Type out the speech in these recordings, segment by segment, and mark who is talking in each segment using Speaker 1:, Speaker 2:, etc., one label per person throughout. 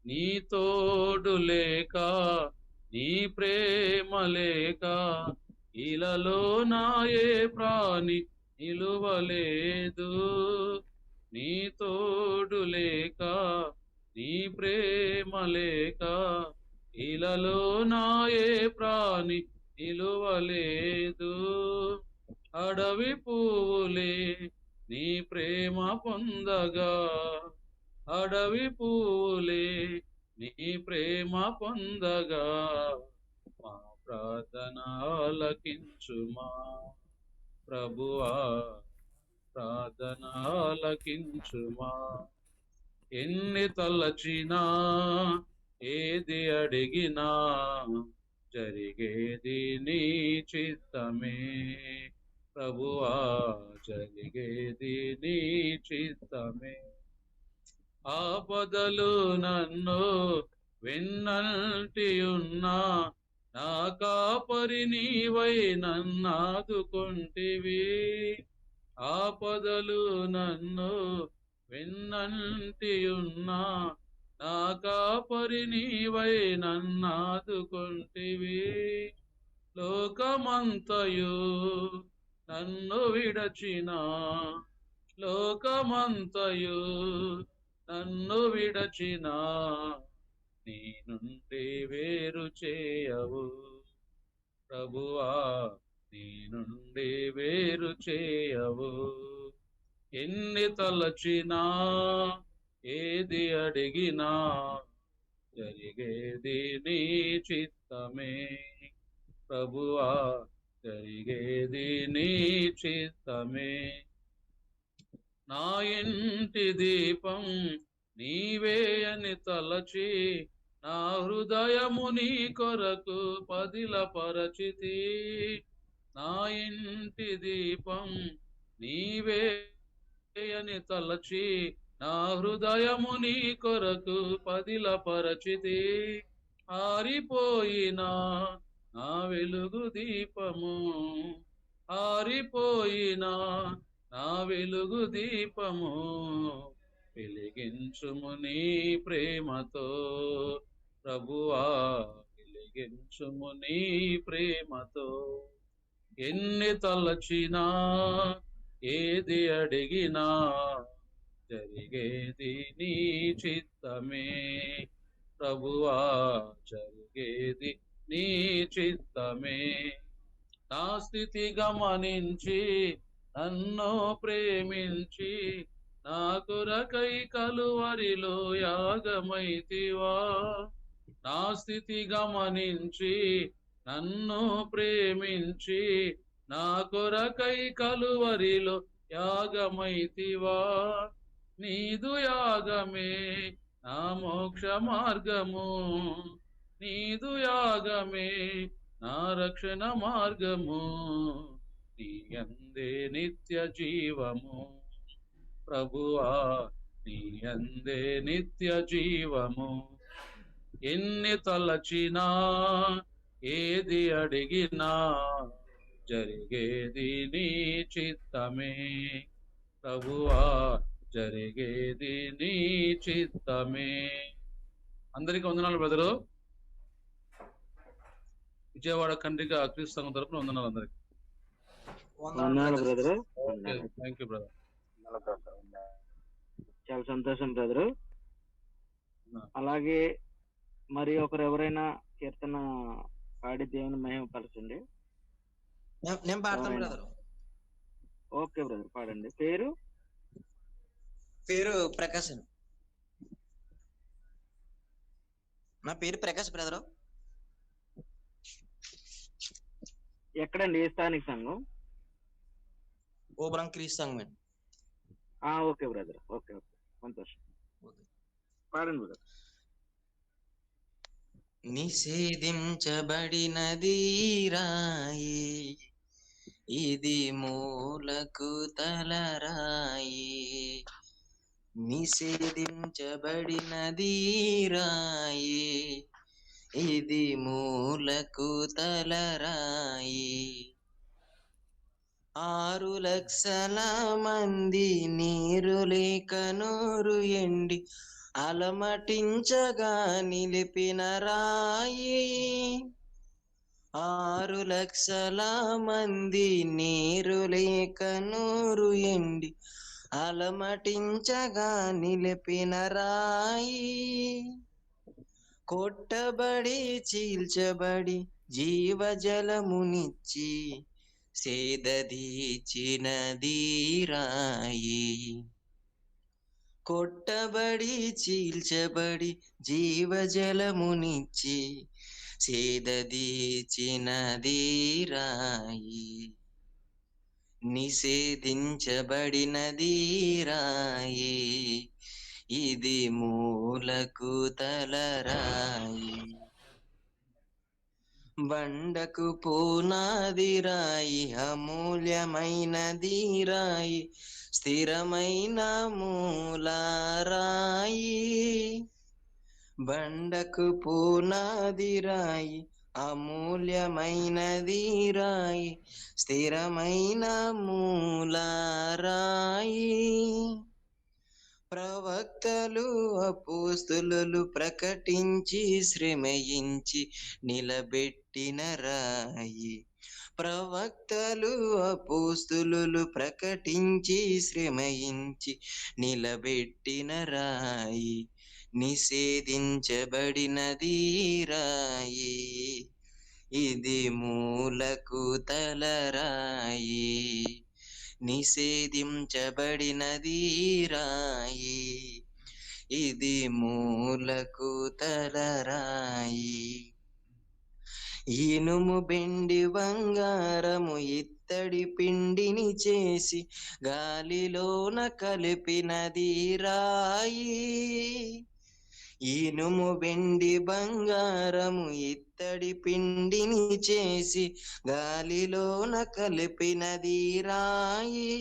Speaker 1: నీ తోడు లేక నీ ప్రేమ లేక ఇలలో నాయే ప్రాణి నిలువలేదు. నీ తోడు లేక నీ ప్రేమ లేక ఇలలో నాయే ప్రాణి నిలువలేదు. అడవి పువ్వులే నీ ప్రేమ పొందగా, అడవి పువ్వులే నీ ప్రేమ పొందగా, మా ప్రార్థన ఆలకించుమా ప్రభువా, ప్రార్థన ఆలకించుమా. ఎన్ని తలచినా ఏది అడిగినా జరిగేది నీ చిత్తమే ప్రభువా, జరిగేది నీ చిత్తమే. ఆపదలు నన్ను వెన్నంటి ఉన్నా నా కాపరి నీవై నన్నాదుకొంటివి. ఆపదలు నన్ను వెన్నంటి ఉన్నా నా కాపరి నీవై నన్నాదుకొంటివి. లోకమంతయు నన్ను విడచిన, లోకమంతయు నన్ను విడచిన నీ నుండి వేరు చేయవు ప్రభువా, నీ నుండి వేరు చేయవు. ఎన్ని తలచినా ఏది అడిగినా జరిగేది నీ చిత్తమే ప్రభువా, జరిగేది నీ చిత్తమే. నా ఇంటి దీపం నీవే అని తలచి నా హృదయము నీ కొరకు పదిలపరచితి. నా ఇంటి దీపం నీవే అని తలచి నా హృదయము నీ కొరకు పదిలపరచితి. ఆరిపోయినా నా వెలుగు దీపము, ఆరిపోయినా నా వెలుగు దీపము వెలిగించుము నీ ప్రేమతో ప్రభువా, వెలిగించుము నీ ప్రేమతో. ఎన్ని తలచినా ఏది అడిగినా జరిగేది నీ చిత్తమే ప్రభువా, జరిగేది నీ చిత్తమే. నా స్థితి గమనించి నన్ను ప్రేమించి నా కొరకై కలువరిలో యాగమైతివా. నా స్థితి గమనించి నన్ను ప్రేమించి నా కొరకై కలువరిలో యాగమైతివా. నీదు యాగమే నా మోక్ష మార్గము, నీదు యాగమే నా రక్షణ మార్గము, నీ యందే నిత్య జీవము ప్రభువా, నీ యందే నిత్య జీవము. ఎన్ని తలచినా ఏది అడిగినా జరిగేది నీ చిత్తమే ప్రభువా, జరిగేది నీ చిత్తమే. అందరికీ వందనాలు బ్రదరు. విజయవాడ కండ్రిక క్రీస్తు సంఘం తరపున వందనాలు అందరికి.
Speaker 2: బ్రదరు.
Speaker 1: Thank you brother.
Speaker 2: చాలా సంతోషం బ్రదరు. అలాగే మరి ఒకరు ఎవరైనా కీర్తన పాడి దేవుని మహిమపరచండి.
Speaker 3: నేను పాడతాను బ్రదర్.
Speaker 2: ఓకే బ్రదర్, పాడండి. పేరు
Speaker 3: ప్రకాశ్. నా పేరు ప్రకాశ్ బ్రదరు.
Speaker 2: ఎక్కడండి? ఏ స్థానిక సంఘం?
Speaker 3: ఓబరం క్రీస్తు సంఘం.
Speaker 2: ఓకే బ్రదర్, ఓకే ఓకే, సంతోషం. పాడండి బ్రదర్.
Speaker 3: నిషేధించబడినది రాయి, ఇది మూలకు తలరాయి. నిషేధించబడినది రాయి, ఇది మూలకు తలరాయి. 6 లక్షల మంది నీరు లేక నోరు ఎండి అలమటించగా నిలిపిన రాయి 6 లక్షల మంది నీరు లేక నూరు ఎండి అలమటించగా నిలిపిన రాయి కొట్టబడి చీల్చబడి జీవజలమునిచ్చి సేదదీచినది రాయి కొట్టబడి చీల్చబడి జీవజలమునిచ్చి సేదదీచినది రాయి నిషేధించబడినది రాయి ఇది మూలకు తలరాయి బండకు పునాది రాయి అమూల్యమైనది రాయి స్థిరమైన మూలరాయి బండకు పునాది రాయి అమూల్యమైనది రాయి స్థిరమైన మూలరాయి ప్రవక్తలు అపోస్తులు ప్రకటించి శ్రమయించి నిలబెట్టిన రాయి ప్రవక్తలు అపోస్తులు ప్రకటించి శ్రమయించి నిలబెట్టిన రాయి నిషేధించబడినది రాయి ఇది మూలకు తలరాయి నిషేధించబడినది రాయి ఇది మూలకు తలరాయి ఇనుము బెండి బంగారము ఇత్తడి పిండిని చేసి గాలిలోన కలిపినది రాయి ఇనుము వెండి బంగారము ఇత్తడి పిండిని చేసి గాలిలోన కలిపినది రాయి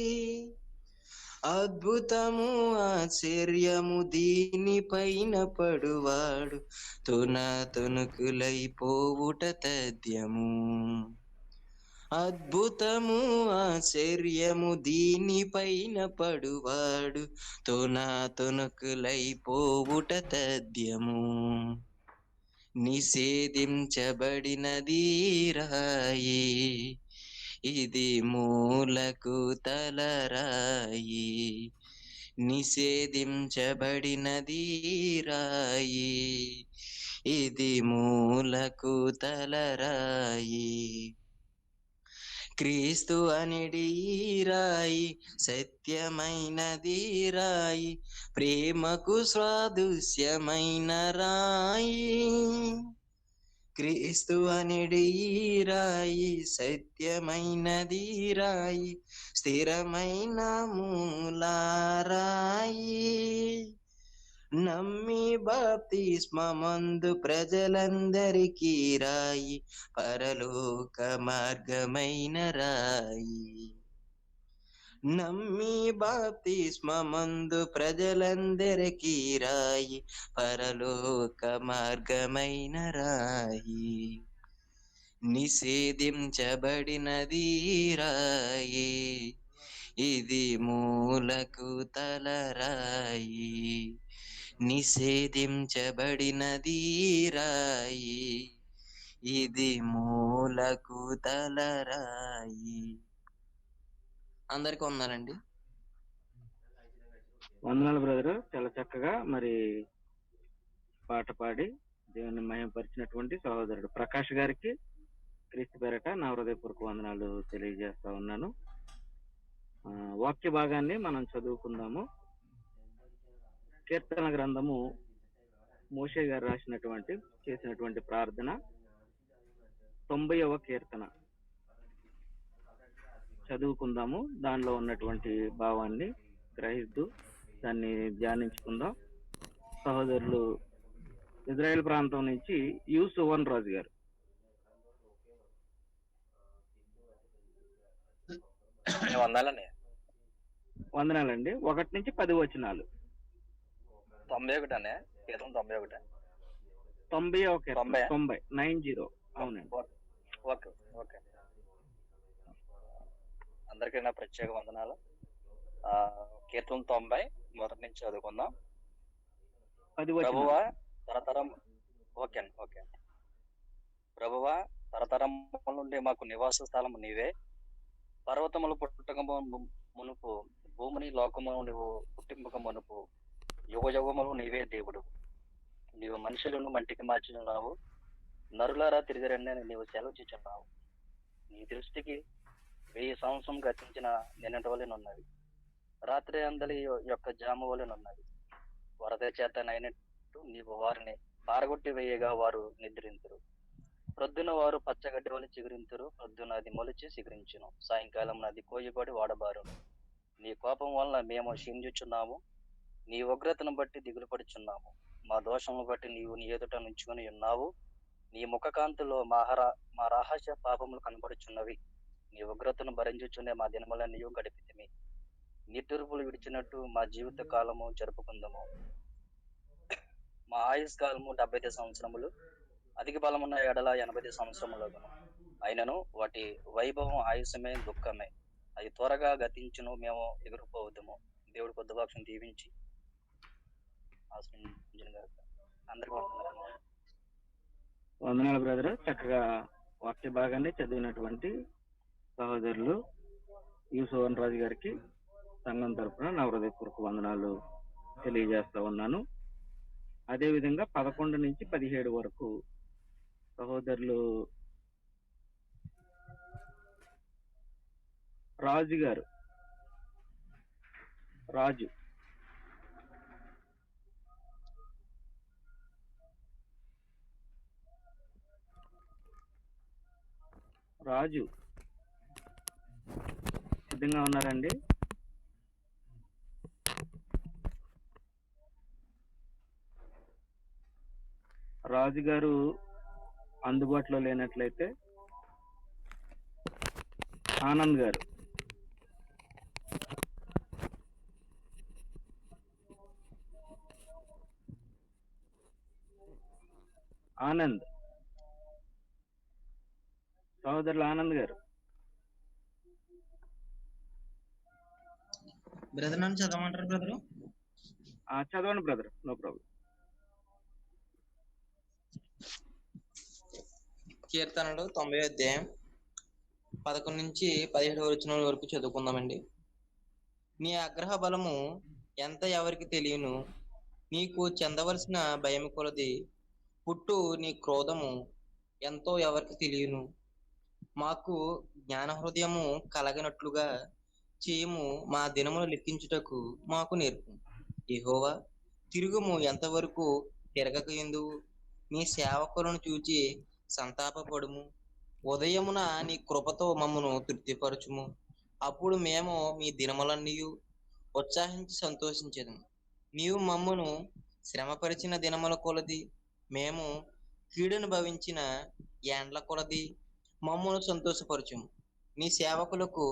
Speaker 3: అద్భుతము ఆశ్చర్యము దీనిపైన పడువాడు తునతునుకులైపోవుట తథ్యము అద్భుతము ఆశ్చర్యము దీనిపైన పడువాడు తునతునుకులైపోవుట తథ్యము నిషేధించబడినది రాయి ఇది మూలకు తలరాయి నిషేధించబడినది రాయి ఇది మూలకు తలరాయి క్రీస్తు అనేది రాయి సత్యమైనది రాయి ప్రేమకు సాదృశ్యమైన రాయి క్రీస్తు అనేది రాయి సత్యమైనది రాయి స్థిరమైన మూలరాయి నమ్మి బాప్తిస్మమందు ప్రజలందరికీ రాయి పరలోక మార్గమైన రాయి నమ్మి బాప్తిస్మమందు ప్రజలందరికీ రాయి పరలోక మార్గమైన రాయి నిషేధించబడినది రాయి ఇది మూలకు తలరాయి నిషేధించబడినది రాయి ఇది మూలకు తలరాయి అందరికి వందనండి.
Speaker 2: వందనాలు బ్రదర్, చాలా చక్కగా మరి పాట పాడి దేవుని మహిమపరిచినటువంటి సహోదరుడు ప్రకాష్ గారికి క్రీస్తు పేరట నా హృదయపూర్వక వందనాలు తెలియజేస్తా ఉన్నాను. వాక్య భాగాన్ని మనం చదువుకుందాము. కీర్తన గ్రంథము మోషే గారు చేసినటువంటి ప్రార్థన 90వ కీర్తన చదువుకుందాము. దానిలో ఉన్నటువంటి భావాన్ని గ్రహిస్తూ దాన్ని ధ్యానించుకుందాం. సహోదరులు ఇజ్రాయెల్ ప్రాంతం నుంచి యు సువన్ రాజు గారు. వందనాలండి. 1 నుంచి 10 వచనాలు.
Speaker 4: 91 అనే కీర్తన 91.
Speaker 2: 90 అవునండి.
Speaker 4: Okay okay. అందరికీ నా ప్రత్యేక వందనాలు. కీర్తన 90 మొదటి నుంచి చదువుకుందాం.
Speaker 2: 10 వచనాలు.
Speaker 4: ప్రభువా తరతరం ఓకే అండి ఓకే అండి. ప్రభువా తరతరముల నుండి మాకు నివాస స్థలము నీవే. పర్వతములు పుట్టక మునుపు భూమిని లోకము నువ్వు పుట్టింపక మునుపు యుగ యుగములు నీవే దేవుడు. నీవు మనుషులను మట్టికి మార్చుచున్నావు. నరులారా తిరిగి రండి అని నీవు సెలవుచున్నావు. నీ దృష్టికి 1000 సంవత్సరం గతించిన నిన్నటి వలెనున్నది. రాత్రి అందలి యొక్క జాము వలెనున్నది. వరద చేతనైనట్టు నీవు వారిని పారగొట్టి వేయగా వారు నిద్రింతురు. ప్రొద్దున వారు పచ్చగడ్డి వలె చిగురింతురు. ప్రొద్దున అది మొలిచి చిగురించును. సాయంకాలం అది కోయబడి వాడబారును. నీ కోపం వలన మేము క్షీణించుచున్నాము. నీ ఉగ్రతను బట్టి దిగులు పడుచున్నాము. మా దోషమును బట్టి నీవు నీ ఎదుట నుంచుకొని ఉన్నావు. నీ ముఖకాంతిలో మా రహస్య పాపములు కనబడుచున్నవి. నీ ఉగ్రతను భరించుచునే మా దినములన్నీ గడిపితిమి. నిట్టూర్పులు విడిచినట్టు మా జీవిత కాలము జరుపుకుందాము. మా ఆయుష్ కాలము 75 సంవత్సరములు. అధిక బలమున్న ఎడల 80 సంవత్సరములగును. అయినను వాటి వైభవం ఆయుషమే దుఃఖమే. అది త్వరగా గతించును. మేము ఎగిరిపోవద్దుము. దేవుడి కొద్ది వాక్యం దీవించి అందరికీ వందనాలు.
Speaker 2: వందనాలు బ్రదర్. చక్కగా వాక్య భాగాన్ని చదివినటువంటి సహోదరులు యూసోవన్ రాజు గారికి సంఘం తరపున నా హృదయపూర్వక వందనాలు తెలియజేస్తా ఉన్నాను. అదేవిధంగా 11 నుంచి 17 వరకు సహోదరులు రాజు గారు రాజు సిద్ధంగా ఉన్నారండి? రాజు గారు అందుబాటులో లేనట్లయితే ఆనంద్ గారు. ఆనంద్, సహోదరులు ఆనంద్ గారు.
Speaker 3: బ్రదర్ నన్ను చదవమంటారు బ్రదరు?
Speaker 2: చదవండి బ్రదర్, నో ప్రాబ్లం.
Speaker 3: కీర్తనలు 90వ అధ్యాయం 11 నుంచి 17 వచనం వరకు చదువుకుందామండి. నీ ఆగ్రహ బలము ఎంత ఎవరికి తెలియను. నీకు చెందవలసిన భయం కొలది పుట్టు నీ క్రోధము ఎంతో ఎవరికి తెలియను. మాకు జ్ఞాన హృదయము కలగనట్లుగా చేయము. మా దినములు లెక్కించుటకు మాకు నేర్పు. యెహోవా తిరుగుము, ఎంతవరకు తిరగక ఎందువు. నీ సేవకులను చూచి సంతాపపడుము. ఉదయమున నీ కృపతో మమ్మను తృప్తిపరచుము. అప్పుడు మేము మీ దినములన్నీ ఉత్సాహించి సంతోషించెదము. నీవు మమ్మను శ్రమపరిచిన దినముల కొలది, మేము కీడును భవించిన ఏండ్ల కొలది మమ్మను సంతోషపరచుము. నీ సేవకులకు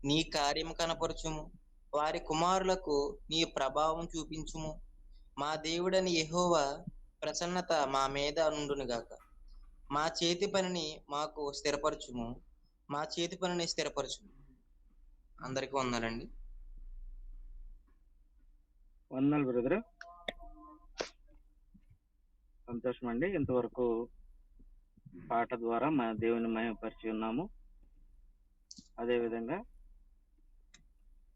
Speaker 3: నీ కార్యము కనపరచుము. వారి కుమారులకు నీ ప్రభావం చూపించుము. మా దేవుడని యెహోవా ప్రసన్నత మా మీద నుండునుగాక. మా చేతి పనిని మాకు స్థిరపరచుము. మా చేతి పనిని స్థిరపరచుము. అందరికీ వందనండి.
Speaker 2: వందనాలు బ్రదర్, సంతోషం అండి. ఇంతవరకు పాట ద్వారా మన దేవుని మహిమపరిచి ఉన్నాము. అదేవిధంగా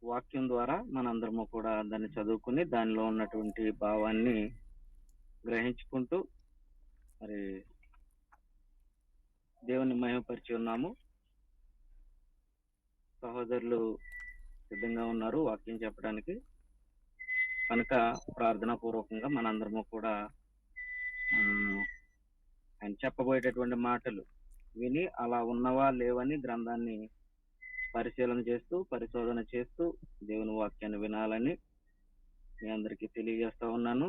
Speaker 2: వాక్యం ద్వారా మనందరము కూడా దాన్ని చదువుకుని దానిలో ఉన్నటువంటి భావాన్ని గ్రహించుకుంటూ మరి దేవుని మహిమపరిచి ఉన్నాము. సహోదరులు సిద్ధంగా ఉన్నారు వాక్యం చెప్పడానికి. కనుక ప్రార్థనా పూర్వకంగా మనందరము కూడా ఆయన చెప్పబోయేటటువంటి మాటలు విని అలా ఉన్నవా లేవని గ్రంథాన్ని పరిశీలన చేస్తూ పరిశోధన చేస్తూ దేవుని వాక్యాన్ని వినాలని మీ అందరికీ తెలియజేస్తా ఉన్నాను.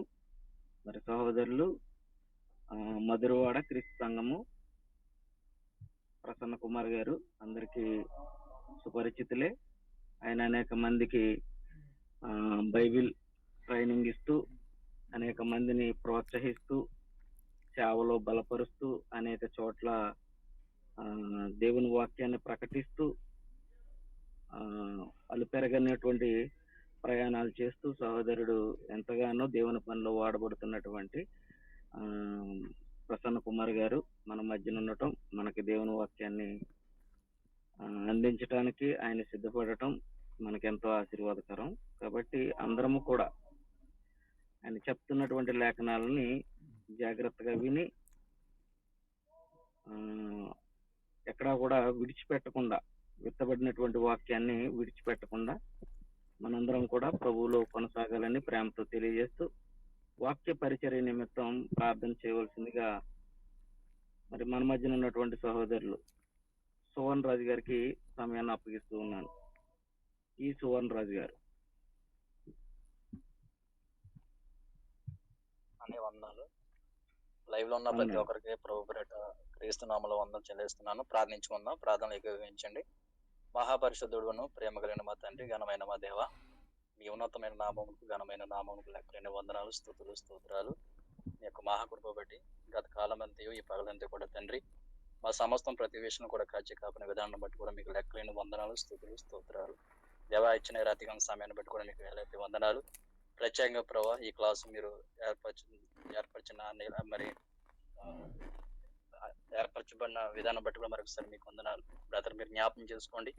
Speaker 2: మరి సహోదరులు మధురవాడ క్రీస్తు సంఘము ప్రసన్న కుమార్ గారు అందరికీ సుపరిచితులే. ఆయన అనేక మందికి బైబిల్ ట్రైనింగ్ ఇస్తూ అనేక మందిని ప్రోత్సహిస్తూ సేవలో బలపరుస్తూ అనేక చోట్ల దేవుని వాక్యాన్ని ప్రకటిస్తూ అలుపెరగనటువంటి ప్రయాణాలు చేస్తూ సహోదరుడు ఎంతగానో దేవుని పనిలో వాడబడుతున్నటువంటి ఆ, ప్రసన్న కుమార్ గారు మన మధ్యన ఉండటం, మనకి దేవుని వాక్యాన్ని అందించడానికి ఆయన సిద్ధపడటం మనకెంతో ఆశీర్వాదకరం. కాబట్టి అందరము కూడా ఆయన చెప్తున్నటువంటి లేఖనాలని జాగ్రత్తగా విని ఆ, ఎక్కడా కూడా విడిచిపెట్టకుండా, విత్తబడినటువంటి వాక్యాన్ని విడిచిపెట్టకుండా మనందరం కూడా ప్రభువులో కొనసాగాలని ప్రేమతో తెలియజేస్తూ వాక్య పరిచర్య నిమిత్తం ప్రార్థన చేయవలసిందిగా మరి మన మధ్యన ఉన్నటువంటి సహోదరులు సువర్ణ రాజు గారికి సమయాన్ని అప్పగిస్తూ ఉన్నాను. ఈ సువర్ణ రాజు గారు.
Speaker 4: అనే వందనాలు. లైవ్ లో ఉన్న ప్రతి
Speaker 2: అవునండి.
Speaker 4: ఒక్కరికి ప్రభు పేరిట క్రీస్తు నామములో వందనం చెల్లిస్తున్నాను. ప్రార్థించుకుందాం. ప్రార్థనలు ఏకీభవించండి. మహాపరిశుద్ధుడును ప్రేమ కలిగిన మా తండ్రి, ఘనమైన మా దేవ, మీ ఉన్నతమైన నామముకు, ఘనమైన నామముకు లెక్కలేని వందనాలు, స్తుతులు, స్తోత్రాలు. మీ యొక్క మహాకృప బట్టి గత కాలం అంతయు ఈ పగలంతా కూడా తండ్రి మా సమస్తం ప్రతి విషయం కూడా కాచి కాపిన విధానం బట్టి కూడా మీకు లెక్కలేని వందనాలు, స్తుతులు, స్తోత్రాలు. దేవా, ఇచ్చిన ఈ రాత్రికాల సమయాన్ని బట్టి కూడా మీకు వేలాది వందనాలు. ప్రత్యేకంగా ప్రభావ ఈ క్లాసు మీరు ఏర్పరిచిన మరి ఆ, ఏర్పరచబడిన విధానం బట్టి కూడా మరొకసారి మీకు వందనాలు. బ్రదర్, మీరు జ్ఞాపకం చేసుకోండి.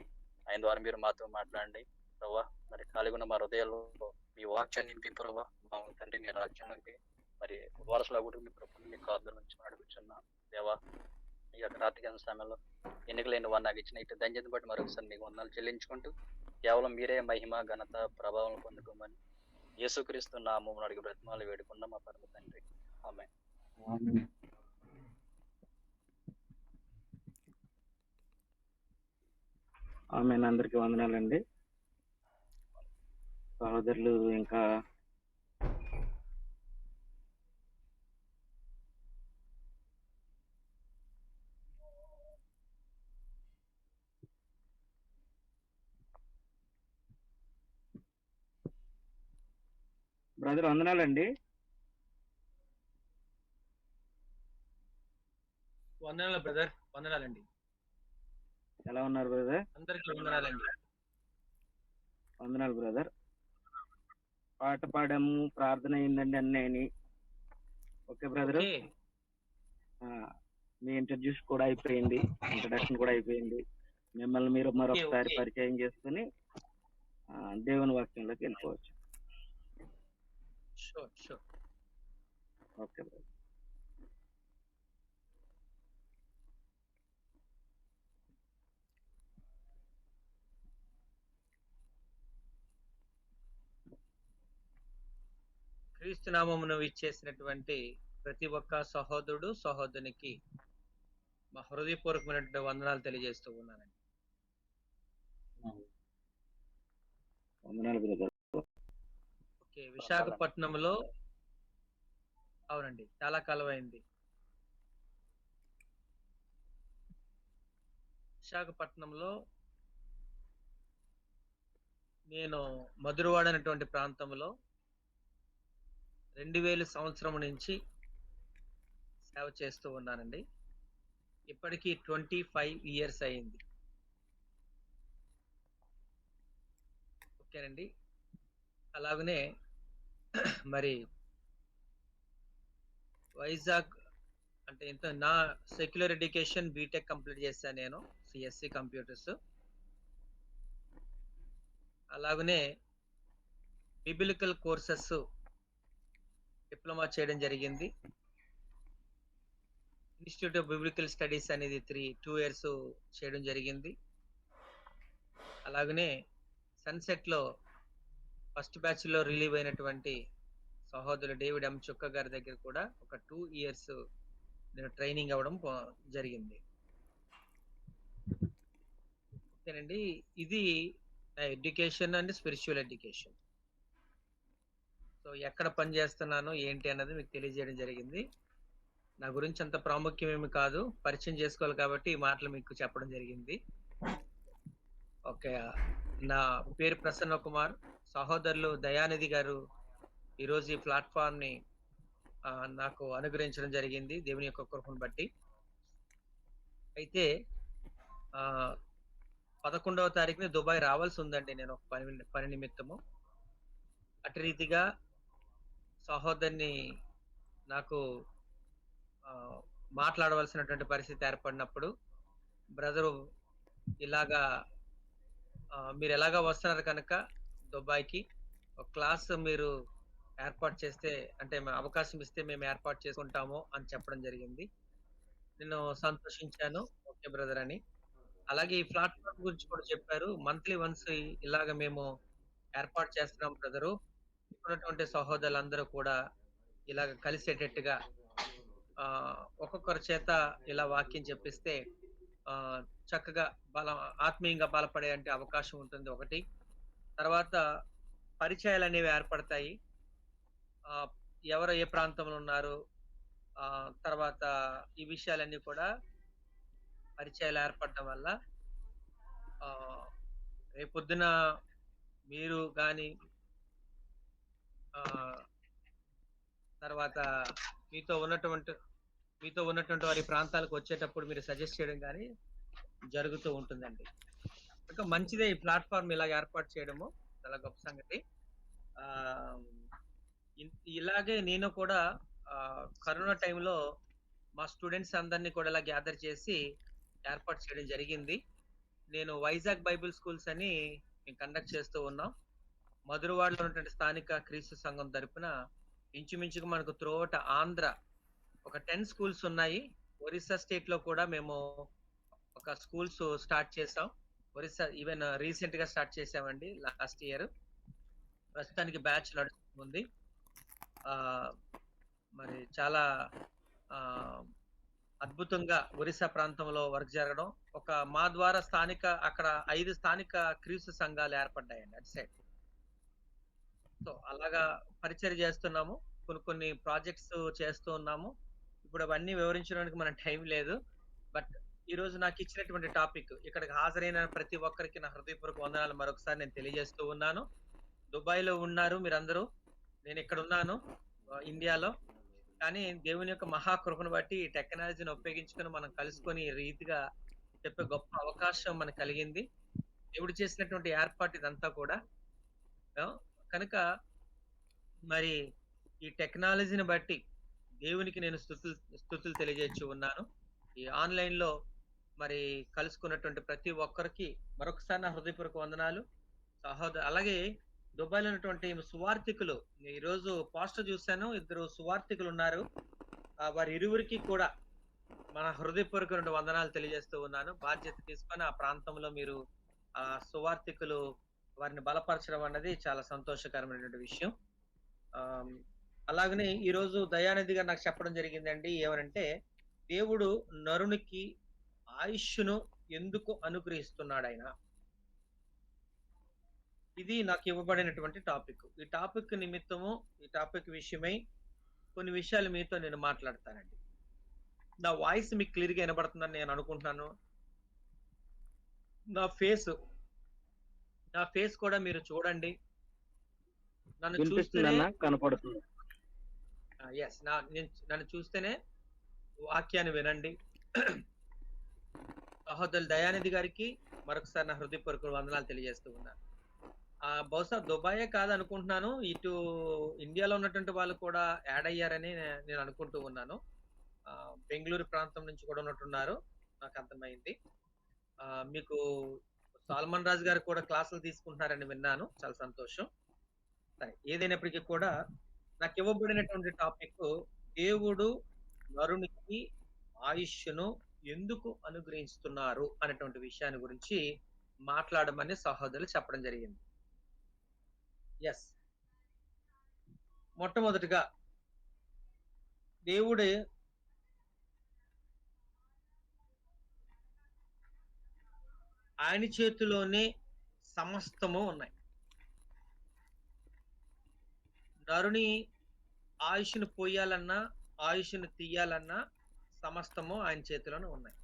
Speaker 4: ఆయన ద్వారా మీరు మాతో మాట్లాడండి ప్రభావ. మరి ఖాళీగా ఉన్న మా హృదయాల్లో మీ వాక్యాన్ని నింపి ప్రభావ, మా తండ్రి మీ రాజ్యానికి మరి వారసులా కూడా మీ ప్రభుత్వం మీ కాదుల నుంచి అడుగుచున్నా దేవా. ఈ యొక్క రాత్రికాల సమయంలో ఎన్నికలైన వారు నాకు ఇచ్చిన ఇటు ధన్యతను బట్టి మరొకసారి మీకు వందనాలు చెల్లించుకుంటూ కేవలం మీరే మహిమ, ఘనత, ప్రభావం పొందుకోమని యేసుక్రీస్తు నామమున అడిగి బ్రతిమాలు వేడుకున్న మా పరమ తండ్రి. ఆమేన్.
Speaker 2: ఆమె అందరికి వందనాలండి. సహోదరులు ఇంకా బ్రదర్ వందనాలండి.
Speaker 5: వందనాలు బ్రదర్, వందనాలండి.
Speaker 2: ఎలా ఉన్నారు బ్రదర్?
Speaker 5: అందరికీ వందనాలండి.
Speaker 2: వందనాలు బ్రదర్. పాట పాడాము, ప్రార్థన అయిందండి అన్నీ. Okay brother.
Speaker 5: Okay,
Speaker 2: me introduce కూడా అయిపోయింది, ఇంట్రడక్షన్ కూడా అయిపోయింది. మిమ్మల్ని మీరు మరొకసారి
Speaker 5: ఓకే.
Speaker 2: పరిచయం చేసుకుని దేవుని వాక్యంలోకి వెళ్ళిపోవచ్చు.
Speaker 5: Sure sure.
Speaker 2: Okay brother.
Speaker 5: క్రీస్తు నామమును ఇచ్చేసినటువంటి ప్రతి ఒక్క సహోదరుడు సహోదరునికి మా హృదయపూర్వకమైనటువంటి వందనాలు తెలియజేస్తూ ఉన్నానండి.
Speaker 2: వందనాలు బ్రదర్.
Speaker 5: ఓకే, విశాఖపట్నంలో అవునండి, చాలా కాలం అయింది. విశాఖపట్నంలో నేను మధురవాడ అనేటువంటి ప్రాంతంలో 2000 సంవత్సరం నుంచి సేవ చేస్తూ ఉన్నానండి. ఇప్పటికీ 25 ఇయర్స్ అయింది. ఓకేనండి. అలాగనే మరి వైజాగ్ అంటే ఇంత నా సెక్యులర్ ఎడ్యుకేషన్ బీటెక్ కంప్లీట్ చేశాను నేను, సిఎస్సి కంప్యూటర్స్. అలాగనే బిబిలికల్ కోర్సెస్ డిప్లొమా చేయడం జరిగింది. ఇన్స్టిట్యూట్ ఆఫ్ బిబిలికల్ స్టడీస్ అనేది 2 years చేయడం జరిగింది. అలాగనే సన్సెట్ లో ఫస్ట్ బ్యాచ్ లో రిలీవ్ అయినటువంటి సహోదరులు డేవిడ్ ఎం చుక్క గారి దగ్గర కూడా ఒక 2 years నేను ట్రైనింగ్ అవ్వడం జరిగింది. ఓకేనండి. ఇది నా education and spiritual education. So ఎక్కడ పని చేస్తున్నాను ఏంటి అన్నది మీకు తెలియజేయడం జరిగింది. నా గురించి అంత ప్రాముఖ్యం ఏమి కాదు, పరిచయం చేసుకోవాలి కాబట్టి ఈ మాటలు మీకు చెప్పడం జరిగింది. ఓకే, నా పేరు ప్రసన్న కుమార్. సహోదరులు దయానిధి గారు ఈరోజు ఈ ప్లాట్ఫామ్ ని నాకు అనుగ్రహించడం జరిగింది దేవుని యొక్క కృపను బట్టి. అయితే 11వ తారీఖున దుబాయ్ రావాల్సి ఉందండి నేను ఒక పని నిమిత్తము. అటు రీతిగా సహోదరుని నాకు మాట్లాడవలసినటువంటి పరిస్థితి ఏర్పడినప్పుడు బ్రదరు ఇలాగా మీరు ఎలాగా వస్తున్నారు కనుక దుబాయ్‌కి ఒక క్లాస్ మీరు ఏర్పాటు చేస్తే అంటే అవకాశం ఇస్తే మేము ఏర్పాటు చేసుకుంటాము అని చెప్పడం జరిగింది. నేను సంతోషించాను. ఓకే బ్రదర్ అని. అలాగే ఈ ప్లాట్‌ఫార్మ్ గురించి కూడా చెప్పారు. మంత్లీ వన్స్ ఇలాగ మేము ఏర్పాటు చేస్తున్నాం బ్రదరు. ఇప్పుడున్నటువంటి సహోదరులందరూ కూడా ఇలాగ కలిసేటట్టుగా ఒక్కొక్కరి చేత ఇలా వాక్యం చెప్పిస్తే చక్కగా ఆత్మీయంగా బలపడే అంటే అవకాశం ఉంటుంది ఒకటి. తర్వాత పరిచయాలనేవి ఏర్పడతాయి. ఎవరు ఏ ప్రాంతంలో ఉన్నారు, తర్వాత ఈ విషయాలన్నీ కూడా పరిచయాలు ఏర్పడడం వల్ల రేపొద్దున మీరు గాని తర్వాత మీతో ఉన్నటువంటి వారి ప్రాంతాలకు వచ్చేటప్పుడు మీరు సజెస్ట్ చేయడం గాని జరుగుతూ ఉంటుందండి. ఇంకా మంచిదే ఈ ప్లాట్‌ఫార్మ్ ఇలాగ ఏర్పాటు చేయడము చాలా గొప్ప సంగతి. ఇలాగే నేను కూడా కరోనా టైంలో మా స్టూడెంట్స్ అందరినీ కూడా ఇలా గ్యాదర్ చేసి ఏర్పాటు చేయడం జరిగింది. నేను వైజాగ్ బైబిల్ స్కూల్స్ అని మేము కండక్ట్ చేస్తూ ఉన్నాం. మధురవాడలో ఉన్నటువంటి స్థానిక క్రీస్తు సంఘం తరపున ఇంచుమించుగా మనకు త్రూఅవుట్ ఆంధ్ర ఒక 10 స్కూల్స్ ఉన్నాయి. ఒరిస్సా స్టేట్ లో కూడా మేము ఒక స్కూల్స్ స్టార్ట్ చేసాం. ఒరిస్సా ఈవెన్ రీసెంట్ గా స్టార్ట్ చేసామండి లాస్ట్ ఇయర్. ప్రస్తుతానికి బ్యాచ్ నడుస్తుంది. మరి చాలా అద్భుతంగా ఒరిస్సా ప్రాంతంలో వర్క్ జరగడం, మా ద్వారా అక్కడ 5 స్థానిక క్రీస్తు సంఘాలు ఏర్పడ్డాయండి అటు సైడ్. సో అలాగా పరిచయం చేస్తున్నాము. కొన్ని ప్రాజెక్ట్స్ చేస్తూ ఉన్నాము. ఇప్పుడు అవన్నీ వివరించడానికి మనకు టైం లేదు. బట్ ఈ రోజు నాకు ఇచ్చినటువంటి టాపిక్ ఇక్కడికి హాజరైన ప్రతి ఒక్కరికి నా హృదయపూర్వక వందనాలు మరొకసారి నేను తెలియజేస్తూ ఉన్నాను. దుబాయ్‌లో ఉన్నారు మీరందరూ. నేను ఇక్కడ ఉన్నాను ఇండియాలో. కానీ దేవుని యొక్క మహాకృపను బట్టి ఈ టెక్నాలజీని ఉపయోగించుకొని మనం కలుసుకొని ఈ రీతిగా చెప్పే గొప్ప అవకాశం మనకు కలిగింది. దేవుడు చేసినటువంటి ఏర్పాటు ఇదంతా కూడా. కనుక మరి ఈ టెక్నాలజీని బట్టి దేవునికి నేను స్తుతులు తెలియజేస్తూ ఉన్నాను. ఈ ఆన్లైన్ లో మరి కలుసుకున్నటువంటి ప్రతి ఒక్కరికి మరొకసారి నా హృదయపూర్వక వందనాలు. అలాగే దుబాయ్‌లో ఉన్నటువంటి సువార్థికులు, ఈ రోజు పోస్టర్ చూశాను, 2 సువార్థికులు ఉన్నారు. వారి ఇరువురికి కూడా మన హృదయపూర్వక వందనాలు తెలియజేస్తూ ఉన్నాను. బాధ్యత తీసుకొని ఆ ప్రాంతంలో మీరు సువార్థికులు వారిని బలపరచడం అన్నది చాలా సంతోషకరమైనటువంటి విషయం. అలాగనే ఈ రోజు దయానిధి గారు నాకు చెప్పడం జరిగిందండి. ఏమనంటే దేవుడు నరునికి ఆయుష్ను ఎందుకు అనుగ్రహిస్తున్నాడు ఆయన. ఇది నాకు ఇవ్వబడినటువంటి టాపిక్. ఈ టాపిక్ నిమిత్తము, ఈ టాపిక్ విషయమై కొన్ని విషయాలు మీతో నేను మాట్లాడతానండి. నా వాయిస్ మీకు క్లియర్ గా వినబడుతుందని నేను అనుకుంటున్నాను. నా ఫేస్ కూడా మీరు చూడండి. నన్ను చూస్తేనే
Speaker 2: కనపడుతుంది.
Speaker 5: నన్ను చూస్తేనే వాక్యాన్ని వినండి. సహోదరులు దయానిధి గారికి మరొకసారి నా హృదయపూర్వక వందనాలు తెలియజేస్తూ ఉన్నాను. బహుశా దుబాయే కాదు అనుకుంటున్నాను, ఇటు ఇండియాలో ఉన్నటువంటి వాళ్ళు కూడా యాడ్ అయ్యారని నేను అనుకుంటూ ఉన్నాను. బెంగళూరు ప్రాంతం నుంచి కూడా ఉన్నట్టున్నారు, నాకు అర్థమైంది. మీకు సాల్మన్ రాజు గారు కూడా క్లాసులు తీసుకుంటున్నారని విన్నాను, చాలా సంతోషం. సరే, ఏదైనప్పటికీ కూడా నాకు ఇవ్వబడినటువంటి టాపిక్ దేవుడు నరునికి ఆయుష్ను ఎందుకు అనుగ్రహిస్తున్నారు అనేటువంటి విషయాన్ని గురించి మాట్లాడమని సహోదరులు చెప్పడం జరిగింది. మొట్టమొదటిగా దేవుడు ఆయన చేతిలోనే సమస్తము ఉన్నాయి. నరుని ఆయుష్ను పోయాలన్నా ఆయుష్ను తీయాలన్నా సమస్తము ఆయన చేతిలోనే ఉన్నాయి.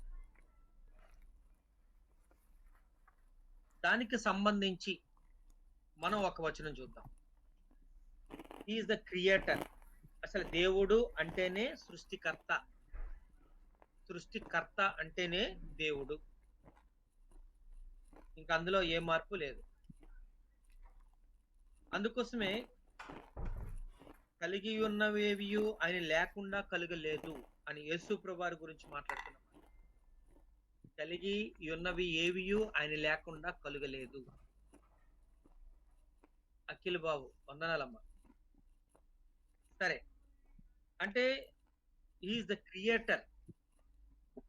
Speaker 5: దానికి సంబంధించి మనం ఒక వచనం చూద్దాం. He is the creator. అసలు దేవుడు అంటేనే సృష్టికర్త. సృష్టికర్త అంటేనే దేవుడు. ఇంకా అందులో ఏ మార్పు లేదు. అందుకోసమే కలిగి ఉన్నవేవియు ఆయన లేకుండా కలుగలేదు అని యేసు ప్రభువారి గురించి మాట్లాడుతున్నాం. కలిగి ఉన్నవి ఏవియు ఆయన లేకుండా కలుగలేదు. అఖిల్ బాబు వందనాలమ్మ. సరే, అంటే ఈజ్ ద క్రియేటర్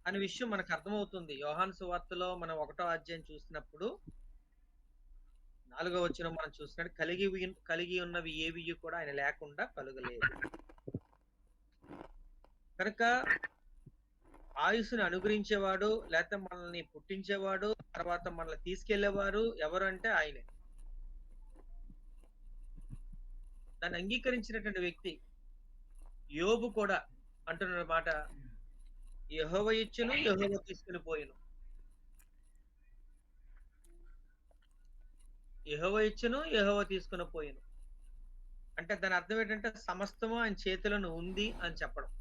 Speaker 5: అనే విషయం మనకు అర్థమవుతుంది. యోహాను సువార్తలో మనం 1వ అధ్యాయం చూసినప్పుడు 4వ వచనం మనం చూసినట్టు కలిగి ఉన్నవి ఏవియు కూడా ఆయన లేకుండా కలుగలేదు. కనుక ఆయుస్సుని అనుగ్రహించేవాడు, లేకపోతే మనల్ని పుట్టించేవాడు, తర్వాత మనల్ని తీసుకెళ్లేవారు ఎవరు అంటే ఆయనే. దాన్ని అంగీకరించినటువంటి వ్యక్తి యోబు కూడా అంటున్న మాట, యెహోవా ఇచ్చును యెహోవా తీసుకుని పోయిను. యెహోవా ఇచ్చును యెహోవా తీసుకుని పోయిను అంటే దాని అర్థం ఏంటంటే సమస్తము ఆయన చేతిలోనే ఉంది అని చెప్పడం.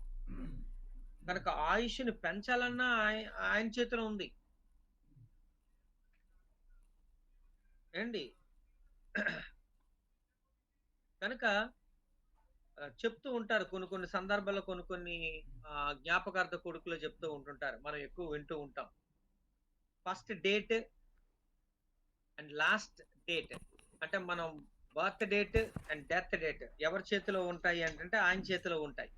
Speaker 5: కనుక ఆయుష్ని పెంచాలన్నా ఆయన చేతిలో ఉంది ఏండి. కనుక చెప్తూ ఉంటారు కొన్ని సందర్భాల్లో కొన్ని జ్ఞాపకార్థ కొడుకులు చెప్తూ ఉంటుంటారు, మనం ఎక్కువ వింటూ ఉంటాం. First date and last date అంటే మనం birth date and death date ఎవరి చేతిలో ఉంటాయి అంటే ఆయన చేతిలో ఉంటాయి.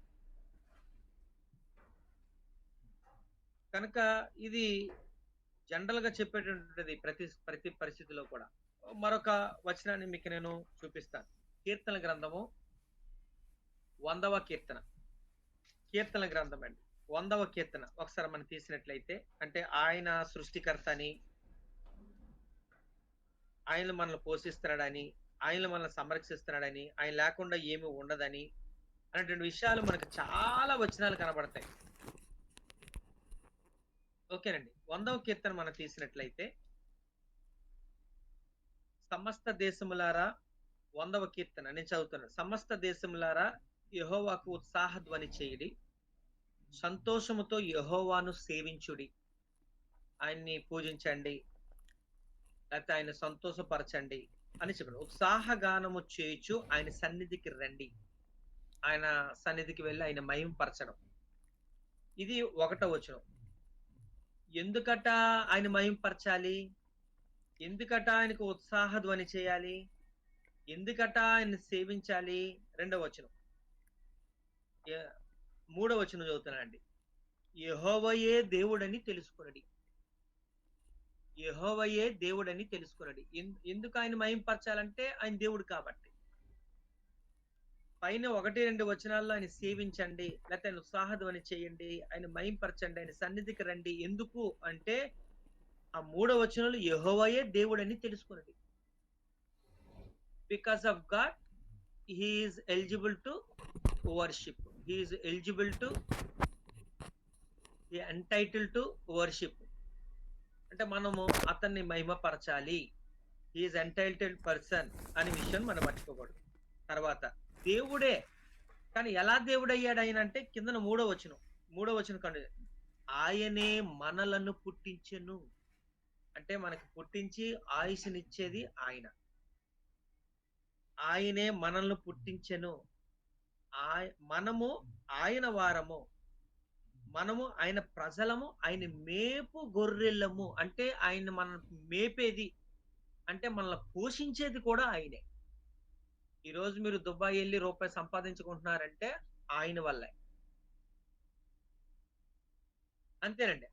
Speaker 5: కనుక ఇది జనరల్ గా చెప్పేటటువంటిది ప్రతి పరిస్థితిలో కూడా. మరొక వచనాన్ని మీకు నేను చూపిస్తాను. కీర్తన గ్రంథము 100వ కీర్తన. కీర్తన గ్రంథం అండి 100వ కీర్తన ఒకసారి మనం తీసినట్లయితే, అంటే ఆయన సృష్టికర్త అని, ఆయన మనల్ని పోషిస్తున్నాడని, ఆయన మనల్ని సంరక్షిస్తున్నాడని, ఆయన లేకుండా ఏమీ ఉండదని అనేటువంటి విషయాలు మనకు చాలా వచనాలు కనబడతాయి. ఓకేనండి. 100వ కీర్తన మనం తీసినట్లయితే, సమస్త దేశములారా 100వ కీర్తన నేను చదువుతున్నాను. సమస్త దేశములారా యెహోవాకు ఉత్సాహ ధ్వని చేయుడి, సంతోషముతో యెహోవాను సేవించుడి. ఆయన్ని పూజించండి, లేకపోతే ఆయన సంతోషపరచండి అని చెప్పాడు. ఉత్సాహగానము చేయుచు ఆయన సన్నిధికి రండి. ఆయన సన్నిధికి వెళ్ళి ఆయన మహింపరచడం. ఇది 1వ వచనం. ఎందుకట ఆయన మహింపరచాలి? ఎందుకట ఆయనకు ఉత్సాహ ధ్వని చేయాలి? ఎందుకట ఆయన సేవించాలి? 2వ వచనం. 3వ వచనం చదువుతానండి. యెహోవాయే దేవుడని తెలుసుకొనడి. యెహోవాయే దేవుడని తెలుసుకొనడి. ఎందుకు ఆయన మహింపరచాలంటే ఆయన దేవుడు కాబట్టి. పైన 1-2 వచనాల్లో ఆయన సేవించండి, లేకపోతే ఆయన ఉత్సాహధ్వని చేయండి, ఆయన మహింపరచండి, ఆయన సన్నిధికి రండి. ఎందుకు అంటే ఆ 3వ వచనంలో యెహోవాయే దేవుడని తెలుసుకొనడి. Because of God he is eligible to worship. He is eligible to entitle to worship. అంటే మనము అతన్ని మహిమపరచాలి. హీఈస్ ఎంటైటిల్డ్ పర్సన్ అనే విషయం మనం మర్చిపోకూడదు. తర్వాత దేవుడే, కానీ ఎలా దేవుడయ్యాడు ఆయన అంటే కింద 3వ వచనం కండి, ఆయనే మనలను పుట్టించెను. అంటే మనకి పుట్టించి ఆయుష్నిచ్చేది ఆయన. ఆయనే మనల్ని పుట్టించెను. మనము ఆయన వారము, మనము ఆయన ప్రజలము, ఆయన మేపు గొర్రెలము. అంటే ఆయన మనం మేపేది, అంటే మనల్ని పోషించేది కూడా ఆయనే. ఈరోజు మీరు దుబాయ్ వెళ్ళి రూపాయి సంపాదించుకుంటున్నారంటే ఆయన వల్లే, అంతేనండి.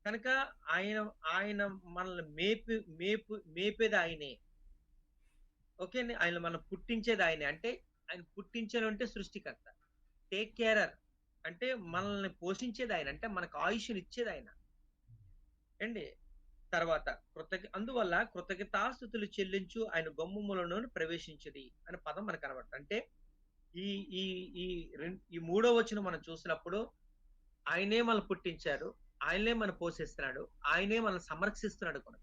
Speaker 5: కనుక ఆయన మనల్ని మేపేది ఆయనే. ఓకే, ఆయన మనం పుట్టించేది ఆయనే. అంటే ఆయన పుట్టించడం అంటే సృష్టికర్త. టేక్ కేరర్ అంటే మనల్ని పోషించేది ఆయన, అంటే మనకు ఆయుష్ని ఇచ్చేది ఆయన అండి. తర్వాత అందువల్ల కృతజ్ఞతాస్తుతులు చెల్లించు ఆయన గొమ్మములను ప్రవేశించది అనే పదం మనకు కనబడుతుంది. అంటే ఈ 3వ వచనం మనం చూసినప్పుడు ఆయనే మనం పుట్టించాడు, ఆయనే మనం పోషిస్తున్నాడు, ఆయనే మనం సంరక్షిస్తున్నాడు కూడా.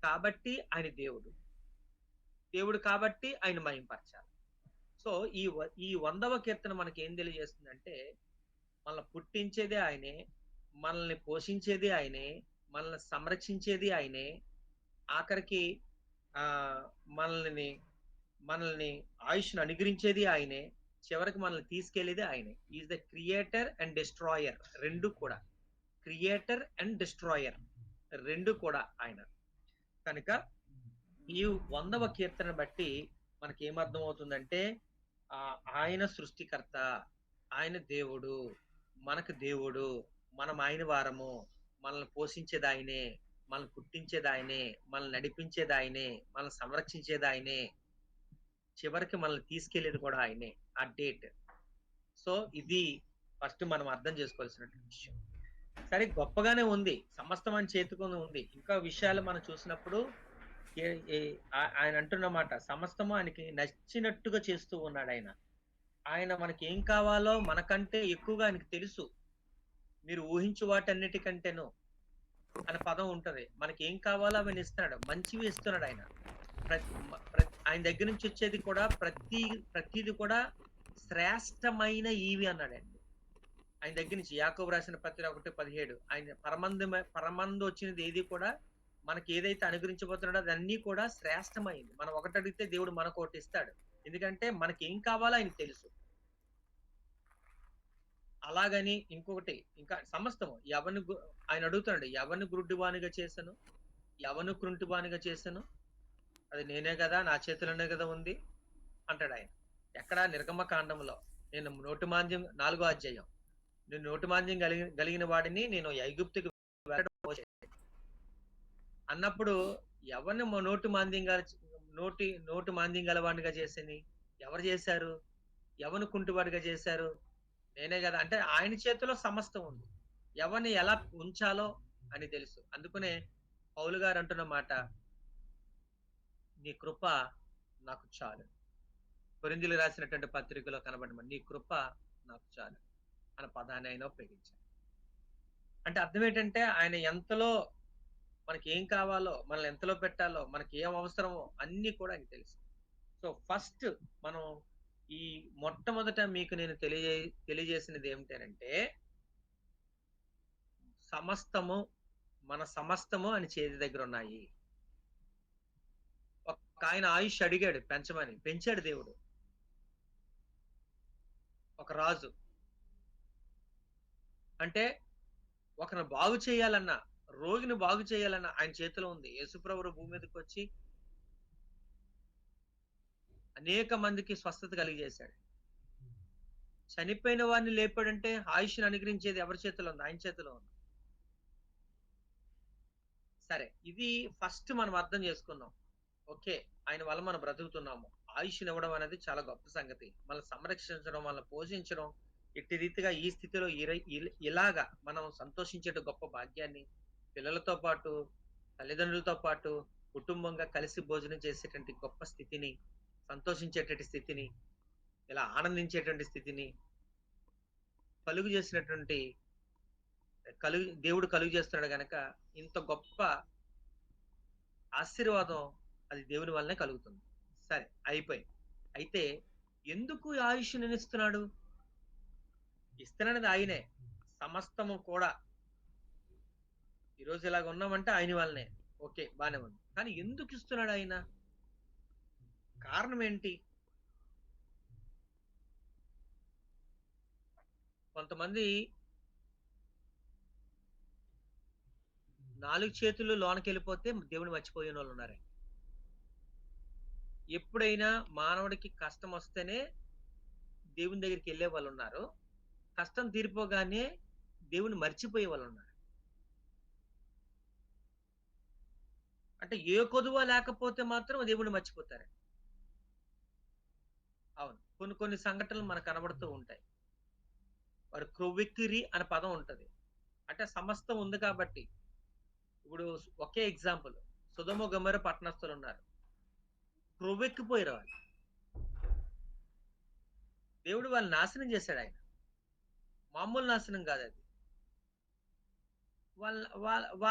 Speaker 5: కాబట్టి ఆయన దేవుడు కాబట్టి ఆయన మహింపరచాలి. సో ఈ 100వ కీర్తన మనకి ఏం తెలియజేస్తుందంటే, మనల్ని పుట్టించేదే ఆయనే, మనల్ని పోషించేది ఆయనే, మనల్ని సంరక్షించేది ఆయనే, ఆఖరికి మనల్ని మనల్ని ఆయుష్ను అనుగ్రహించేది ఆయనే, చివరికి మనల్ని తీసుకెళ్లేది ఆయనే. Is the creator and destroyer, రెండు కూడా. క్రియేటర్ అండ్ డిస్ట్రాయర్ రెండు కూడా ఆయన. కనుక ఈ 100వ కీర్తన బట్టి మనకి ఏమర్థం అవుతుందంటే ఆయన సృష్టికర్త, ఆయన దేవుడు, మనకు దేవుడు, మనం ఆయన వారము, మనల్ని పోషించేది ఆయనే, మనల్ని పుట్టించేది ఆయనే, మనల్ని నడిపించేది ఆయనే, మనల్ని సంరక్షించేది ఆయనే, చివరికి మనల్ని తీసుకెళ్లేది కూడా ఆయనే. ఆ డేట్. సో ఇది ఫస్ట్ మనం అర్థం చేసుకోవాల్సినటువంటి విషయం. సరే, గొప్పగానే ఉంది, సమస్తం ఆయన చేతుకొని ఉంది. ఇంకా విషయాలు మనం చూసినప్పుడు ఆయన అంటున్నమాట, సమస్తము ఆయనకి నచ్చినట్టుగా చేస్తూ ఉన్నాడు ఆయన. ఆయన మనకి ఏం కావాలో మనకంటే ఎక్కువగా ఆయనకి తెలుసు. మీరు ఊహించు వాటన్నిటికంటేను అనే పదం ఉంటది. మనకి ఏం కావాలో అవన్నీ ఇస్తున్నాడు, మంచివి ఇస్తున్నాడు ఆయన. ఆయన దగ్గర నుంచి వచ్చేది కూడా ప్రతిది కూడా శ్రేష్టమైన ఈవి అన్నాడండి. ఆయన దగ్గర నుంచి యాకోబు రాసిన పత్రిక 1:17 ఆయన పరమందు వచ్చినది ఏది కూడా మనకి ఏదైతే అనుగ్రహించబోతున్నాడో అదన్నీ కూడా శ్రేష్టమైంది. మనం ఒకటి అడిగితే దేవుడు మనకు ఒకటి ఇస్తాడు. ఎందుకంటే మనకి ఏం కావాలో ఆయనకు తెలుసు. అలాగని ఇంకొకటి, ఇంకా సమస్తము ఆయన అడుగుతున్నాడు, ఎవరిని గుడ్డివానిగా చేశాను, ఎవరిని కృంటివానిగా చేశాను, అది నేనే కదా, నా చేతిలోనే కదా ఉంది అంటాడు ఆయన. ఎక్కడ? నిర్గమకాండంలో, నేను నోటిమాంద్యం 4వ అధ్యాయం, నేను నోటిమాంద్యం కలిగిన వాడిని నేను ఐగుప్తుకి అన్నప్పుడు ఎవరిని నోటి మాంద్యం గలవాడిగా చేసింది ఎవరు చేశారు? ఎవరిని కుంటివాడిగా చేశారు? నేనే కదా. అంటే ఆయన చేతిలో సమస్తం ఉంది, ఎవరిని ఎలా ఉంచాలో అని తెలుసు. అందుకనే పౌలు గారు అంటున్న మాట, నీ కృప నాకు చాలు. కొరింథీయులకు రాసినటువంటి పత్రికలో కనబడమని, నీ కృప నాకు చాలు అన్న పదాన్ని ఆయన ఉపయోగించారు. అంటే అర్థం ఏంటంటే ఆయన ఎంతలో మనకి ఏం కావాలో, మనల్ని ఎంతలో పెట్టాలో, మనకి ఏం అవసరమో అన్ని కూడా ఆయనకి తెలుసు. సో ఫస్ట్ మనం ఈ మొట్టమొదట మీకు నేను తెలియజేసినది ఏమిటంటే, మన సమస్తము ఆయన చేతి దగ్గర ఉన్నాయి. ఒక ఆయన ఆయుష్ అడిగాడు పెంచమని, పెంచాడు దేవుడు. ఒక రాజు అంటే ఒకరిని బాగు చేయాలన్నా, రోగిని బాగు చేయాలన్నా ఆయన చేతిలో ఉంది. యేసుప్రభువు భూమి మీదకి వచ్చి అనేక మందికి స్వస్థత కలిగజేశాడు. చనిపోయిన వారిని లేపాడంటే ఆయుష్ని అనుగ్రహించేది ఎవరి చేతిలో ఉంది? ఆయన చేతిలో ఉంది. సరే, ఇది ఫస్ట్ మనం అర్థం చేసుకున్నాం. ఓకే, ఆయన వల్ల మనం బ్రతుకుతున్నాము. ఆయుష్ని ఇవ్వడం అనేది చాలా గొప్ప సంగతి. మనల్ని సంరక్షించడం, మనల్ని పోషించడం, ఇట్టి రీతిగా ఈ స్థితిలో ఇలాగా మనం సంతోషించే గొప్ప భాగ్యాన్ని, పిల్లలతో పాటు, తల్లిదండ్రులతో పాటు కుటుంబంగా కలిసి భోజనం చేసేటువంటి గొప్ప స్థితిని, సంతోషించేటువంటి స్థితిని, ఇలా ఆనందించేటువంటి స్థితిని దేవుడు కలుగు చేస్తున్నాడు గనక ఇంత గొప్ప ఆశీర్వాదం అది దేవుని వల్లనే కలుగుతుంది. సరే, అయిపోయింది. అయితే ఎందుకు ఆయుష్ని ఇస్తున్నాడు? ఇస్తున్నది ఆయనే. సమస్తము కూడా ఈరోజు ఇలాగ ఉన్నామంటే ఆయన వల్లనే. ఓకే, బానే ఉంది. కానీ ఎందుకు ఇస్తున్నాడు ఆయన? కారణం ఏంటి? కొంతమంది 4 చేతులు లోనకి వెళ్ళిపోతే దేవుని మర్చిపోయిన వాళ్ళు ఉన్నారు. ఎప్పుడైనా మానవుడికి కష్టం వస్తేనే దేవుని దగ్గరికి వెళ్ళే వాళ్ళు ఉన్నారు. కష్టం తీరిపోగానే దేవుని మర్చిపోయే వాళ్ళు ఉన్నారు. అంటే ఏ కొదువ లేకపోతే మాత్రం దేవుని మర్చిపోతారు. అవును, కొన్ని సంఘటనలు మనకు కనబడుతూ ఉంటాయి. వారు క్రొవ్వెక్కిరి అనే పదం ఉంటది. అంటే సమస్తం ఉంది కాబట్టి. ఇప్పుడు ఒకే ఎగ్జాంపుల్, సొదొమ గొమొర్రా పట్టణస్థులు ఉన్నారు, క్రొవ్వెక్కిపోయారు వాళ్ళు. దేవుడు వాళ్ళని నాశనం చేశాడు. ఆయన మామూలు నాశనం కాదు అది.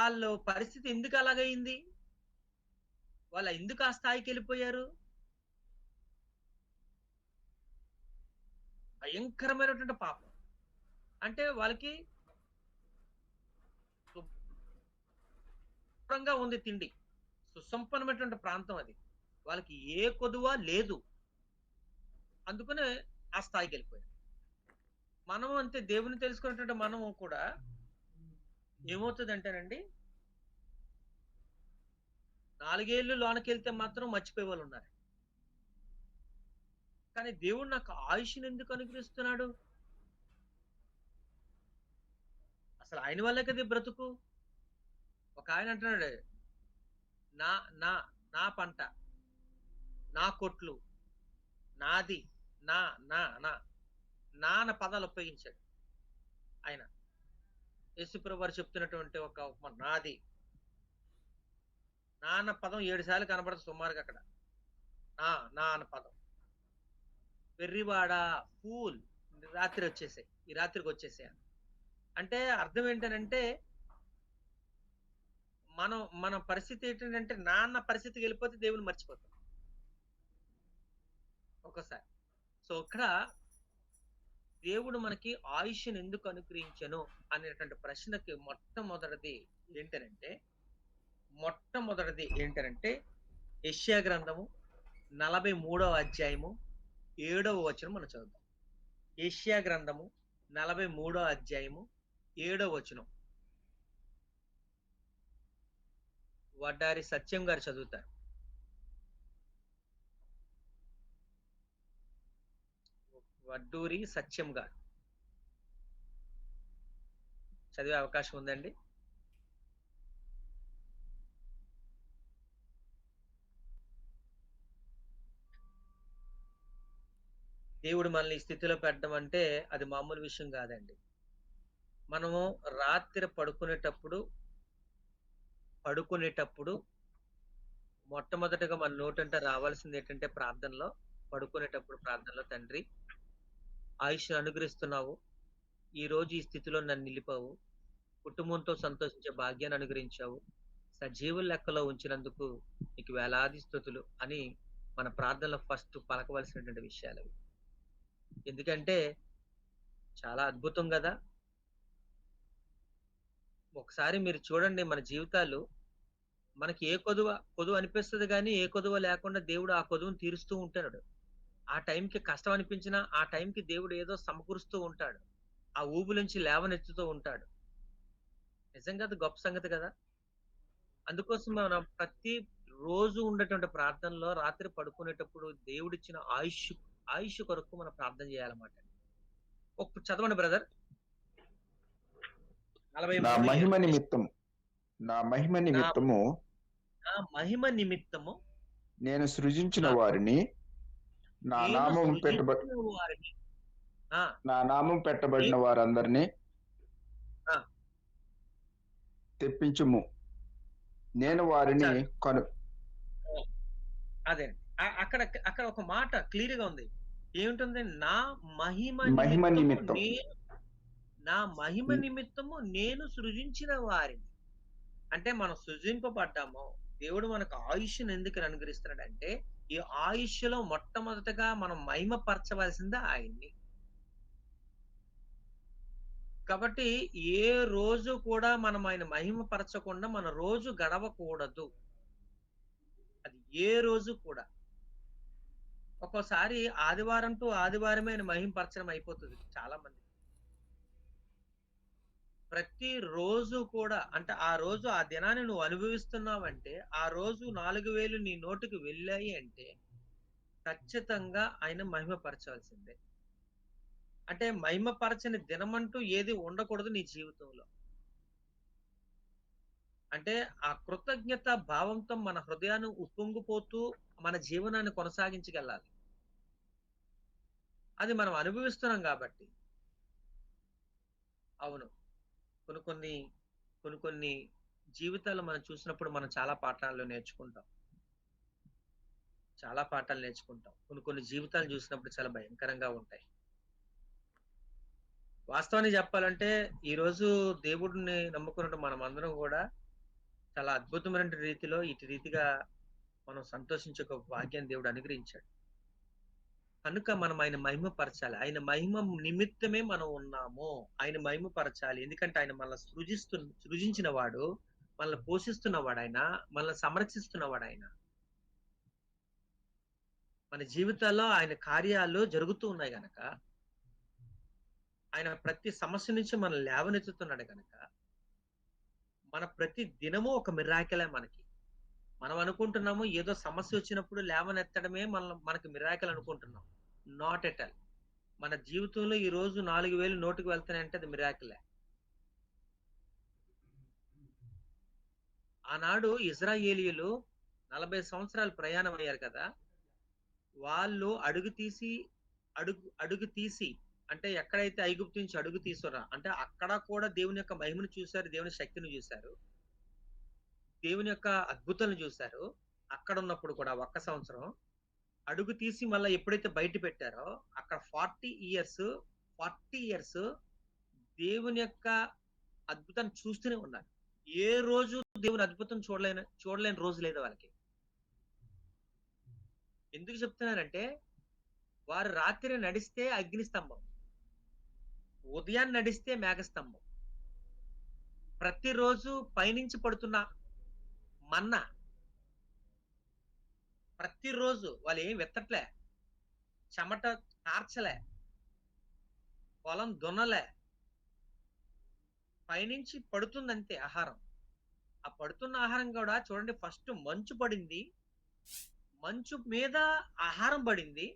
Speaker 5: వాళ్ళ పరిస్థితి ఎందుకు అలాగైంది? వాళ్ళు ఎందుకు ఆ స్థాయికి వెళ్ళిపోయారు? భయంకరమైనటువంటి పాపం. అంటే వాళ్ళకి శుభ్రంగా ఉంది తిండి, సుసంపన్నమైనటువంటి ప్రాంతం అది, వాళ్ళకి ఏ కొదువ లేదు. అందుకనే ఆ స్థాయికి వెళ్ళిపోయారు. మనం అంతే, దేవుని తెలుసుకున్నటువంటి మనము కూడా ఏమవుతుందంటేనండి, 4 ఏళ్ళు లోనకెళ్తే మాత్రం మర్చిపోయే వాళ్ళు ఉన్నారు. కానీ దేవుడు నాకు ఆయుష్ని ఎందుకు అనుగ్రహిస్తున్నాడు? అసలు ఆయన వల్లే కదా ఈ బ్రతుకు. ఒక ఆయన అంటున్నాడు, నా నా నా పంట, నా కొట్లు, నాది, నా నా నా నా అన్న పదాలు ఉపయోగించాడు ఆయన. యేసుప్రభు వారు చెప్తున్నటువంటి ఒక ఉపమానం, నాది. నా అన్న పదం 7 సార్లు కనబడుతుంది సుమారుగా అక్కడ. నా నా అన్న పదం. వెర్రివాడ, ఫూల్, రాత్రి వచ్చేసాయి, ఈ రాత్రికి వచ్చేసాయి. అంటే అర్థం ఏంటనంటే, మన పరిస్థితి ఏంటంటే, నాన్న పరిస్థితికి వెళ్ళిపోతే దేవుని మర్చిపోతాం ఒక్కసారి. సో ఇక్కడ దేవుడు మనకి ఆయుష్ని ఎందుకు అనుగ్రహించను అనేటువంటి ప్రశ్నకి మొట్టమొదటిది ఏంటనంటే యెషయా గ్రంథము 43వ అధ్యాయము 7వ వచనం మనం చదువుతాం. యెషయా గ్రంథము 43వ అధ్యాయము 7వ వచనం వడ్డారి సత్యం గారు చదువుతారు. వడ్డూరి సత్యం గారు చదివే అవకాశం ఉందండి. దేవుడు మనల్ని ఈ స్థితిలో పెట్టడం అంటే అది మామూలు విషయం కాదండి. మనము రాత్రి పడుకునేటప్పుడు మొట్టమొదటగా మన నోటంటే రావాల్సింది ఏంటంటే పడుకునేటప్పుడు ప్రార్థనలో, తండ్రి ఆయుష్ అనుగ్రహిస్తున్నావు, ఈ రోజు ఈ స్థితిలో నన్ను నిలిపావు, కుటుంబంతో సంతోషించే భాగ్యాన్ని అనుగ్రహించావు, సజీవుల లెక్కలో ఉంచినందుకు నీకు వేలాది స్తుతులు అని మన ప్రార్థనలో ఫస్ట్ పలకవలసినటువంటి విషయాలు అవి. ఎందుకంటే చాలా అద్భుతం కదా. ఒకసారి మీరు చూడండి, మన జీవితాలు మనకి ఏ కొదువ అనిపిస్తుంది, కానీ ఏ కొదువ లేకుండా దేవుడు ఆ కొదువును తీరుస్తూ ఉంటాడు. ఆ టైంకి కష్టం అనిపించినా ఆ టైంకి దేవుడు ఏదో సమకూరుస్తూ ఉంటాడు. ఆ ఊబు నుంచి లేవనెత్తుతూ ఉంటాడు. నిజంగా అది గొప్ప సంగతి కదా. అందుకోసం మనం ప్రతి రోజు ఉండేటువంటి ప్రార్థనలో రాత్రి పడుకునేటప్పుడు దేవుడిచ్చిన ఆయుష్ కొరకు మనం ప్రార్థన చేయాలన్నమాట. ఒక చదవండి బ్రదర్.
Speaker 6: నా మహిమ నిమిత్తము నేను సృజించిన వారిని, నా నామం పెట్టబడిన వారందరినీ తెప్పించుము, నేను వారిని
Speaker 5: అదే అక్కడ ఒక మాట క్లియర్ గా ఉంది. ఏమిటుంది? నా మహిమ నిమిత్తము నేను సృజించిన వారిని. అంటే మనం సృజింపబడ్డాము. దేవుడు మనకు ఆయుష్ను ఎందుకు అనుగ్రహిస్తున్నాడంటే, ఈ ఆయుష్లో మొట్టమొదటగా మనం మహిమపరచవలసిందే ఆయన్ని. కాబట్టి ఏ రోజు కూడా మనం ఆయన మహిమపరచకుండా మన రోజు గడవకూడదు. అది ఏ రోజు కూడా. ఒక్కోసారి ఆదివారం టు ఆదివారమే ఆయన మహిమపరచడం అయిపోతుంది చాలా మంది. ప్రతి రోజు కూడా, అంటే ఆ రోజు ఆ దినాన్ని నువ్వు అనుభవిస్తున్నావంటే, ఆ రోజు 4000 నీ నోటికి వెళ్ళాయి అంటే ఖచ్చితంగా ఆయన మహిమపరచాల్సిందే. అంటే మహిమపరచని దినమంటూ ఏది ఉండకూడదు నీ జీవితంలో. అంటే ఆ కృతజ్ఞత భావంతో మన హృదయాన్ని ఉప్పొంగిపోతూ మన జీవనాన్ని కొనసాగించగలాలి. అది మనం అనుభవిస్తున్నాం కాబట్టి. అవును, కొన్ని జీవితాలు మనం చూసినప్పుడు మనం చాలా పాఠాలు నేర్చుకుంటాం. కొన్ని జీవితాలు చూసినప్పుడు చాలా భయంకరంగా ఉంటాయి. వాస్తవాన్ని చెప్పాలంటే ఈ రోజు దేవుడిని నమ్ముకున్నట్టు మనం అందరం కూడా చాలా అద్భుతమైన రీతిలో ఇటు రీతిగా మనం సంతోషించే ఒక భాగ్యాన్ని దేవుడు అనుగ్రహించాడు. కనుక మనం ఆయన మహిమపరచాలి. ఆయన మహిమ నిమిత్తమే మనం ఉన్నాము. ఆయన మహిమపరచాలి. ఎందుకంటే ఆయన మనల్ని సృజించిన వాడు, మనల్ని పోషిస్తున్నవాడు ఆయన, మనల్ని సంరక్షిస్తున్నవాడు ఆయన. మన జీవితాల్లో ఆయన కార్యాలు జరుగుతూ ఉన్నాయి గనక, ఆయన ప్రతి సమస్య నుంచి మనం లేవనెత్తుతున్నాడు గనక, మన ప్రతి దినము ఒక మిరాకిలే మనకి. మనం అనుకుంటున్నాము ఏదో సమస్య వచ్చినప్పుడు లేవనెత్తడమే మనకి మిరాకిల్ అనుకుంటున్నాం. Not at all. మన జీవితంలో ఈ రోజు 4,000 నోటికి వెళ్తున్నాయంటే అది మిరాకిలే. ఆనాడు ఇజ్రాయేలీయులు 40 సంవత్సరాలు ప్రయాణం అయ్యారు కదా, వాళ్ళు అడుగు తీసి అంటే ఎక్కడైతే ఐగుప్తు నుంచి అడుగు తీసారో అంటే అక్కడ కూడా దేవుని యొక్క మహిమను చూశారు, దేవుని శక్తిని చూశారు, దేవుని యొక్క అద్భుతాలను చూశారు. అక్కడ ఉన్నప్పుడు కూడా 1 సంవత్సరం అడుగు తీసి మళ్ళీ ఎప్పుడైతే బయట పెట్టారో అక్కడ 40 ఇయర్స్ దేవుని యొక్క అద్భుతాన్ని చూస్తూనే ఉన్నారు. ఏ రోజు దేవుని అద్భుతం చూడలేని రోజు లేదు వాళ్ళకి. ఎందుకు చెప్తున్నానంటే, వారు రాత్రి నడిస్తే అగ్నిస్తంభం, ఉదయాన్ని నడిస్తే మేఘస్తంభం, ప్రతిరోజు పైనుంచి పడుతున్న మన్నా, ప్రతిరోజు వాళ్ళు ఏం వెత్తట్లే, చెమట కార్చలే, పొలం దున్నలే, పైనుంచి పడుతుందంతే ఆహారం. ఆ పడుతున్న ఆహారం కూడా చూడండి, ఫస్ట్ మంచు పడింది, మంచు మీద ఆహారం పడింది,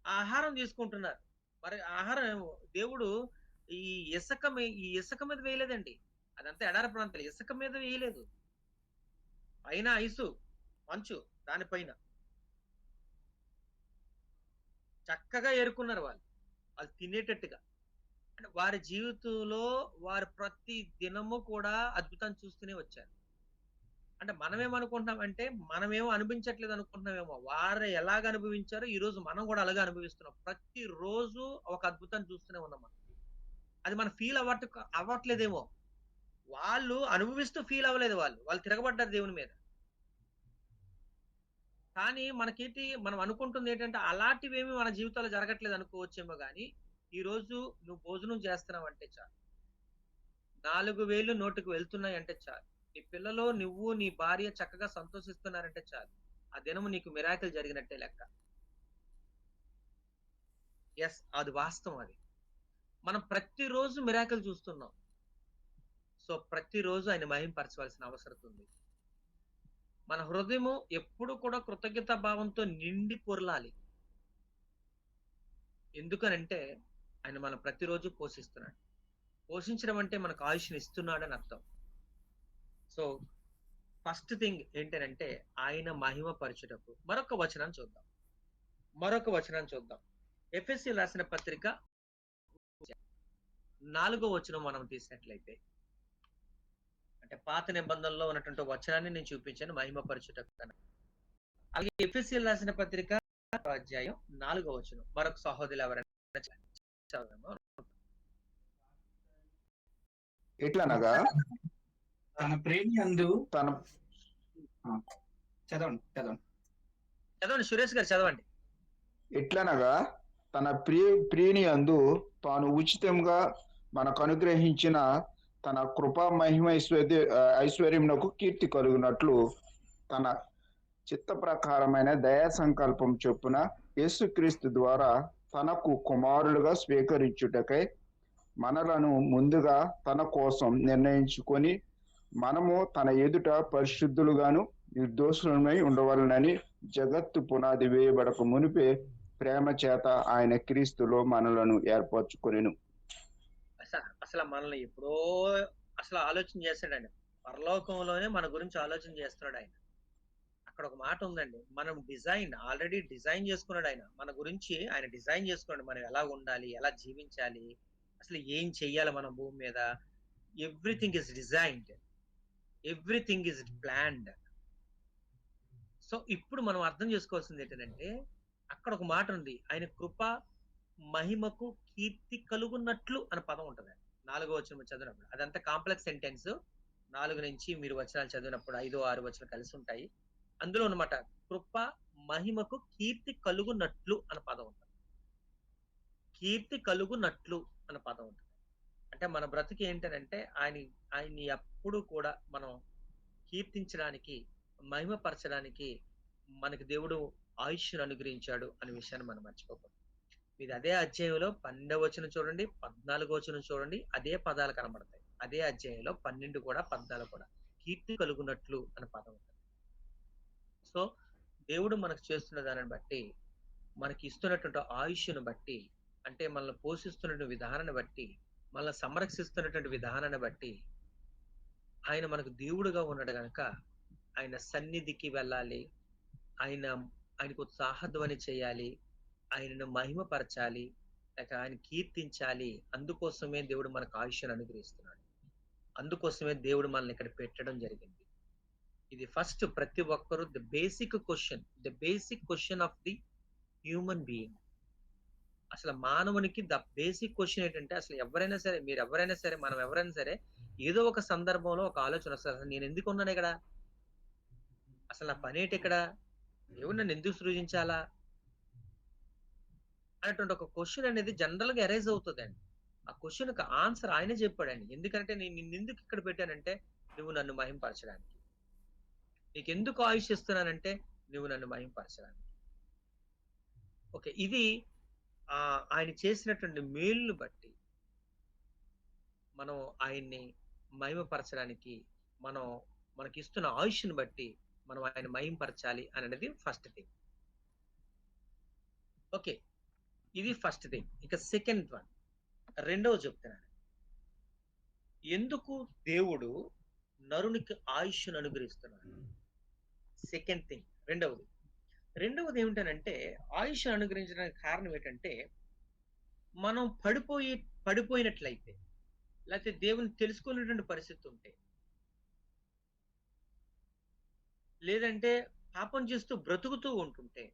Speaker 5: ఆహారం తీసుకుంటున్నారు. మరి ఆహారం దేవుడు ఈ ఇసుక మీద వేయలేదండి. అదంతా ఎడారి ప్రాంతాలు, ఇసుక మీద వేయలేదు. పైన ఐసు మంచు, దానిపైన చక్కగా ఏరుకున్నారు వాళ్ళు తినేటట్టుగా. అంటే వారి జీవితంలో వారు ప్రతి దినము కూడా అద్భుతాన్ని చూస్తూనే వచ్చారు. అంటే మనమేమనుకుంటున్నామంటే, మనమేమో అనిపించట్లేదు అనుకుంటున్నామేమో, వారు ఎలాగ అనుభవించారో ఈ రోజు మనం కూడా అలాగే అనుభవిస్తున్నాం. ప్రతి రోజు ఒక అద్భుతాన్ని చూస్తూనే ఉన్నాం మనం. అది మనం ఫీల్ అవ్వట్లేదేమో, వాళ్ళు అనుభవిస్తూ ఫీల్ అవ్వలేదు. వాళ్ళు తిరగబడ్డారు దేవుని మీద. కానీ మనకేంటి, మనం అనుకుంటుంది ఏంటంటే అలాంటివేమి మన జీవితాల్లో జరగట్లేదు అనుకోవచ్చేమో, కానీ ఈ రోజు నువ్వు భోజనం చేస్తున్నావు అంటే చాలు, 4,000 నోటికి వెళ్తున్నాయి అంటే చాలు, నీ పిల్లలు నువ్వు నీ భార్య చక్కగా సంతోషిస్తున్నారంటే చాలు, ఆ దినము నీకు మిరాకిల్ జరిగినట్టే లెక్క. ఎస్, అది వాస్తవం. అది మనం ప్రతిరోజు మిరాకిల్ చూస్తున్నాం. సో ప్రతిరోజు ఆయన మహింపరచవలసిన అవసరం ఉంది. మన హృదయము ఎప్పుడు కూడా కృతజ్ఞతా భావంతో నిండి పొరలాలి. ఎందుకనంటే ఆయన మనం ప్రతిరోజు పోషిస్తున్నాడు. పోషించడం అంటే మనకు ఆయుష్ని ఇస్తున్నాడు అని అర్థం. సో ఫస్ట్ థింగ్ ఏంటంటే ఆయన మహిమ పరచుటకు మరొక వచనాన్ని చూద్దాం. ఎఫెసీయులకు రాసిన పత్రిక 4వ వచనం మనం తీసినట్లయితే, అంటే పాత నిబంధనలో ఉన్నటువంటి వచనాన్ని నేను చూపించాను, మహిమ పరచుటకు. అలాగే ఎఫెసీయులకు రాసిన పత్రిక 6వ అధ్యాయం 4వ వచనం మరొక సహోదరులు ఎవరైనా చదవమో.
Speaker 6: ఎట్లనగా
Speaker 7: తన ప్రేమి అందు
Speaker 6: తన
Speaker 7: చదవండి
Speaker 5: సురేష్ గారు చదవండి.
Speaker 6: ఎట్లనగా తన ప్రియుని అందు తాను ఉచితంగా మనకు అనుగ్రహించిన తన కృపా మహిమ ఐశ్వర్యమునకు కీర్తి కలుగునట్లు తన చిత్త ప్రకారమైన దయా సంకల్పం చొప్పున యేసుక్రీస్తు ద్వారా తనకు కుమారులుగా స్వీకరించుటకై మనలను ముందుగా తన కోసం నిర్ణయించుకొని మనము తన ఎదుట పరిశుద్ధులుగాను నిర్దోషులమై ఉండవలనని జగత్తు పునాది వేయబడక మునిపే ప్రేమ చేత ఆయన క్రీస్తులో మనలను ఏర్పరచుకొనెను.
Speaker 5: అసలు మనల్ని ఎప్పుడో ఆలోచన చేస్తాడు ఆయన. పరలోకంలోనే మన గురించి ఆలోచన చేస్తున్నాడు ఆయన. అక్కడ ఒక మాట ఉందండి, మనం ఆల్రెడీ డిజైన్ చేసుకున్నాడు ఆయన మన గురించి. ఆయన డిజైన్ చేసుకున్నాడు మనం ఎలా ఉండాలి, ఎలా జీవించాలి, అసలు ఏం చెయ్యాలి మన భూమి మీద. Everything is designed, everything is planned. So ఇప్పుడు మనం అర్థం చేసుకోవాల్సింది ఏంటంటే, అక్కడ ఒక మాట ఉంది, ఆయన కృప మహిమకు కీర్తి కలుగున్నట్లు అనే పదం ఉంటుంది 4వ వచనం చదివినప్పుడు. అదంతా కాంప్లెక్స్ సెంటెన్స్. 4 నుంచి మీరు వచనాలు చదివినప్పుడు 5, 6 వచనాలు కలిసి ఉంటాయి. అందులో అన్నమాట కృప మహిమకు కీర్తి కలుగునట్లు అనే పదం ఉంటుంది. కీర్తి కలుగునట్లు అనే పదం ఉంటుంది. అంటే మన బ్రతికి ఏంటంటే ఆయన్ని ఎప్పుడు కూడా మనం కీర్తించడానికి, మహిమపరచడానికి మనకి దేవుడు ఆయుష్ను అనుగ్రహించాడు అనే విషయాన్ని మనం మర్చిపోకూడదు. ఇది అదే అధ్యాయంలో 12వ వచనం చూడండి, 14వ వచనం చూడండి, అదే పదాలు కనబడతాయి. అదే అధ్యాయంలో 12 కూడా 14 కూడా కీర్తి కలుగునట్లు అనే పదం ఉంటుంది. సో దేవుడు మనకు చేస్తున్న దానిని బట్టి, మనకి ఇస్తున్నటువంటి ఆయుష్ను బట్టి, అంటే మనల్ని పోషిస్తున్న విధానాన్ని బట్టి, మనల్ని సంరక్షిస్తున్నటువంటి విధానాన్ని బట్టి, ఆయన మనకు దేవుడుగా ఉన్నాడు గనక ఆయన సన్నిధికి వెళ్ళాలి, ఆయనకు ఉత్సాహధ్వని చేయాలి, ఆయనను మహిమపరచాలి, లేక ఆయన కీర్తించాలి. అందుకోసమే దేవుడు మనకు ఆయుష్ను అనుగ్రహిస్తున్నాడు. అందుకోసమే దేవుడు మనల్ని ఇక్కడ పెట్టడం జరిగింది. ఇది ఫస్ట్ ప్రతి ఒక్కరు the basic question of the human being. అసలు మానవునికి ద బేసిక్ క్వశ్చన్ ఏంటంటే, అసలు ఎవరైనా సరే, మీరు ఎవరైనా సరే, మనం ఎవరైనా సరే, ఏదో ఒక సందర్భంలో ఒక ఆలోచన వస్తుంది, అసలు నేను ఎందుకు ఉన్నాను ఇక్కడ, అసలు నా పని ఏంటి ఇక్కడ, దేవుడు నన్ను ఎందుకు సృజించాలా అనేటువంటి ఒక క్వశ్చన్ అనేది జనరల్ గా అరైజ్ అవుతుందండి. ఆ క్వశ్చన్ కి ఆన్సర్ ఆయనే చెప్పాడండి. ఎందుకంటే నేను నిన్ను ఎందుకు ఇక్కడ పెట్టానంటే నువ్వు నన్ను మహింపరచడానికి, నీకు ఎందుకు ఆయుష్ ఇస్తున్నానంటే నువ్వు నన్ను మహింపరచడానికి. ఓకే, ఇది ఆయన చేసినటువంటి మేలును బట్టి మనం ఆయన్ని మహిమపరచడానికి, మనకి ఇస్తున్న ఆయుష్ని బట్టి మనం ఆయన మహింపరచాలి అనేది ఫస్ట్ థింగ్. ఓకే, ఇది ఫస్ట్ థింగ్. ఇక సెకండ్ వన్, రెండవ చెప్తున్నాను, ఎందుకు దేవుడు నరునికి ఆయుష్ను అనుగ్రహిస్తున్నాడు. సెకండ్ థింగ్, రెండవది ఏమిటనంటే, ఆయుష్ అనుగ్రహించడానికి కారణం ఏంటంటే, మనం పడిపోయినట్లయితే, లేకపోతే దేవుని తెలుసుకునేటువంటి పరిస్థితి ఉంటే, లేదంటే పాపం చేస్తూ బ్రతుకుతూ ఉంటుంటే,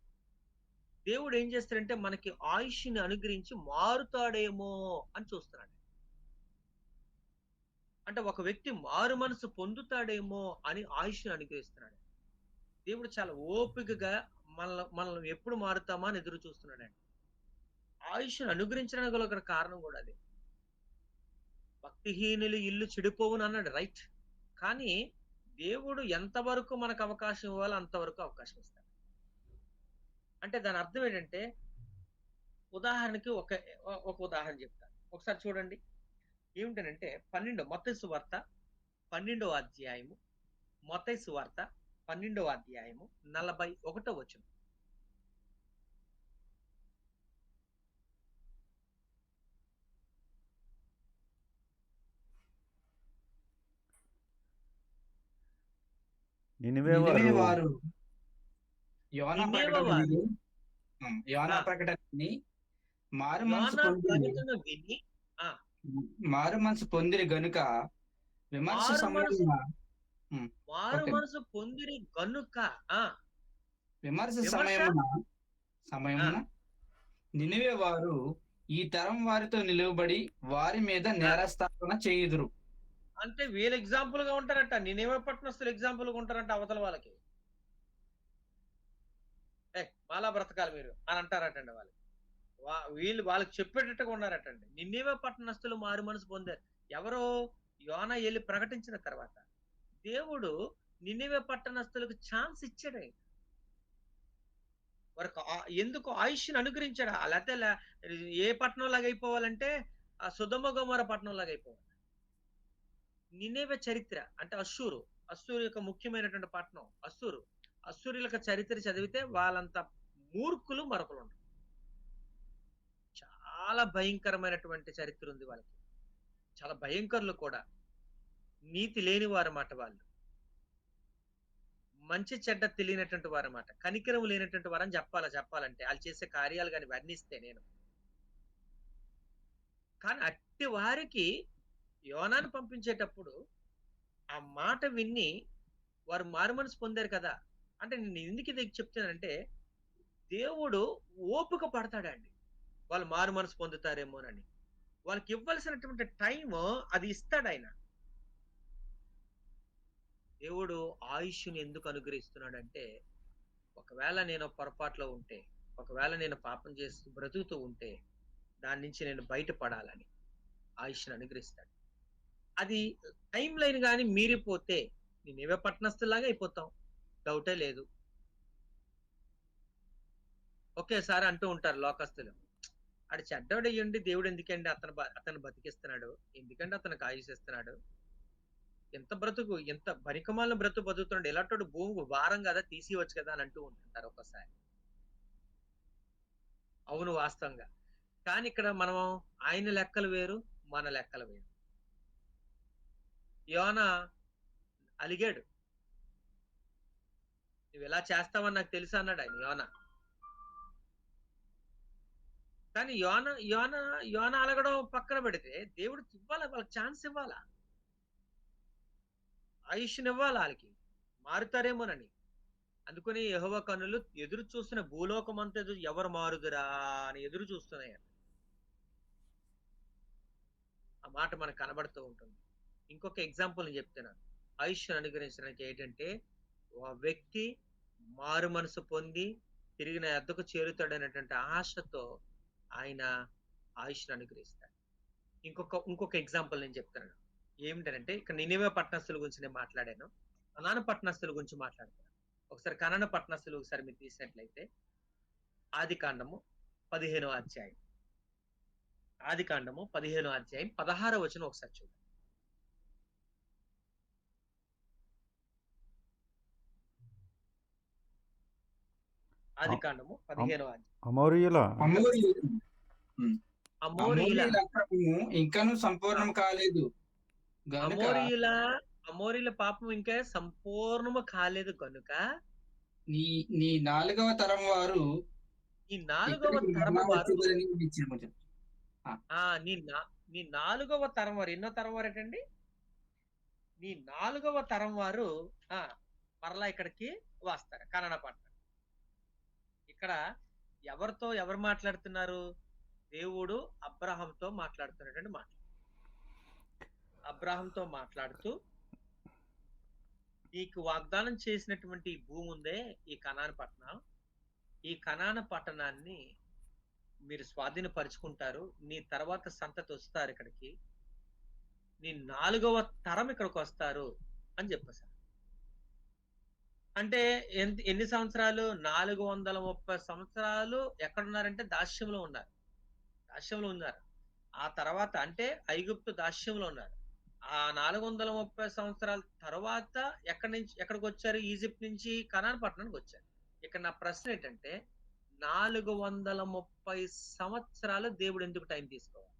Speaker 5: దేవుడు ఏం చేస్తాడంటే మనకి ఆయుష్ని అనుగ్రహించి మారుతాడేమో అని చూస్తున్నాడు. అంటే ఒక వ్యక్తి మారు మనసు పొందుతాడేమో అని ఆయుష్ని అనుగ్రహిస్తున్నాడు. దేవుడు చాలా ఓపికగా మనల్ని ఎప్పుడు మారుతామా అని ఎదురు చూస్తున్నాడండి. ఆయుష్ను అనుగ్రహించడానికి గల ఒక కారణం కూడా అదే. భక్తిహీనులు ఇల్లు చెడిపోవును అన్నాడు, రైట్. కానీ దేవుడు ఎంతవరకు మనకు అవకాశం ఇవ్వాలో అంతవరకు అవకాశం ఇస్తాడు. అంటే దాని అర్థం ఏంటంటే, ఉదాహరణకి ఒక ఉదాహరణ చెప్తాను, ఒకసారి చూడండి. ఏమిటనంటే మత్తయి సువార్త 12వ అధ్యాయము, మత్తయి సువార్త 12వ అధ్యాయము 41వ వచనం.
Speaker 8: నినివే
Speaker 7: వారు యోనా
Speaker 5: నినివే వారు
Speaker 7: ప్రకటన విని మారు
Speaker 5: యోనా ప్రకటన విని
Speaker 7: మారు మనసు పొందిరి గనుక విమర్శ సమయమున
Speaker 5: మారు మనసు పొందిరి గనుక
Speaker 7: విమర్శ సమయమున నినివే వారు ఈ తరం వారితో నిలువబడి వారి మీద నేరస్థాపన చేయుదురు.
Speaker 5: అంటే వీళ్ళు ఎగ్జాంపుల్ గా ఉంటారట, నినివే పట్టణస్తులు ఎగ్జాంపుల్ గా ఉంటారంట అవతల వాళ్ళకి. మాలా బ్రతకాలి మీరు అని అంటారటండి వాళ్ళు. వాళ్ళకి చెప్పేటట్టుగా ఉన్నారటండి. నినివే పట్టణస్తులు మారు మనసు పొందారు. ఎవరో యోనా వెళ్ళి ప్రకటించిన తర్వాత దేవుడు నినివే పట్టణస్తులకు ఛాన్స్ ఇచ్చాడు. వారికి ఎందుకు ఆయుష్ని అనుగ్రహించాడు. లేకపోతే ఏ పట్టణం లాగా అయిపోవాలంటే ఆ సొదొమ గొమొర్రా పట్టణం లాగా అయిపోవాలి. నినివే చరిత్ర అంటే అశ్షూరు యొక్క ముఖ్యమైనటువంటి పట్టణం అశ్షూరు యొక్క చరిత్ర చదివితే వాళ్ళంత మూర్ఖులు మరొకలు ఉంటారు. చాలా భయంకరమైనటువంటి చరిత్ర ఉంది వాళ్ళకి. చాలా భయంకరులు కూడా, నీతి లేని వారు మాట, వాళ్ళు మంచి చెడ్డ తెలియనటువంటి వారు మాట, కనికరం లేనటువంటి వారని చెప్పాలంటే వాళ్ళు చేసే కార్యాలు కానీ వర్ణిస్తే నేను. కానీ అట్టి వారికి యోనాను పంపించేటప్పుడు ఆ మాట విని వారు మారు మనసు పొందారు కదా. అంటే నేను ఎందుకు ఇది చెప్తానంటే, దేవుడు ఓపిక పడతాడండి వాళ్ళు మారు మనసు పొందుతారేమోనని. వాళ్ళకి ఇవ్వాల్సినటువంటి టైం అది ఇస్తాడు ఆయన. దేవుడు ఆయుష్ని ఎందుకు అనుగ్రహిస్తున్నాడంటే, ఒకవేళ నేను పొరపాట్లో ఉంటే, ఒకవేళ నేను పాపం చేస్తూ బ్రతుకుతూ ఉంటే దాని నుంచి నేను బయటపడాలని ఆయుష్ని అనుగ్రహిస్తాడు. అది టైం లైన్ కానీ మీరిపోతే నేనేవే పట్టణస్తులాగా అయిపోతాం, డౌటే లేదు. ఒకేసారి అంటూ ఉంటారు లోకస్తులు, ఆడు చెడ్డోడు అయ్యండి దేవుడు ఎందుకండి అతను బతికిస్తున్నాడు, ఎందుకంటే అతనికి ఆయుష్ ఇస్తున్నాడు, ఎంత బ్రతుకు ఎంత బరికమాలను బ్రతుకు బతుకుతున్నాడు, ఇలాంటి భూమి భారం కదా తీసివచ్చు కదా అని అంటూ ఉంటుంటారు ఒక్కసారి. అవును వాస్తవంగా. కానీ ఇక్కడ మనం ఆయన లెక్కలు వేరు, మన లెక్కలు వేరు. యోనా అలిగాడు, నువ్వు ఇలా చేస్తావని నాకు తెలుసు అన్నాడు ఆయన యోనా. కానీ యోన అలగడం పక్కన పెడితే దేవుడు ఇవ్వాలా, వాళ్ళకి ఛాన్స్ ఇవ్వాలా, ఆయుష్ని ఇవ్వాలి, వాళ్ళకి మారుతారేమోనని. అందుకని యెహోవా కన్నులు ఎదురు చూస్తున్న భూలోకం అంతా ఎవరు మారుదురా అని ఎదురు చూస్తున్నాయి. ఆ మాట మనకు కనబడుతూ ఉంటుంది. ఇంకొక ఎగ్జాంపుల్ నేను చెప్తున్నాను ఆయుష్ను అనుగ్రహించడానికి. ఏంటంటే ఆ వ్యక్తి మారు మనసు పొంది తిరిగి నా యొద్దకు చేరుతాడనేటువంటి ఆశతో ఆయన ఆయుష్ను అనుగ్రహిస్తాడు. ఇంకొక ఎగ్జాంపుల్ నేను చెప్తున్నాను. ఏమిటంటే ఇక్కడ నినివే పట్టణస్థుల గురించి నేను మాట్లాడాను, కనాను పట్టణస్థుల గురించి మాట్లాడుతున్నాను. ఒకసారి కనాను పట్టణస్థులు ఒకసారి మీరు తీసినట్లయితే ఆది కాండము 15వ అధ్యాయం, ఆది కాండము 15వ అధ్యాయం 16వ వచనం ఒకసారి చూడండి. ఆది కాండము 15వ అధ్యాయం.
Speaker 8: అమోరీయుల
Speaker 5: అమోరీయుల
Speaker 7: ఇంకాను సంపూర్ణం కాలేదు గనుక
Speaker 5: అమోరీల పాపం ఇంకా సంపూర్ణము కాలేదు కనుక
Speaker 7: నీ 4వ తరం వారు
Speaker 5: ఈ 4వ తరం వారు నీ 4వ తరం వారు ఎన్నో తరం వారు ఏంటండి, నీ 4వ తరం వారు మరలా ఇక్కడికి వస్తారు కనాను పట్టణం. ఇక్కడ ఎవరు మాట్లాడుతున్నారు? దేవుడు అబ్రహాంతో మాట్లాడుతున్నటువంటి మాట. అబ్రహాంతో మాట్లాడుతూ నీకు వాగ్దానం చేసినటువంటి ఈ భూమి ఉందే, ఈ కనాను పట్టణం, ఈ కనాను పట్టణాన్ని మీరు స్వాధీనపరుచుకుంటారు, నీ తర్వాత సంతతి వస్తారు ఇక్కడికి, నీ 4వ తరం ఇక్కడికి వస్తారు అని చెప్పేశారు. అంటే ఎన్ని సంవత్సరాలు? 430 సంవత్సరాలు ఎక్కడున్నారంటే దాస్యంలో ఉన్నారు. ఆ తర్వాత అంటే ఐగుప్తు దాస్యంలో ఉన్నారు. ఆ 430 సంవత్సరాల తర్వాత ఎక్కడికి వచ్చారు? ఈజిప్ట్ నుంచి కనాను పట్టణానికి వచ్చారు. ఇక్కడ నా ప్రశ్న ఏంటంటే 430 సంవత్సరాలు దేవుడు ఎందుకు టైం తీసుకోవాలి?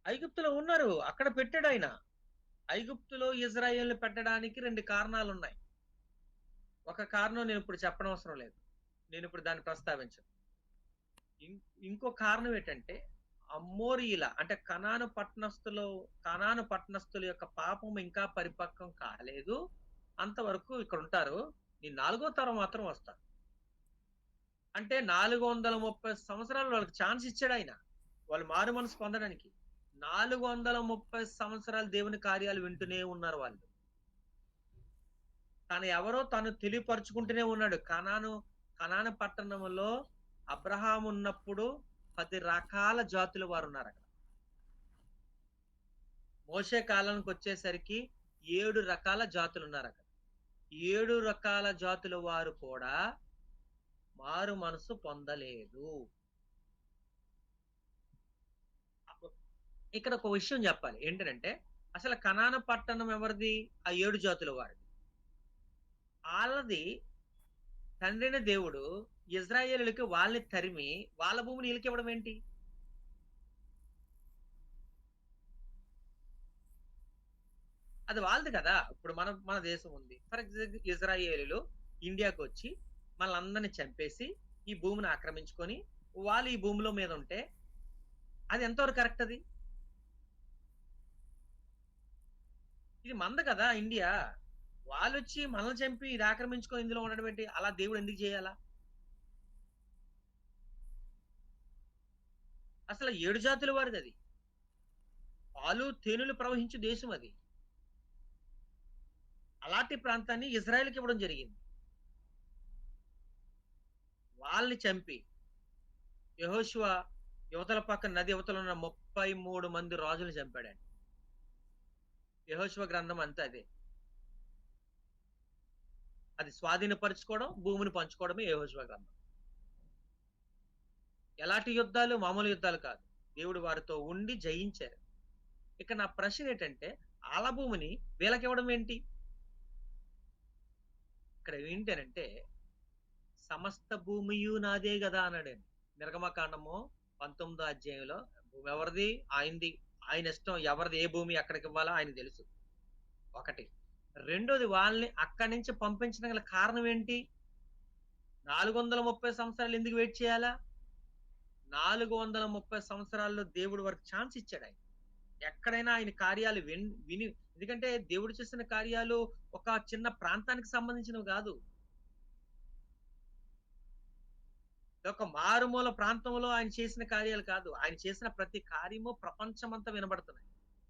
Speaker 5: ఐగుప్తులో ఉన్నారు, అక్కడ పెట్టాడు ఆయన. ఐగుప్తులో ఇజ్రాయేల్ని పెట్టడానికి 2 కారణాలు ఉన్నాయి. ఒక కారణం నేను ఇప్పుడు చెప్పనవసరం లేదు, నేను ఇప్పుడు దాన్ని ప్రస్తావించను. ఇంకో కారణం ఏంటంటే అమోరీల అంటే కనాను పట్టణస్థుల యొక్క పాపం ఇంకా పరిపక్వం కాలేదు, అంతవరకు ఇక్కడ ఉంటారు. ఈ 4వ తరం మాత్రం వస్తారు. అంటే 430 సంవత్సరాలు వాళ్ళకి ఛాన్స్ ఇచ్చాడు ఆయన, వాళ్ళు మారు మనసు పొందడానికి. 430 సంవత్సరాలు దేవుని కార్యాలు వింటూనే ఉన్నారు వాళ్ళు. తను తెలియపరుచుకుంటూనే ఉన్నాడు. కనాను పట్టణంలో అబ్రహాం ఉన్నప్పుడు 10 రకాల జాతుల వారు ఉన్నారు అక్కడ. మోషే కాలానికి వచ్చేసరికి 7 రకాల జాతులు ఉన్నారు అక్కడ. 7 రకాల జాతుల వారు కూడా మారు మనసు పొందలేదు. ఇక్కడ ఒక విషయం చెప్పాలి ఏంటంటే, అసలు కనాను పట్టణం ఎవరిది? ఆ 7 జాతుల వారిది. వాళ్ళది తండ్రిన దేవుడు ఇజ్రాయేలులకి వాళ్ళని తరిమి వాళ్ళ భూమిని వీళ్ళకి ఇవ్వడం ఏంటి? అది వాళ్ళది కదా. ఇప్పుడు మన దేశం ఉంది, ఫర్ ఎగ్జాంపుల్ ఇజ్రాయేలీలు ఇండియాకి వచ్చి మనల్ని చంపేసి ఈ భూమిని ఆక్రమించుకొని వాళ్ళు ఈ భూమిలో మీద ఉంటే అది ఎంతవరకు కరెక్ట్? అది ఇది మంద కదా ఇండియా. వాళ్ళు వచ్చి మనల్ని చంపి ఇది ఆక్రమించుకొని ఇందులో ఉండడం ఏంటి? అలా దేవుడు ఎందుకు చేయాలా? అసలు 7 జాతుల వారిది అది. పాలు తేనెలు ప్రవహించే దేశం అది. అలాంటి ప్రాంతాన్ని ఇజ్రాయెల్కి ఇవ్వడం జరిగింది. వాళ్ళని చంపి యెహోషువ యువతల పక్కన నది యువతలో ఉన్న 33 మంది రాజులు చంపాడు. యెహోషువ గ్రంథం అంతా అదే. అది స్వాధీనపరుచుకోవడం, భూమిని పంచుకోవడమే యెహోషువ గ్రంథం. ఎలాంటి యుద్ధాలు? మామూలు యుద్ధాలు కాదు. దేవుడు వారితో ఉండి జయించారు. ఇక నా ప్రశ్న ఏంటంటే, ఆళ్ళ భూమిని వీళ్ళకివ్వడం ఏంటి? ఇక్కడ ఏంటనంటే, సమస్త భూమియు నాదే గదా అన్నాడండి. నిర్గమకాండము 19వ అధ్యాయంలో భూమి ఎవరిది? ఆయనది. ఆయన ఇష్టం ఎవరిది ఏ భూమి ఎక్కడికివ్వాలో ఆయనకి తెలుసు. ఒకటి. రెండోది వాళ్ళని అక్కడి నుంచి పంపించడం గల కారణం ఏంటి? 430 సంవత్సరాలు ఎందుకు వెయిట్ చేయాలా? 430 సంవత్సరాల్లో దేవుడు వారికి ఛాన్స్ ఇచ్చాడు ఆయన. ఎక్కడైనా ఆయన కార్యాలు విని ఎందుకంటే దేవుడు చేసిన కార్యాలు ఒక చిన్న ప్రాంతానికి సంబంధించినవి కాదు. ఒక మారుమూల ప్రాంతంలో ఆయన చేసిన కార్యాలు కాదు. ఆయన చేసిన ప్రతి కార్యము ప్రపంచమంతా వినబడుతున్నాయి.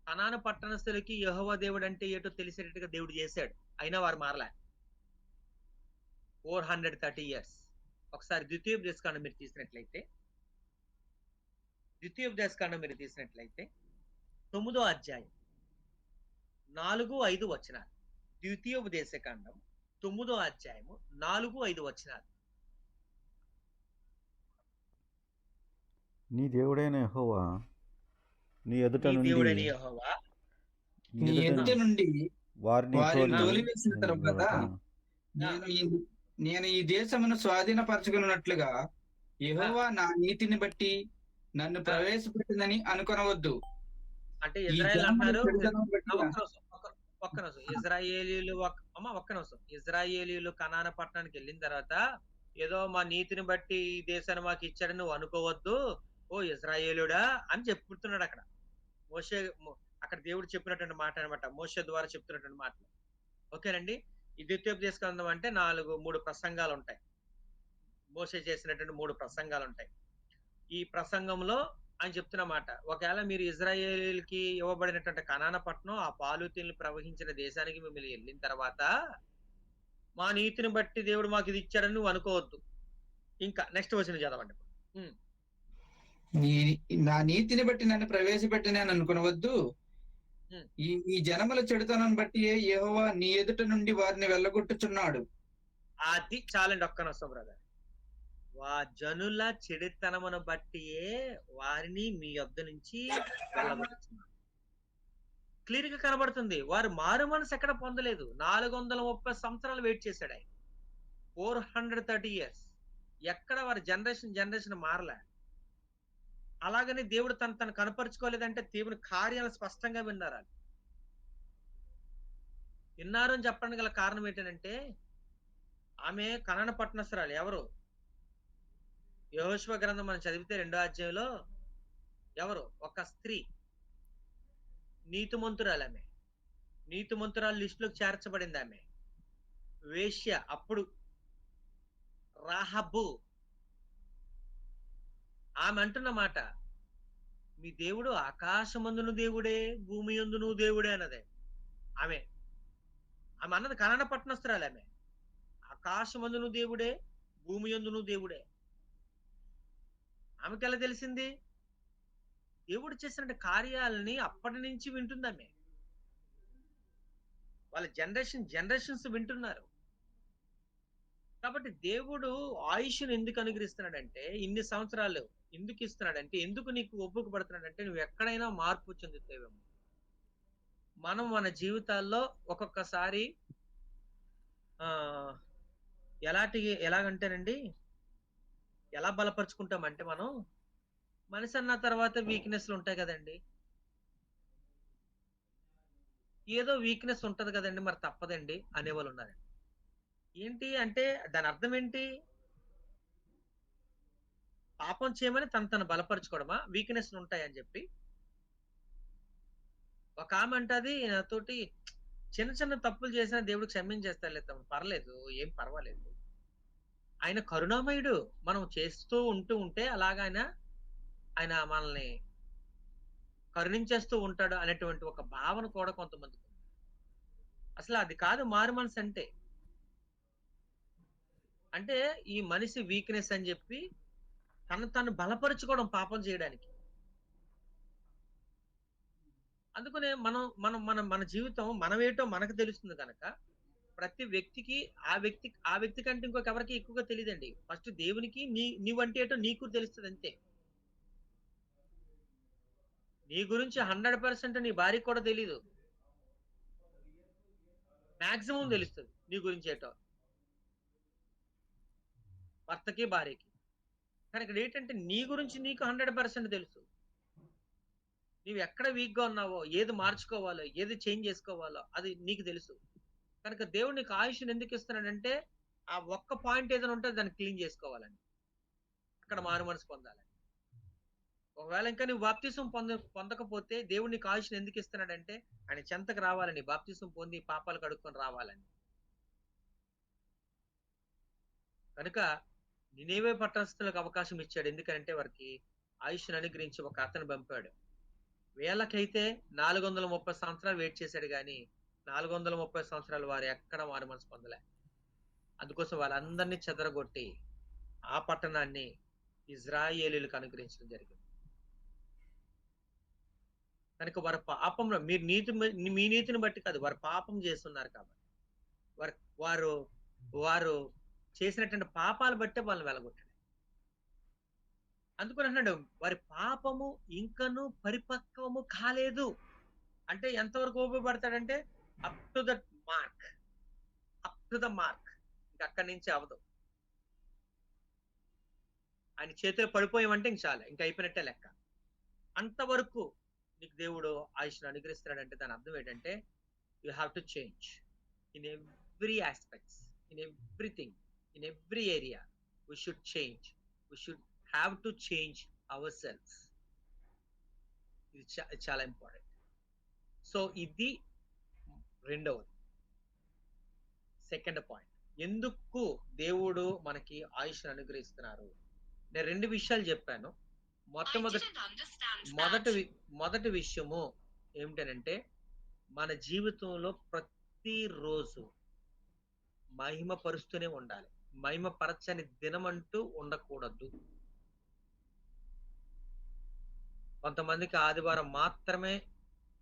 Speaker 5: కనాను పట్టణస్థులకి యెహోవా దేవుడు అంటే ఏటో తెలిసేటట్టుగా దేవుడు చేశాడు. అయినా వారు మారలే. 430 years. ఒకసారి ద్వితీయోపదేశకాండం మీరు తీసినట్లయితే 9వ అధ్యాయం 4-5 వచనాలు. ద్వితీయోపదేశకాండం 9వ అధ్యాయము 4-5 వచనాలు.
Speaker 8: నీ దేవుడైన యెహోవా నీ ఎదుట
Speaker 5: నీ
Speaker 8: నుండి
Speaker 5: దేవుడైన యెహోవా
Speaker 7: నీ ఎదుట నుండి
Speaker 8: వారిని
Speaker 7: వారిని
Speaker 8: తోలి
Speaker 7: తోలివేసిన తరువాత నేను ఈ దేశమును స్వాధీనపరచుకున్నట్లుగా యెహోవా నా నీతిని బట్టి నన్ను ప్రవేశపెట్టిందని అనుకొనవద్దు.
Speaker 5: అంటే
Speaker 7: ఈ
Speaker 5: ఇజ్రాయెల్
Speaker 7: జనముల
Speaker 5: అంటారు.
Speaker 7: చెడుతనం బట్టి
Speaker 5: ఒక్క నిమిషం. ఇజ్రాయేలీలు ఒక్క నిమిషం. ఇజ్రాయేలీలు కనాను పట్టణానికి వెళ్ళిన తర్వాత ఏదో మా నీతిని బట్టి ఈ దేశాన్ని మాకు ఇచ్చాడని నువ్వు అనుకోవద్దు, ఓ ఇజ్రాయేలుడా అని చెప్తున్నాడు అక్కడ. అక్కడ దేవుడు చెప్పినటువంటి మాట అనమాట. మోషే ద్వారా చెప్తున్నటువంటి మాటలు. ఓకేనండి. ఈ ద్వితీయోపదేశకాండం అంటే 3 ప్రసంగాలు ఉంటాయి. మోషే చేసినటువంటి 3 ప్రసంగాలు ఉంటాయి. ఈ ప్రసంగంలో ఆయన చెప్తున్న మాట, ఒకవేళ మీరు ఇజ్రాయేల్కి ఇవ్వబడినటువంటి కనాను పట్టణం ఆ పాలు తేనెలు ప్రవహించిన దేశానికి మిమ్మల్ని వెళ్ళిన తర్వాత మా నీతిని బట్టి దేవుడు మాకు ఇది ఇచ్చాడని నువ్వు అనుకోవద్దు. ఇంకా నెక్స్ట్ వచనం చదవండి.
Speaker 7: నా నీతిని బట్టి నన్ను ప్రవేశపెట్టినని అనుకునవద్దు. ఈ జనముల చెడుతనం బట్టి యెహోవా నీ ఎదుట నుండి వారిని వెళ్ళగొట్టుచున్నాడు.
Speaker 5: అది చాలండి. ఒక్క నిమిషం బ్రదర్. జనుల చెడుతనమును బట్టియే వారిని మీ యొద్ద నుంచి వెళ్ళగొట్టుచున్నాడు. క్లియర్ గా కనబడుతుంది. వారు మారు మనసు ఎక్కడ పొందలేదు. 430 సంవత్సరాలు వెయిట్ చేశాడు ఆయన. 430 years. ఎక్కడ వారి జనరేషన్ మారలే. అలాగని దేవుడు తను కనపరుచుకోలేదంటే దేవుని కార్యాలు స్పష్టంగా విన్నారు. విన్నారు అని చెప్పడానికి గల కారణం ఏంటంటే ఆమె కనాను పట్టణస్థురాలు. ఎవరు? యెహోషువ గ్రంథం మనం చదివితే 2వ అధ్యాయంలో ఎవరు? ఒక స్త్రీ, నీతిమంతురాలు. ఆమె నీతిమంతురాలు లిస్టులోకి చేర్చబడింది. ఆమె వేశ్య. అప్పుడు రాహబు ఆమె అంటున్న మాట, మీ దేవుడు ఆకాశమందును దేవుడే భూమి యందును దేవుడే అన్నదే. ఆమె అన్నది కనాను పట్టణస్థురాలు. ఆమె ఆకాశమందును దేవుడే భూమి యందును దేవుడే. ఆమెకి ఎలా తెలిసింది? దేవుడు చేసిన కార్యాలని అప్పటి నుంచి వింటుంది ఆమె. వాళ్ళ జనరేషన్స్ వింటున్నారు. కాబట్టి దేవుడు ఆయుష్ను ఎందుకు అనుగ్రహిస్తున్నాడంటే, ఇన్ని సంవత్సరాలు ఎందుకు ఇస్తున్నాడంటే, ఎందుకు నీకు ఒప్పుకుపడుతున్నాడంటే నువ్వు ఎక్కడైనా మార్పు చెందుతావేమో. మనం మన జీవితాల్లో ఒక్కొక్కసారి ఎలాగంటేనండి, ఎలా బలపరుచుకుంటామంటే మనం మనిషి అన్న తర్వాత వీక్నెస్లు ఉంటాయి కదండి. ఏదో వీక్నెస్ ఉంటది కదండి, మరి తప్పదండి అనేవాళ్ళు ఉన్నారండి. ఏంటి అంటే దాని అర్థం ఏంటి? పాపం చేయమని తను బలపరుచుకోవడమా? వీక్నెస్లు ఉంటాయని చెప్పి. ఒక ఆమె అంటది నాతోటి, చిన్న చిన్న తప్పులు చేసినా దేవుడు క్షమించేస్తాలే, పర్లేదు, ఏం పర్వాలేదు, ఆయన కరుణామయుడు, మనం చేస్తూ ఉంటే అలాగా ఆయన మనల్ని కరుణించేస్తూ ఉంటాడు అనేటువంటి ఒక భావన కూడా కొంతమందికి. అసలు అది కాదు మారు మనసు అంటే ఈ మనిషి వీక్నెస్ అని చెప్పి తను బలపరుచుకోవడం పాపం చేయడానికి. అందుకనే మన జీవితం మనమేటో మనకు తెలుస్తుంది కనుక ప్రతి వ్యక్తికి ఆ వ్యక్తి కంటే ఇంకొక ఎవరికి ఎక్కువగా తెలియదండి. ఫస్ట్ దేవునికి నీవంటే ఏంటో నీకు తెలుస్తుంది అంతే. నీ గురించి 100% నీ భార్యకి కూడా తెలీదు. మాక్సిమం తెలుస్తుంది నీ గురించి ఏంటో భర్తకి భార్యకి. కానీ ఇక్కడ ఏంటంటే నీ గురించి నీకు 100% తెలుసు. నీవు ఎక్కడ వీక్ గా ఉన్నావో, ఏది మార్చుకోవాలో, ఏది చేంజ్ చేసుకోవాలో అది నీకు తెలుసు. కనుక దేవుడు నీకు ఆయుష్ని ఎందుకు ఇస్తున్నాడంటే ఆ ఒక్క పాయింట్ ఏదైనా ఉంటే దాన్ని క్లీన్ చేసుకోవాలని, అక్కడ మారు మనసు పొందాలని. ఒకవేళ ఇంకా నువ్వు బాప్తిసం పొందకపోతే దేవుడు నీకు ఆయుష్ని ఎందుకు ఇస్తున్నాడంటే ఆయన చెంతకు రావాలని, బాప్తిసం పొంది పాపాలు కడుక్కొని రావాలని. కనుక నినేవే పట్టణస్థులకు అవకాశం ఇచ్చాడు. ఎందుకంటే వారికి ఆయుష్ని అనుగ్రహించి ఒక అతను పంపాడు. వీళ్ళకైతే 430 సంవత్సరాలు వెయిట్ చేశాడు కానీ 430 సంవత్సరాలు వారు ఎక్కడ మారు మనసు పొందలే. అందుకోసం వాళ్ళందరినీ చెదరగొట్టి ఆ పట్టణాన్ని ఇజ్రాయేలీలకు అనుగ్రహించడం జరిగింది. కనుక వారి పాపంలో మీ నీతిని బట్టి కాదు, వారు పాపం చేస్తున్నారు కాబట్టి వారు చేసినటువంటి పాపాలు బట్టే వాళ్ళని వెలగొట్టాడు. అందుకని అంటున్నాడు వారి పాపము ఇంకను పరిపక్వము కాలేదు. అంటే ఎంతవరకు ఉపయోగపడతాడంటే అప్ టు ద మార్క్. ఇంక అక్కడి నుంచి అవదు. ఆయన చేతిలో పడిపోయామంటే ఇంక చాలు, ఇంకా అయిపోయినట్టే లెక్క. అంతవరకు నీకు దేవుడు ఆయుష్ను అనుగ్రహిస్తున్నాడంటే దాని అర్థం ఏంటంటే you have to change in every aspects, in everything, in every area. We should change. We should have to change our self. ఇది చాలా ఇంపార్టెంట్. సో ఇది రెండవది. సెకండ్ పాయింట్, ఎందుకు దేవుడు మనకి ఆయుష్ను అనుగ్రహిస్తున్నారు? నేను 2 విషయాలు చెప్పాను. మొదటి విషయము ఏమిటనంటే మన జీవితంలో ప్రతిరోజు మహిమ పరుస్తూనే ఉండాలి. మహిమ పరచని దినం అంటూ ఉండకూడదు. కొంతమందికి ఆదివారం మాత్రమే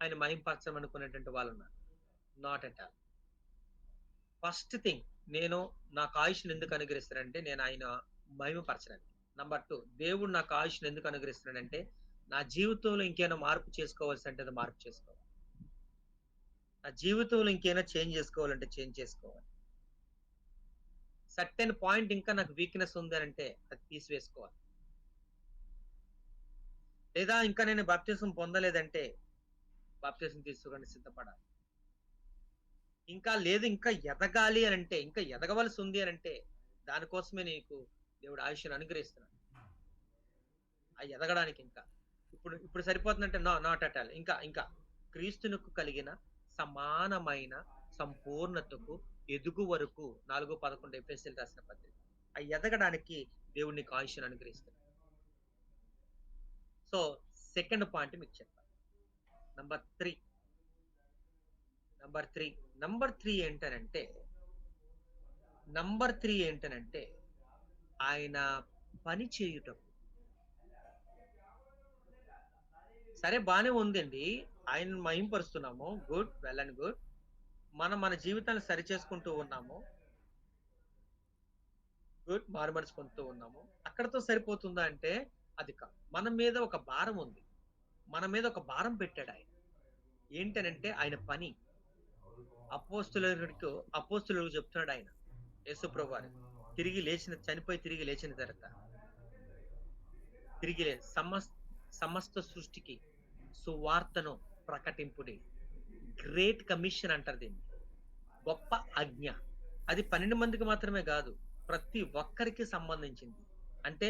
Speaker 5: ఆయన మహిమపరచమనుకునేటువంటి వాళ్ళు ఉన్నారు. Not at all. First thing, నాకు ఆయుష్ని ఎందుకు అనుగ్రహిస్తానంటే నేను ఆయన మహిమపరచడానికి. నంబర్ 2, దేవుడు నాకు ఆయుష్ని ఎందుకు అనుగ్రహిస్తున్నాడంటే నా జీవితంలో ఇంకేమైనా మార్పు చేసుకోవాల్సి అంటే అది మార్పు చేసుకోవాలి. నా జీవితంలో ఇంకేమైనా చేంజ్ చేసుకోవాలంటే చేంజ్ చేసుకోవాలి. సర్టెన్ పాయింట్ ఇంకా నాకు వీక్నెస్ ఉంది అంటే అది తీసివేసుకోవాలి. లేదా ఇంకా నేను బాప్తిసం పొందలేదంటే బాప్తిసం తీసుకోవడానికి సిద్ధపడాలి. ఇంకా లేదు, ఇంకా ఎదగాలి అని అంటే, ఇంకా ఎదగవలసి ఉంది అని అంటే దానికోసమే నీకు దేవుడు ఆయుష్ను అనుగ్రహిస్తున్నాడు. ఆ ఎదగడానికి ఇంకా ఇప్పుడు సరిపోతుందంటే నాట్ అట్ ఆల్. ఇంకా క్రీస్తునకు కలిగిన సమానమైన సంపూర్ణతకు ఎదుగు వరకు 4:11 ఎఫెసీయులకు రాసిన పత్రిక. ఆ ఎదగడానికి దేవుడు నీకు ఆయుష్ను అనుగ్రహిస్తున్నాడు. సో సెకండ్ పాయింట్ మీకు చెప్పాలి. నంబర్ 3 ఏంటనంటే ఆయన పని చేయుటకు. సరే బానే ఉందండి, ఆయన మహింపరుస్తున్నాము, గుడ్, వెల్ అండ్ గుడ్. మన జీవితాన్ని సరి చేసుకుంటూ ఉన్నాము, గుడ్, మారుమనసు పొందుతూ ఉన్నాము. అక్కడతో సరిపోతుందా అంటే అది కాదు. మన మీద ఒక భారం ఉంది. మన మీద ఒక భారం పెట్టాడు ఆయన. ఏంటనంటే ఆయన పని. అపోస్తులకు చెప్తున్నాడు ఆయన, యేసుప్రభు వారు చనిపోయి తిరిగి లేచిన తర్వాత సమస్త సృష్టికి సువార్తను ప్రకటింపుడి. గ్రేట్ కమిషన్ అంటారు దీన్ని, గొప్ప ఆజ్ఞ. అది 12 మందికి మాత్రమే కాదు, ప్రతి ఒక్కరికి సంబంధించింది. అంటే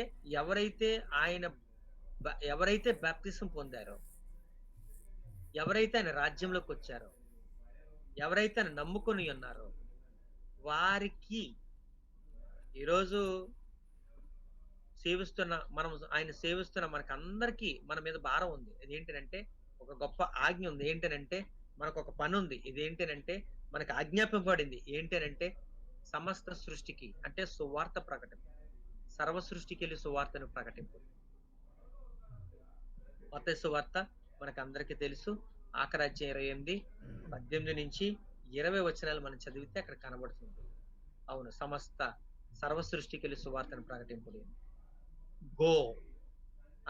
Speaker 5: ఎవరైతే బాప్తిసం పొందారో, ఎవరైతే ఆయన రాజ్యంలోకి వచ్చారో, ఎవరైతే ఆయన నమ్ముకొని ఉన్నారో వారికి ఈరోజు ఆయన సేవిస్తున్న మనకందరికీ మన మీద భారం ఉంది. ఇదేంటంటే ఒక గొప్ప ఆజ్ఞ ఉంది. ఏంటనంటే మనకు ఒక పని ఉంది. ఇదేంటనంటే మనకు ఆజ్ఞాపింపబడింది. ఏంటనంటే సమస్త సృష్టికి, అంటే సువార్త ప్రకటింపు. సర్వ సృష్టికి వెళ్ళి సువార్తను ప్రకటింపు. మత్తయి సువార్త మనకు అందరికీ తెలుసు. ఆఖరి అధ్యాయం 28, 18 నుంచి 20 వచనాలు మనం చదివితే అక్కడ కనబడుతుంది. అవును, సర్వ సృష్టికి సువార్తను ప్రకటింపుడు. గో,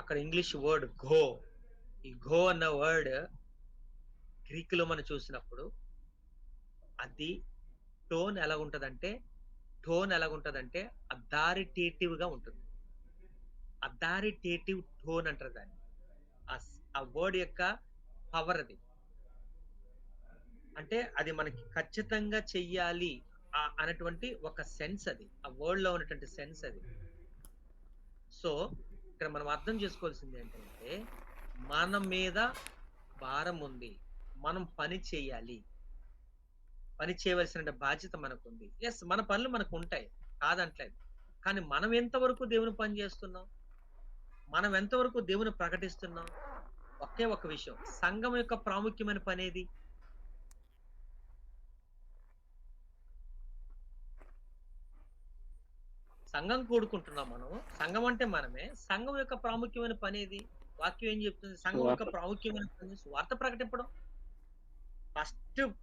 Speaker 5: అక్కడ ఇంగ్లీష్ వర్డ్ గో. ఈ గో అన్న వర్డ్ గ్రీక్ లో మనం చూసినప్పుడు అది టోన్ ఎలాగుంటదంటే అథారిటేటివ్ గా ఉంటుంది. అథారిటేటివ్ టోన్ అంటారు దాన్ని. ఆ వర్డ్ యొక్క పవర్ అది. అంటే అది మనకి ఖచ్చితంగా చెయ్యాలి అన్నటువంటి ఒక సెన్స్ అది. ఆ వర్డ్ లో ఉన్నటువంటి సెన్స్ అది. సో ఇక్కడ మనం అర్థం చేసుకోవాల్సింది ఏంటంటే, మన మీద భారం ఉంది, మనం పని చేయాలి, పని చేయవలసిన బాధ్యత మనకుంది. ఎస్, మన పనులు మనకు ఉంటాయి, కాదంటలేదు. కానీ మనం ఎంతవరకు దేవుని పని చేస్తున్నాం, మనం ఎంతవరకు దేవుని ప్రకటిస్తున్నాం? ఒకే ఒక విషయం, సంఘం యొక్క ప్రాముఖ్యమైన పని ఏది? సంఘం కూడుకుంటున్నాం మనం. సంఘం అంటే మనమే. సంఘం యొక్క ప్రాముఖ్యమైన పని ఏది? వాక్యం ఏం చెప్తుంది? సంఘం యొక్క ప్రాముఖ్యమైన పని సువార్త ప్రకటింపడం.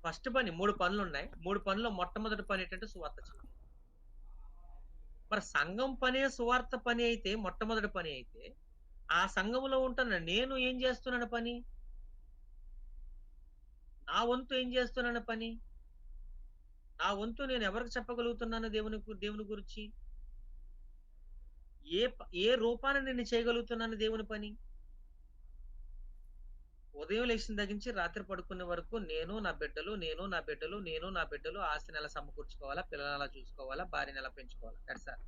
Speaker 5: ఫస్ట్ పని. 3 పనులు ఉన్నాయి. 3 పనుల్లో మొట్టమొదటి పని ఏంటంటే సువార్త చేయడం. మరి సంఘం పనే సువార్త పని అయితే, మొట్టమొదటి పని అయితే, ఆ సంఘంలో ఉంటున్న నేను ఏం చేస్తున్నాను పని? నా వంతు ఏం చేస్తున్నాను పని? నా వంతు నేను ఎవరికి చెప్పగలుగుతున్నాను దేవుని గురించి? ఏ రూపాన్ని నేను చేయగలుగుతున్నాను దేవుని పని? ఉదయం లేచిన తగ్గించి రాత్రి పడుకునే వరకు నేను నా బిడ్డలు ఆస్తిని ఎలా సమకూర్చుకోవాలా, పిల్లల్ని ఎలా చూసుకోవాలా, భార్యని ఎలా పెంచుకోవాలా, దట్స్ ఆల్.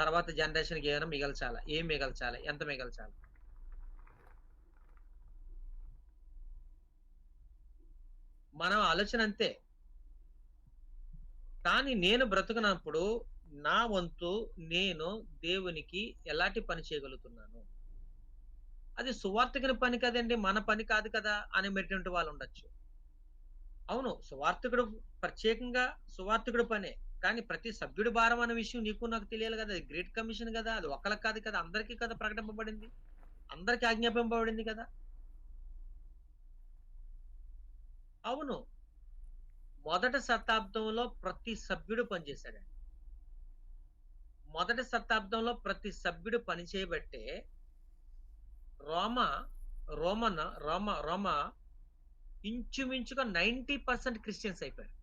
Speaker 5: తర్వాత జనరేషన్కి ఏమైనా మిగల్చాలా, ఏం మిగల్చాలి, ఎంత మిగల్చాలి? మనం ఆలోచన అంతే. కానీ నేను బ్రతుకున్నప్పుడు నా వంతు నేను దేవునికి ఎలాంటి పని చేయగలుగుతున్నాను? అది సువార్తికుని పని కదండి, మన పని కాదు కదా అనేటువంటి వాళ్ళు ఉండొచ్చు. అవును, సువార్తికుడు ప్రత్యేకంగా సువార్తికుడు పనే. కానీ ప్రతి సభ్యుడి భారం అనే విషయం నీకు నాకు తెలియాలి కదా. అది గ్రేట్ కమిషన్ కదా, అది ఒక్కరికి కాదు కదా, అందరికీ కదా ప్రకటింపబడింది, అందరికీ ఆజ్ఞాపింపబడింది కదా. అవును, మొదటి శతాబ్దంలో ప్రతి సభ్యుడు పనిచేశాడండి. మొదటి శతాబ్దంలో ప్రతి సభ్యుడు పని చేయబట్టే రోమా ఇంచుమించుగా 90% క్రిస్టియన్స్ అయిపోయారు.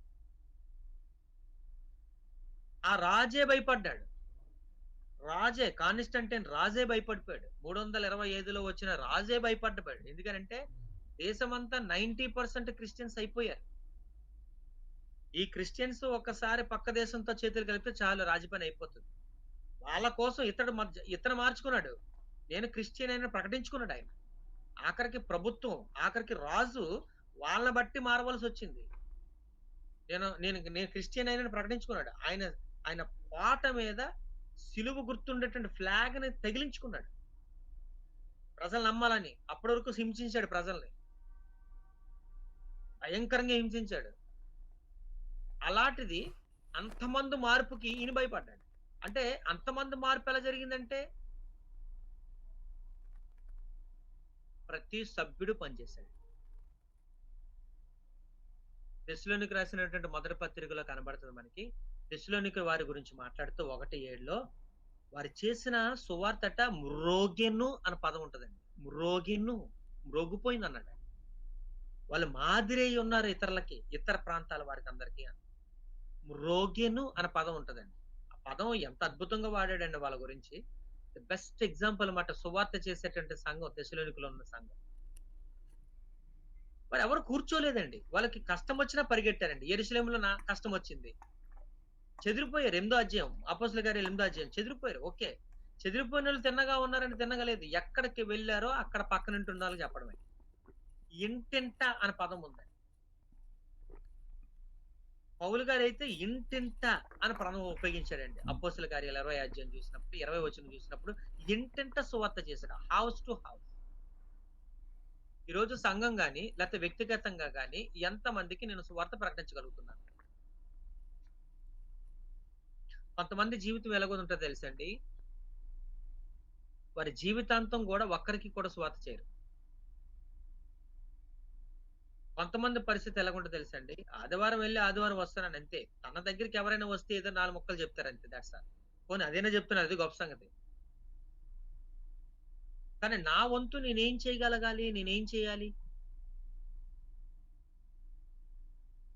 Speaker 5: ఆ రాజే భయపడ్డాడు. కాన్స్టంటైన్ రాజే భయపడిపోయాడు. 325లో వచ్చిన రాజే భయపడ్డాడు. ఎందుకంటే దేశమంతా 90% క్రిస్టియన్స్ అయిపోయారు. ఈ క్రిస్టియన్స్ ఒక్కసారి పక్క దేశంతో చేతులు కలిపితే చాలు, రాజపని అయిపోతుంది. వాళ్ళ కోసం ఇతను మార్చుకున్నాడు. నేను క్రిస్టియన్ అయిన ప్రకటించుకున్నాడు ఆయన. ఆఖరికి ప్రభుత్వం, ఆఖరికి రాజు వాళ్ళని బట్టి మారవలసి వచ్చింది. నేను క్రిస్టియన్ అయిన ప్రకటించుకున్నాడు. ఆయన పాట మీద సిలువ గుర్తుండేటువంటి ఫ్లాగ్ ని తగిలించుకున్నాడు ప్రజలు నమ్మాలని. అప్పటి వరకు హింసించాడు ప్రజల్ని, భయంకరంగా హింసించాడు. అలాంటిది అంతమంది మార్పుకి ఈయన భయపడ్డాడు. అంటే అంతమంది మార్పు ఎలా జరిగిందంటే ప్రతి సభ్యుడు పనిచేశాడు. తెస్సలోనికీయులకు రాసినటువంటి మొదటి పత్రికలో కనబడుతుంది మనకి. తెస్సలోనికీయుల వారి గురించి మాట్లాడుతూ 1:7 వారు చేసిన సువార్తట మ్రోగెను అనే పదం ఉంటదండి. మ్రోగిపోయింది అన్నాడు. వాళ్ళు మాదిరి ఉన్నారు ఇతరులకి, ఇతర ప్రాంతాల వారికి అందరికీ. మ్రోగెను అనే పదం ఉంటదండి. ఆ పదం ఎంత అద్భుతంగా వాడాడండి వాళ్ళ గురించి. బెస్ట్ ఎగ్జాంపుల్ అన్నమాట సువార్త చేసేటువంటి సంఘం, తెస్సలోనికీలో ఉన్న సంఘం. మరి ఎవరు కూర్చోలేదండి. వాళ్ళకి కష్టం వచ్చినా పరిగెట్టారండి. యెరూషలేములో కష్టం వచ్చింది, చెదిరిపోయారు. 8వ అధ్యాయం, అపోస్తలుల కార్యాలు 8వ అధ్యాయం, చెదిరిపోయారు. ఓకే, చెదిరిపోయిన వాళ్ళు తిన్నగా ఉన్నారని తిన్నగలేదు. ఎక్కడికి వెళ్ళారో అక్కడ పక్కనింటి ఉండాలని చెప్పడమే. ఇంటింట అనే పదం ఉందండి. పౌలు గారు అయితే ఇంటింట అనే పదం ఉపయోగించాడండి. అపోస్తలుల కార్యాలు 20వ అధ్యాయం చూసినప్పుడు, 20వ వచనం చూసినప్పుడు ఇంటింట సువార్త చేశాడు, హౌస్ టు హౌస్. ఈరోజు సంఘం గాని లేకపోతే వ్యక్తిగతంగా గాని ఎంతమందికి నేను సువార్త ప్రకటించగలుగుతున్నాను? కొంతమంది జీవితం ఎలాగోంటుందో తెలుసండి, వారి జీవితాంతం కూడా ఒక్కరికి కూడా సువార్త చేయరు. కొంతమంది పరిస్థితి ఎలాగుంటో తెలుసండి, ఆదివారం వెళ్ళి ఆదివారం వస్తానని అంతే. తన దగ్గరికి ఎవరైనా వస్తే ఏదో 4 ముక్కలు చెప్తారు అంతే. That's all. పోనీ అదైనా చెప్తున్నారు, అది గొప్ప సంగతి. కానీ నా వంతు నేనేం చేయగలగాలి? నేనేం చేయాలి?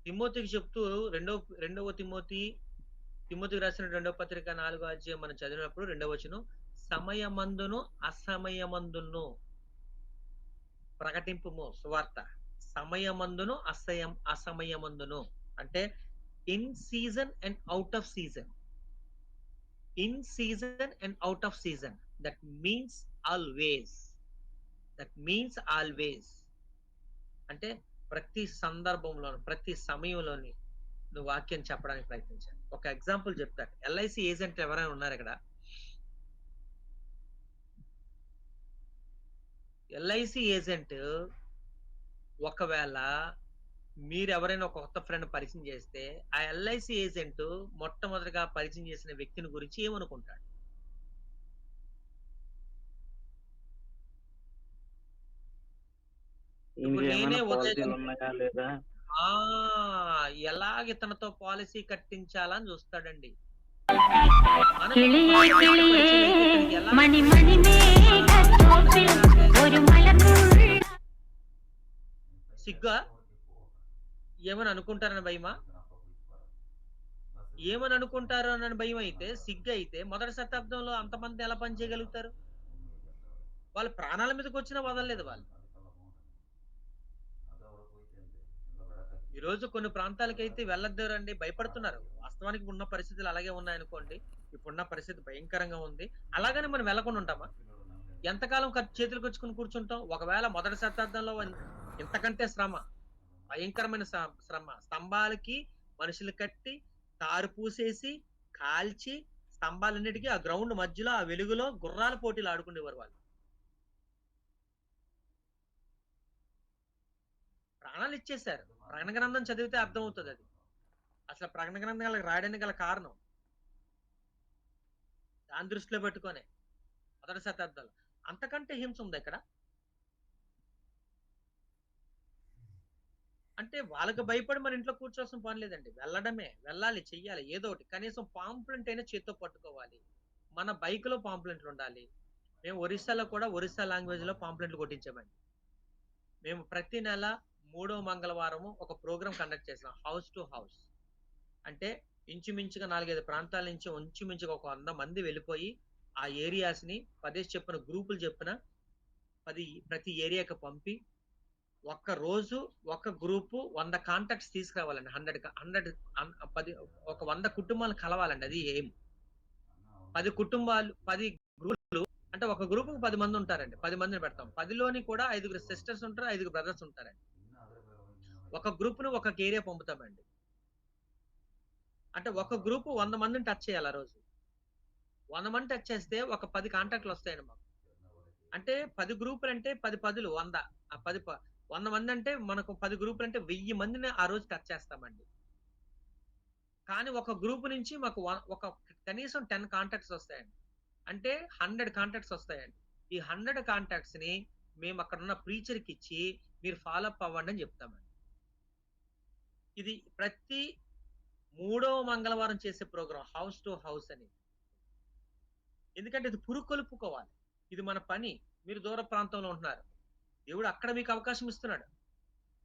Speaker 5: తిమోతికి చెప్తూ రెండవ తిమోతికి రాసిన 2వ పత్రిక 4వ అధ్యాయం మనం చదివినప్పుడు 2వ వచనం, సమయమందును అసమయమందును ప్రకటింపుము సువార్త. సమయమందును అసమయమందును అంటే in season and out of season. In season and out of season. That means always. అంటే ప్రతి సందర్భంలోను, ప్రతి సమయంలోని నువ్వు వాక్యం చెప్పడానికి ప్రయత్నించాలి. ఒక ఎగ్జాంపుల్ చెప్తాను. ఎల్ఐసి ఏజెంట్ ఎవరైనా ఉన్నారు ఇక్కడ? ఎల్ఐసి ఏజెంట్ ఒకవేళ మీరు ఎవరైనా ఒక కొత్త ఫ్రెండ్ పరిచయం చేస్తే, ఆ ఎల్ఐసి ఏజెంట్ మొట్టమొదటిగా పరిచయం చేసిన వ్యక్తిని గురించి ఏమనుకుంటాడు? ఇప్పుడు
Speaker 2: ఈయనకి
Speaker 5: నేనే
Speaker 2: ఏమైనా పాలసీలు
Speaker 5: ఉదయకాలం
Speaker 2: ఉన్నాయా లేదా?
Speaker 5: ఎలాగ ఇతనితో పాలసీ కట్టించాలని చూస్తాడండి.
Speaker 9: കിളിയേ കിളിയേ മണിമണിമേഘത്തോപ്പിൽ ഒരു മലർന്നുള്ള
Speaker 5: సిగ్గా ఏమని అనుకుంటారని భయమా? ఏమని అనుకుంటారు అని భయం అయితే, సిగ్గు అయితే మొదటి శతాబ్దంలో అంతమంది ఎలా పని చేయగలుగుతారు? వాళ్ళ ప్రాణాల మీదకి వచ్చినా వదలలేదు వాళ్ళు. ఈ రోజు కొన్ని ప్రాంతాలకైతే వెళ్ళొద్దారండి, భయపడుతున్నారు. వాస్తవానికి ఉన్న పరిస్థితులు అలాగే ఉన్నాయనుకోండి. ఇప్పుడున్న పరిస్థితి భయంకరంగా ఉంది. అలాగని మనం వెళ్ళకుండా ఉంటామా? ఎంతకాలం చేతులు కొచ్చుకుని కూర్చుంటాం? ఒకవేళ మొదటి శతాబ్దంలో ఇంతకంటే శ్రమ, భయంకరమైన శ్రమ, స్తంభాలకి మనుషులు కట్టి తారు పూసేసి కాల్చి స్తంభాలన్నిటికీ ఆ గ్రౌండ్ మధ్యలో ఆ వెలుగులో గుర్రాల పోటీలు ఆడుకునేవారు వాళ్ళు. ప్రాణాలు ఇచ్చేశారు. ప్రకటన గ్రంథం చదివితే అర్థమవుతుంది అది. అసలు ప్రకటన గ్రంథాలకు రాయడానికి గల కారణం దాని దృష్టిలో పెట్టుకొని మొదటి శతాబ్దాలు అంతకంటే హింస ఉంది ఇక్కడ. అంటే వాళ్ళకి భయపడి మన ఇంట్లో కూర్చోవాల్సిన పని లేదండి. వెళ్ళాలి, చెయ్యాలి ఏదో ఒకటి. కనీసం పాంప్లెంట్ అయినా చేత్తో పట్టుకోవాలి. మన బైక్ లో పాంప్లెంట్లు ఉండాలి. మేము ఒరిస్సాలో కూడా ఒరిస్సా లాంగ్వేజ్ లో పాంప్లెంట్లు కొట్టించామండి. మేము ప్రతి నెల 3వ మంగళవారము ఒక ప్రోగ్రామ్ కండక్ట్ చేసాం, హౌస్ టు హౌస్. అంటే ఇంచుమించుగా 4-5 ప్రాంతాల నుంచి ఇంచుమించుగా ఒక 100 మంది వెళ్ళిపోయి ఆ ఏరియాస్ ని 10 చెప్పిన గ్రూపులు చెప్పిన 10 ప్రతి ఏరియాకి పంపి ఒక్క రోజు ఒక గ్రూపు 100 కాంటాక్ట్స్ తీసుకురావాలండి. 10 ఒక 100 కుటుంబాలు కలవాలండి. అది ఏం 10 కుటుంబాలు 10 గ్రూపులు అంటే ఒక గ్రూపుకు 10 మంది ఉంటారండి. 10 మందిని పెడతాం. 10లోని కూడా 5 సిస్టర్స్ ఉంటారు, 5 బ్రదర్స్ ఉంటారండి. ఒక గ్రూప్ ను ఒక ఏరియా పంపుతామండి. అంటే ఒక గ్రూప్ 100 మందిని టచ్ చేయాలి. ఆ రోజు 100 మంది టచ్ చేస్తే ఒక 10 కాంటాక్ట్లు వస్తాయండి మాకు. అంటే 10 గ్రూపులు అంటే 10 10లు 100. ఆ 100 మంది అంటే మనకు 10 గ్రూపులు అంటే 1000 మందిని ఆ రోజు టచ్ చేస్తామండి. కానీ ఒక గ్రూప్ నుంచి మాకు ఒక కనీసం 10 కాంటాక్ట్స్ వస్తాయండి. అంటే 100 కాంటాక్ట్స్ వస్తాయండి. ఈ 100 కాంటాక్ట్స్ ని మేము అక్కడ ఉన్న ప్రీచర్కి ఇచ్చి మీరు ఫాలో అప్ అవ్వండి అని చెప్తామండి. ఇది ప్రతి 3వ మంగళవారం చేసే ప్రోగ్రాం హౌస్ టు హౌస్ అని. ఎందుకంటే ఇది పురుకొలుపుకోవాలి. ఇది మన పని. మీరు దూర ప్రాంతంలో ఉంటున్నారు, దేవుడు అక్కడ మీకు అవకాశం ఇస్తున్నాడు,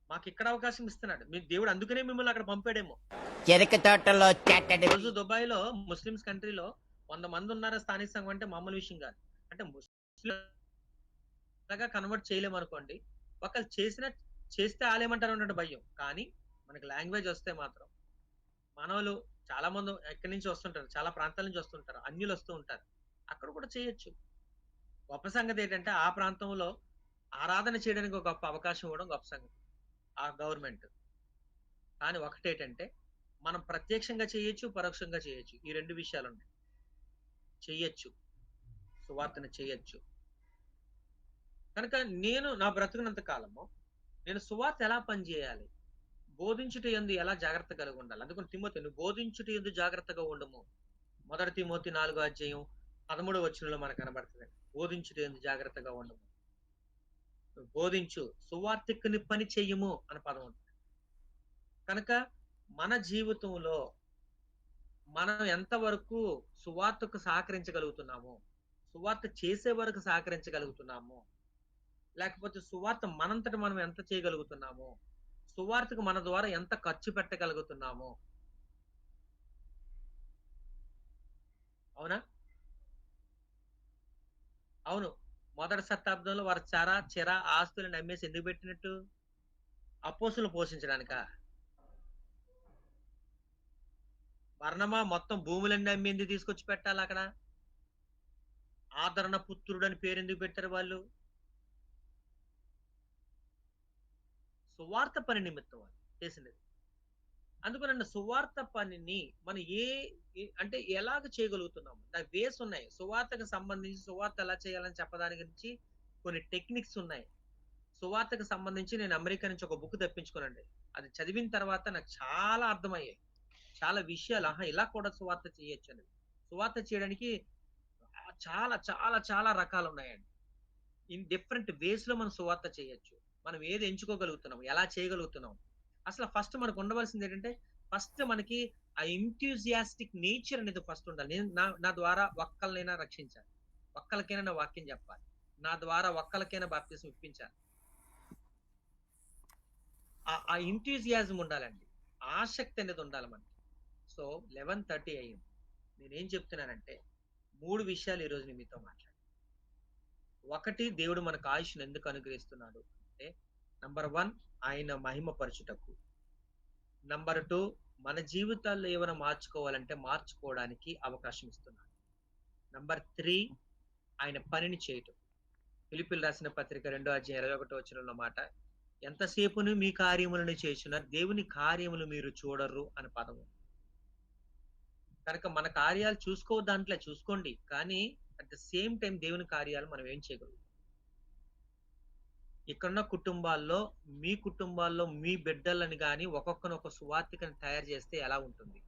Speaker 5: మాకు ఇక్కడ అవకాశం ఇస్తున్నాడు. మీ దేవుడు అందుకనే మిమ్మల్ని అక్కడ పంపాడేమో.
Speaker 10: చెరుకు తోటలో
Speaker 5: రోజు దుబాయ్ లో ముస్లిమ్స్ కంట్రీలో 100 మంది ఉన్నారా స్థానిక సంఘం అంటే మామూలు విషయం కాదు. అంటే ముస్లింగా కన్వర్ట్ చేయలేము అనుకోండి. ఒకళ్ళు చేస్తే ఆలేమంటారు అన్నట్టు భయం. కానీ మనకి లాంగ్వేజ్ వస్తే మాత్రం మనోళ్ళు చాలా మంది ఎక్కడి నుంచి వస్తుంటారు, చాలా ప్రాంతాల నుంచి వస్తుంటారు, అన్యులు వస్తూ ఉంటారు. అక్కడ కూడా చేయొచ్చు. గొప్ప సంగతి ఏంటంటే ఆ ప్రాంతంలో ఆరాధన చేయడానికి ఒక గొప్ప అవకాశం ఇవ్వడం గొప్ప సంగతి ఆ గవర్నమెంట్. కానీ ఒకటేంటంటే మనం ప్రత్యక్షంగా చేయొచ్చు, పరోక్షంగా చేయొచ్చు. ఈ 2 విషయాలు ఉన్నాయి. చెయ్యొచ్చు, సువార్తను చేయొచ్చు. కనుక నేను నా బ్రతుకున్నంత కాలము నేను సువార్త ఎలా పనిచేయాలి, బోధించుట యందు ఎలా జాగ్రత్త కలిగి ఉండాలి. అందుకని తిమోతి నువ్వు బోధించుట యందు జాగ్రత్తగా ఉండము. 1 తిమోతి 4వ అధ్యాయం 13వ వచనంలో మనకు కనబడుతుంది. బోధించుట యందు జాగ్రత్తగా ఉండము. బోధించు, సువార్తికుని పని చెయ్యము అనే పదం ఉంటుంది. కనుక మన జీవితంలో మనం ఎంతవరకు సువార్తకు సహకరించగలుగుతున్నాము, సువార్త చేసే వరకు సహకరించగలుగుతున్నాము, లేకపోతే సువార్త మనంతట మనం ఎంత చేయగలుగుతున్నాము, సువార్తకు మన ద్వారా ఎంత ఖర్చు పెట్టగలుగుతున్నాము. అవునా? అవును. మొదటి శతాబ్దంలో వారు చిర ఆస్తులను అమ్మేసి ఎందుకు పెట్టినట్టు? అపోస్తులను పోషించడానికా? బర్నబా మొత్తం భూములన్నీ అమ్మి ఎందుకు తీసుకొచ్చి పెట్టాలి అక్కడ? ఆదరణ పుత్రుడు అని పేరు ఎందుకు పెట్టారు వాళ్ళు? సువార్త పని నిమిత్తం వాళ్ళు చేసినది. అందుకనండి సువార్త పనిని మనం అంటే ఎలాగ చేయగలుగుతున్నాము, దాని వేస్ ఉన్నాయి. సువార్తకు సంబంధించి సువార్త ఎలా చేయాలని చెప్పడానికి గురించి కొన్ని టెక్నిక్స్ ఉన్నాయి. సువార్తకు సంబంధించి నేను అమెరికా నుంచి ఒక బుక్ తెప్పించుకున్నానండి. అది చదివిన తర్వాత నాకు చాలా అర్థమయ్యాయి, చాలా విషయాలు. ఇలా కూడా సువార్త చేయొచ్చు అనేది. సువార్త చేయడానికి చాలా చాలా చాలా రకాలు ఉన్నాయండి. ఇన్ డిఫరెంట్ వేస్ లో మనం సువార్త చేయొచ్చు. మనం ఏది ఎంచుకోగలుగుతున్నాం, ఎలా చేయగలుగుతున్నాం. అసలు ఫస్ట్ మనకు ఉండవలసింది ఏంటంటే, ఫస్ట్ మనకి ఆ ఎంథ్యూజియాస్టిక్ నేచర్ అనేది ఫస్ట్ ఉండాలి. నేను నా ద్వారా ఒక్కళ్ళనైనా రక్షించాలి, ఒక్కరికైనా నా వాక్యం చెప్పాలి, నా ద్వారా ఒక్కరికైనా బాప్తిసం ఇప్పించాలి. ఆ ఎంథ్యూజియాజం ఉండాలండి, ఆసక్తి అనేది ఉండాలి మనకి. సో 11:30 అయ్యింది. నేనేం చెప్తున్నానంటే 3 విషయాలు ఈరోజు నేను మీతో మాట్లాడాను. ఒకటి, దేవుడు మనకు ఆయుష్ను ఎందుకు అనుగ్రహిస్తున్నాడు అంటే, నంబర్ 1 ఆయన మహిమ పరచుటకు. నంబర్ 2 మన జీవితాల్లో ఏమైనా మార్చుకోవాలంటే మార్చుకోవడానికి అవకాశం ఇస్తున్నాడు. నంబర్ 3 ఆయన పనిని చేయటం. ఫిలిప్పీయులకు రాసిన పత్రిక 2:21 మాట, ఎంతసేపును మీ కార్యములను చేస్తున్నారు, దేవుని కార్యములు మీరు చూడరు అని పదము. కనుక మన కార్యాలు దాంట్లో చూసుకోండి, కానీ అట్ ద సేమ్ టైం దేవుని కార్యాలు మనం ఏం చేయగలుగుతాం. ఇక్కడున్న కుటుంబాల్లో మీ బిడ్డలని కానీ ఒక్కొక్కరు ఒక సువార్తికని తయారు చేస్తే ఎలా ఉంటుంది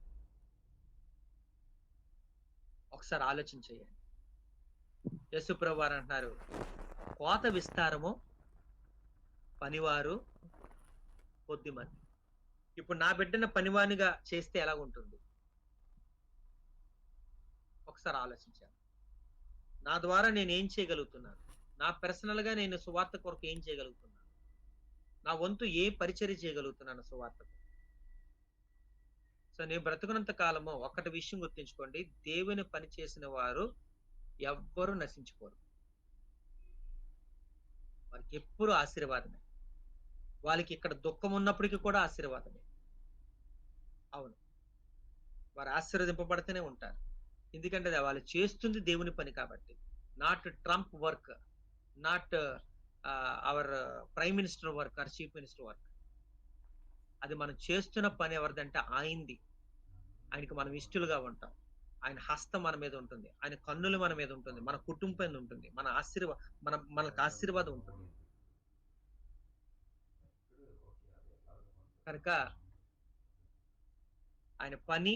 Speaker 5: ఒకసారి ఆలోచన చేయండి. యేసుప్రభువు వారు అంటున్నారు, కోత విస్తారము, పనివారు కొద్దిమంది. ఇప్పుడు నా బిడ్డను పనివానిగా చేస్తే ఎలా ఉంటుంది ఒకసారి ఆలోచించాను. నా ద్వారా నేను ఏం చేయగలుగుతున్నాను, నా పర్సనల్ గా నేను సువార్త కొరకు ఏం చేయగలుగుతున్నాను, నా వంతు ఏ పరిచర్య చేయగలుగుతున్నాను సువార్తకు. సో నేను బ్రతుకున్నంత కాలము ఒకటి విషయం గుర్తుంచుకోండి, దేవుని పని చేసిన వారు ఎవ్వరూ నశించుకోరు. వారికి ఎప్పుడు ఆశీర్వాదమే. వాళ్ళకి ఇక్కడ దుఃఖం ఉన్నప్పటికీ కూడా ఆశీర్వాదమే. అవును, వారు ఆశీర్వదింపబడితేనే ఉంటారు. ఎందుకంటే అది వాళ్ళు చేస్తుంది దేవుని పని కాబట్టి. Not Trump work, not our prime minister work or chief minister work. అది మనం చేస్తున్న పని ఎవరిదంటే ఆయనది. ఆయనకి మనం ఇష్టలుగా ఉంటాం, ఆయన హస్తం మన మీద ఉంటుంది, ఆయన కన్నులు మన మీద ఉంటుంది, మన కుటుంబం మీద ఉంటుంది, మనకు ఆశీర్వాదం ఉంటుంది. కనుక ఆయన పని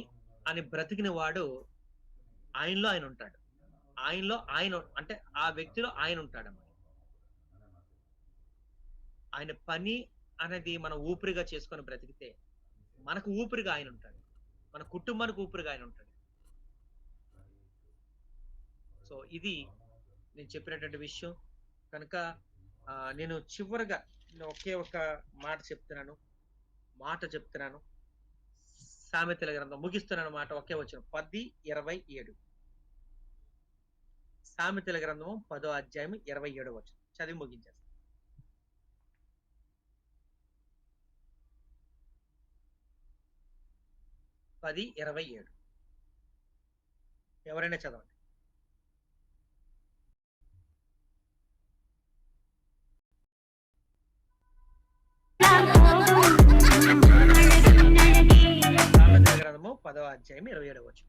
Speaker 5: అని బ్రతికిన వాడు ఆయనలో ఆయన ఉంటాడు, ఆయనలో ఆయన అంటే ఆ వ్యక్తిలో ఆయన ఉంటాడన్నమాట. ఆయన పని అనేది మనం ఊపిరిగా చేసుకొని బ్రతికితే మనకు ఊపిరిగా ఆయన ఉంటాడు, మన కుటుంబానికి ఊపిరిగా ఆయన ఉంటాడు. సో ఇది నేను చెప్పినటువంటి విషయం. కనుక నేను చివరిగా ఒకే ఒక మాట చెప్తున్నాను. సామెతల గ్రంథం ముగిస్తున్నాను మాట, ఒకే వచనం 10:27. సామెతల గ్రంథం 10వ అధ్యాయం 27వ వచనం చదివి ముగించేస్తాను. 10:27 ఎవరైనా చదవండి. సామెతల గ్రంథము 10వ అధ్యాయం 27వ వచనం.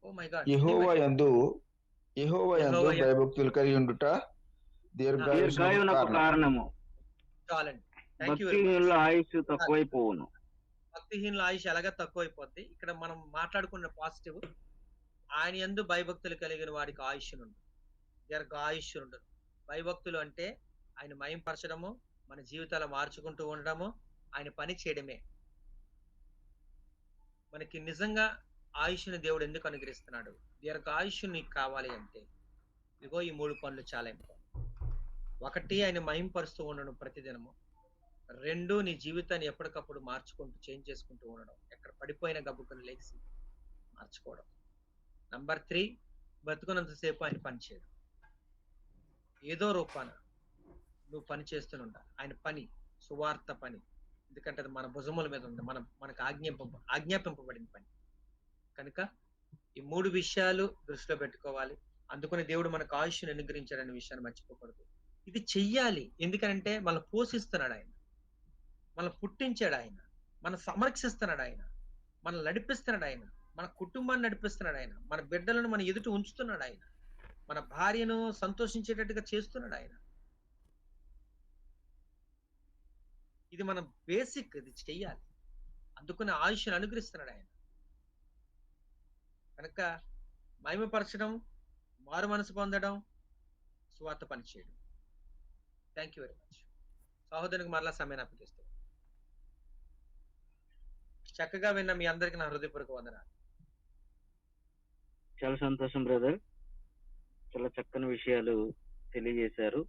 Speaker 5: Oh my God.
Speaker 6: యెహోవా యందు భయభక్తులు కలిగి ఉండుట దీర్ఘాయువునకు
Speaker 2: కారణము.
Speaker 5: చాలండి.
Speaker 2: భక్తిహీనుల ఆయుష్ తక్కువైపోవును.
Speaker 5: భక్తిహీనుల ఆయుష్ ఎలాగా తక్కువైపోద్ది. ఇక్కడ మనం మాట్లాడుకున్న పాజిటివ్ ఆయన యందు భయభక్తులు కలిగిన వాడికి ఆయుష్నుండు, దీర్ఘాయుష్యుండు. భయభక్తులు అంటే ఆయన మయంపరచడము, మన జీవితాలు మార్చుకుంటూ ఉండడము, ఆయన పని చేయడమే. మనకి నిజంగా ఆయుష్ని దేవుడు ఎందుకు అనుగ్రహిస్తున్నాడు? దీర్ఘాయుష్యం నీకు కావాలి అంటే ఇదిగో ఈ 3 పనులు చాలా ఇంపార్టెంట్. 1, ఆయన మహింపరుస్తూ ఉండడం ప్రతిదినము. 2, నీ జీవితాన్ని ఎప్పటికప్పుడు మార్చుకుంటూ చేంజ్ చేసుకుంటూ ఉండడం, ఎక్కడ పడిపోయిన గబ్బుకుని లేచి మార్చుకోవడం. నంబర్ 3, బతుకున్నంతసేపు ఆయన పని చేయడం. ఏదో రూపాన నువ్వు పని చేస్తూనే ఉండాలి. ఆయన పని సువార్త పని, ఎందుకంటే అది మన భుజముల మీద ఉంది, మనకు ఆజ్ఞాపింపబడిన పని కనుక ఈ 3 విషయాలు దృష్టిలో పెట్టుకోవాలి. అందుకని దేవుడు మనకు ఆయుష్ను అనుగ్రహించాడనే విషయాన్ని మర్చిపోకూడదు. ఇది చెయ్యాలి, ఎందుకంటే మనం పోషిస్తున్నాడు ఆయన, మనం పుట్టించాడు ఆయన, మనం సంరక్షిస్తున్నాడు ఆయన, మనం నడిపిస్తున్నాడు ఆయన, మన కుటుంబాన్ని నడిపిస్తున్నాడు ఆయన, మన బిడ్డలను మన ఎదుట ఉంచుతున్నాడు ఆయన, మన భార్యను సంతోషించేటట్టుగా చేస్తున్నాడు ఆయన. ఇది మన బేసిక్, ఇది చెయ్యాలి. అందుకని ఆయుష్ను అనుగ్రహిస్తున్నాడు ఆయన. కనుక మహిమపరచడం, మారు మనసు పొందడం, స్వార్థ పని చేయడం. Thank you very much. సహోదరునికి మరలా సమయాన్ని అప్పగిస్తాం. చక్కగా విన్న మీ అందరికీ నా హృదయపూర్వక వందనాలు.
Speaker 2: చాలా సంతోషం బ్రదర్, చాలా చక్కని విషయాలు తెలియజేశారు.